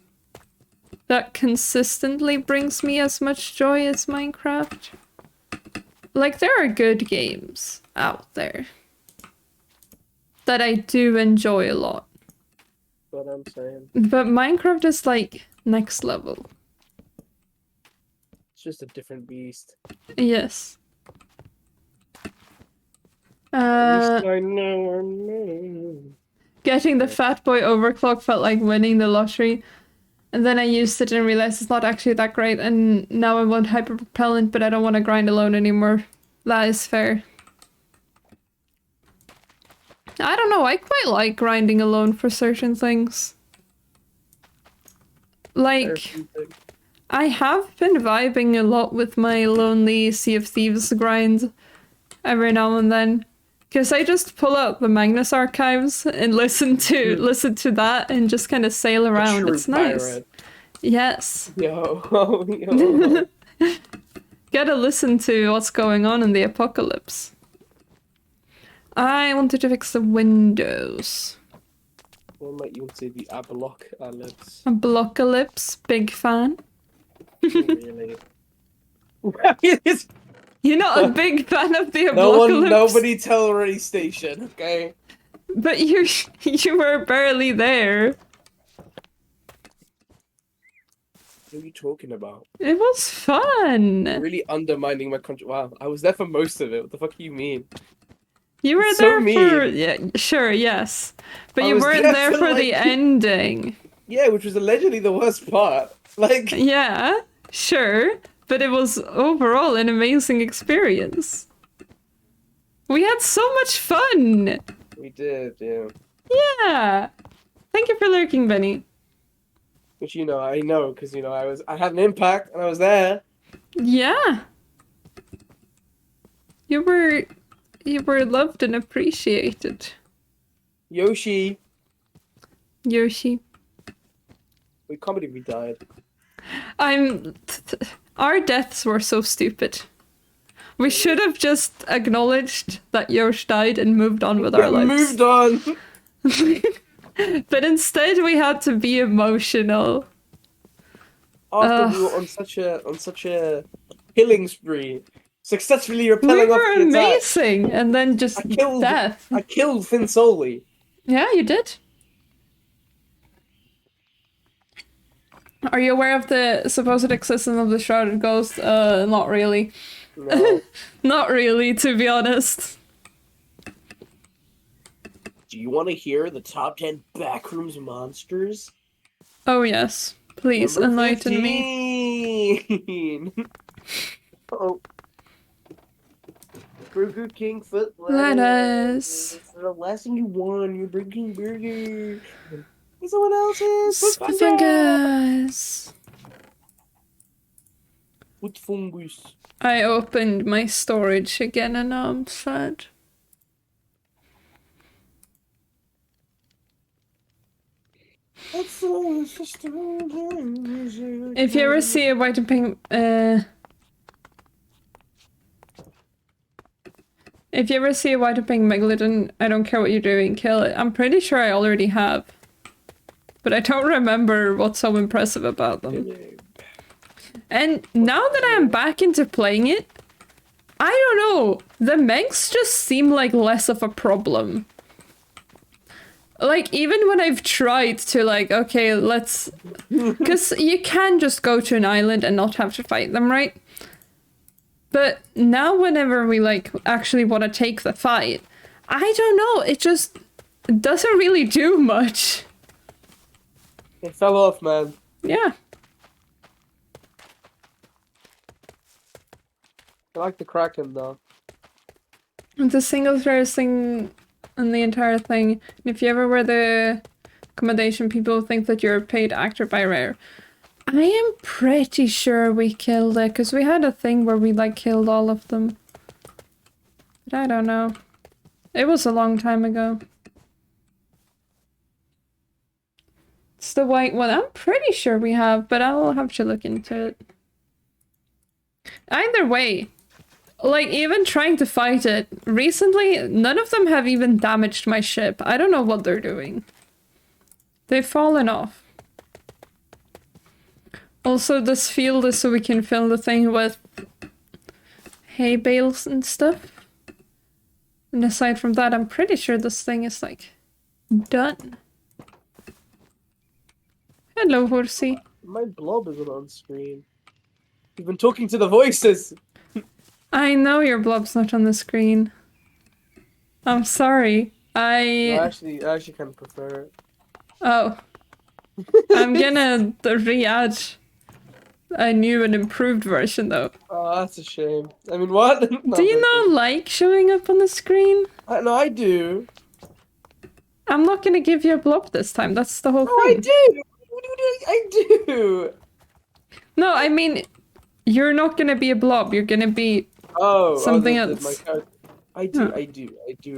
S1: that consistently brings me as much joy as Minecraft. Like, there are good games out there that I do enjoy a lot.
S2: That's what I'm saying.
S1: But Minecraft is like next level.
S2: It's just a different beast.
S1: Yes.
S2: At least I know.
S1: Getting the Fat Boy overclock felt like winning the lottery. And then I used it and realized it's not actually that great. And now I want hyperpropellant, but I don't want to grind alone anymore. That is fair. I don't know, I quite like grinding alone for certain things. Like, I have been vibing a lot with my lonely Sea of Thieves grind every now and then. Because I just pull out the Magnus archives and listen to that and just kind of sail around. It's nice. Pirate. Yes.
S2: Yo.
S1: Gotta listen to what's going on in the apocalypse. I wanted to fix the windows.
S2: What might you say the apocalypse?
S1: Apocalypse, big fan.
S2: Really?
S1: You're not a big fan of the apocalypse.
S2: Nobody tell Ready Station, okay?
S1: But you were barely there.
S2: What are you talking about?
S1: It was fun.
S2: You're really undermining my country. Wow, I was there for most of it. What the fuck do you mean?
S1: You were
S2: It's
S1: there
S2: so
S1: for
S2: mean.
S1: yeah, sure, yes, but
S2: I
S1: you
S2: was
S1: weren't
S2: there
S1: there
S2: for,
S1: for
S2: like-
S1: the ending.
S2: Yeah, which was allegedly the worst part. Like,
S1: Yeah, sure, but it was overall an amazing experience. We had so much fun.
S2: we did, yeah.
S1: Yeah. Thank you for lurking, Benny.
S2: Which I know, because I had an impact and I was there.
S1: Yeah. You were loved and appreciated.
S2: Yoshi.
S1: Yoshi.
S2: We can't believe we died.
S1: Our deaths were so stupid. We should have just acknowledged that Yosh died and moved on with our lives.
S2: Moved on.
S1: But instead we had to be emotional.
S2: After we were on such a killing spree, successfully repelling
S1: We
S2: off
S1: were
S2: the attack.
S1: amazing, and then just death.
S2: I killed Finn Solely.
S1: Yeah, you did. Are you aware of the supposed existence of the Shrouded Ghost? Not really.
S2: No.
S1: Not really, to be honest.
S2: Do you want to hear the top 10 backrooms monsters?
S1: Oh yes. Please,
S2: Number
S1: enlighten me.
S2: 15. Oh. Burger King foot
S1: Lettuce.
S2: For the last thing you want, your Burger King burger. And someone else's foot
S1: Fungus.
S2: Foot fungus.
S1: I opened my storage again and now I'm sad. If you ever see a white and pink, if you ever see a white and pink megalodon, I don't care what you're doing, kill it. I'm pretty sure I already have. But I don't remember what's so impressive about them. And now that I'm back into playing it, I don't know, the Megs just seem like less of a problem. Like, even when I've tried to, like, okay, let's... Because you can just go to an island and not have to fight them, right? But now whenever we, like, actually want to take the fight, I don't know, it just doesn't really do much.
S2: It fell off, man.
S1: Yeah.
S2: I like the Kraken, though.
S1: It's the single rarest thing in the entire thing. And if you ever wear the accommodation, people think that you're a paid actor by Rare. I am pretty sure we killed it, because we had a thing where we, like, killed all of them. But I don't know. It was a long time ago. It's the white one. I'm pretty sure we have, but I'll have to look into it. Either way, like, even trying to fight it, recently, none of them have even damaged my ship. I don't know what they're doing. They've fallen off. Also, this field is so we can fill the thing with hay bales and stuff. And aside from that, I'm pretty sure this thing is, like, done. Hello, horsey.
S2: My blob isn't on screen. You've been talking to the voices!
S1: I know your blob's not on the screen. I'm sorry.
S2: I
S1: I
S2: actually kind of prefer it.
S1: oh, I'm gonna re-add a new and improved version though.
S2: Oh, that's a shame. I mean, what?
S1: Do you not like showing up on the screen?
S2: No, I do.
S1: I'm not gonna give you a blob this time. That's the whole
S2: No, I
S1: thing.
S2: do. What are you doing? I do.
S1: No, I mean, you're not gonna be a blob. You're gonna be something
S2: my
S1: else.
S2: character. I do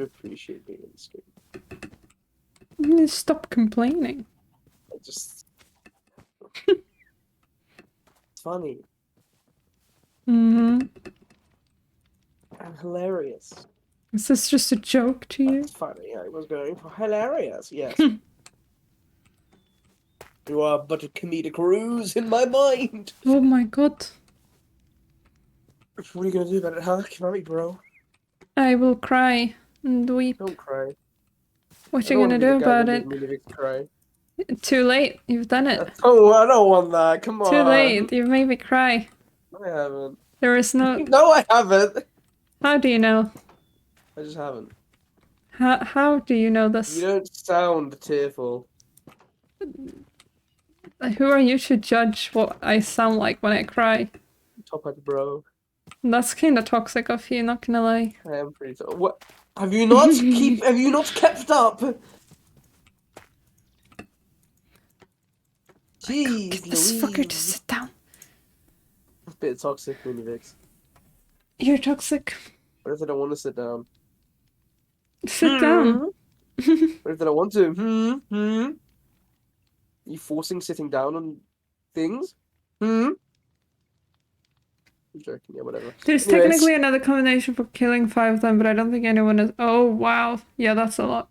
S2: appreciate being on the screen.
S1: Stop complaining.
S2: I just, it's funny.
S1: Mm-hmm.
S2: I'm hilarious.
S1: Is this just a joke to you?
S2: That's funny. I was going for hilarious. Yes. You are but a comedic ruse in my mind.
S1: Oh my god.
S2: What are you gonna do about it, huh? Come at me, bro.
S1: I will cry and weep.
S2: Don't cry.
S1: What
S2: I
S1: you
S2: don't
S1: gonna
S2: wanna be
S1: do
S2: the guy
S1: about
S2: that
S1: it?
S2: made Minuvix cry.
S1: Too late. You've done it.
S2: Oh, I don't want that. Come on.
S1: Too late. You've made me cry.
S2: I haven't.
S1: There is no.
S2: No, I haven't.
S1: How do you know?
S2: I just haven't.
S1: How do you know
S2: You
S1: this?
S2: don't sound tearful.
S1: Who are you to judge what I sound like when I cry?
S2: Top hat, bro.
S1: That's kind of toxic of you, not gonna lie.
S2: I am pretty. What? Have you not Have you not kept up? Jeez,
S1: Get this
S2: Louise.
S1: fucker to sit down.
S2: A bit toxic, Minuvix.
S1: You're toxic.
S2: What if I don't want to sit down?
S1: Sit down.
S2: What if I don't want to? You forcing sitting down on things? I'm joking, yeah, whatever.
S1: There's
S2: Anyways.
S1: technically another combination for killing 5 of them, but I don't think anyone is. Oh, wow. Yeah, that's a lot.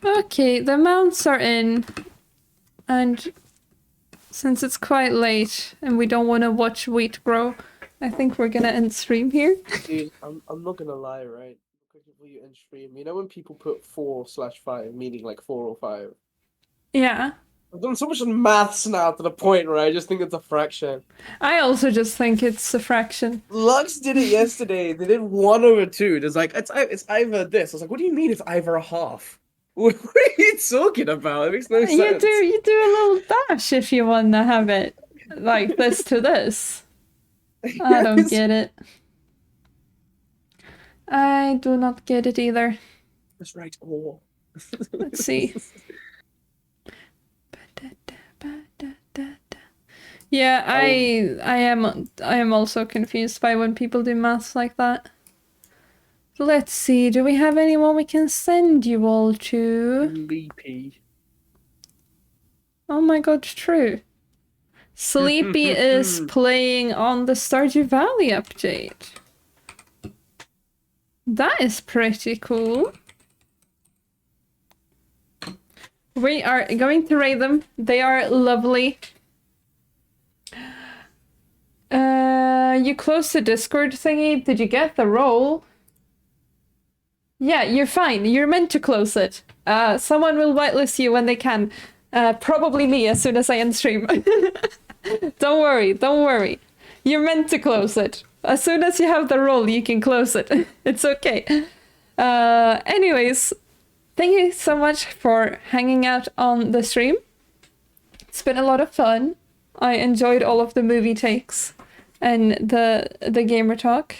S1: Okay, the mounts are in. And since it's quite late and we don't want to watch wheat grow, I think we're gonna end stream here.
S2: Dude, I'm not gonna lie, right? Before you end stream, you know when people put 4/5, meaning like 4 or 5?
S1: Yeah.
S2: I've done so much maths now to the point where I just think it's a fraction.
S1: I also just think it's a fraction.
S2: Lux did it yesterday. They did 1/2. There's like it's either this. I was like, what do you mean it's either a half? What are you talking about? It makes no sense.
S1: You do a little dash if you want to have it like this to this. I don't get it. I do not get it either.
S2: That's right. Oh.
S1: Let's see. Yeah, I am also confused by when people do maths like that. Let's see, do we have anyone we can send you all to?
S2: Sleepy.
S1: Oh my god, true. Sleepy is playing on the Stardew Valley update. That is pretty cool. We are going to raid them. They are lovely. You closed the Discord thingy. Did you get the role? Yeah, you're fine. You're meant to close it. Someone will whitelist you when they can. Probably me as soon as I end stream. Don't worry, don't worry. You're meant to close it. As soon as you have the role, you can close it. It's okay. Anyways, thank you so much for hanging out on the stream. It's been a lot of fun. I enjoyed all of the movie takes and the gamer talk.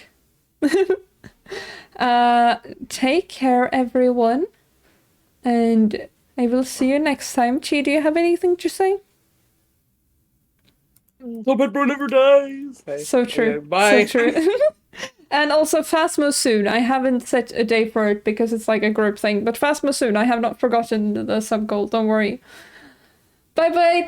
S1: Take care, everyone. And I will see you next time. Chi, do you have anything to say?
S2: Top hat bro never dies. Hey.
S1: So true.
S2: Okay, bye.
S1: So true. And also Phasmo soon. I haven't set a day for it because it's like a group thing. But Phasmo soon. I have not forgotten the sub goal. Don't worry. Bye bye. Take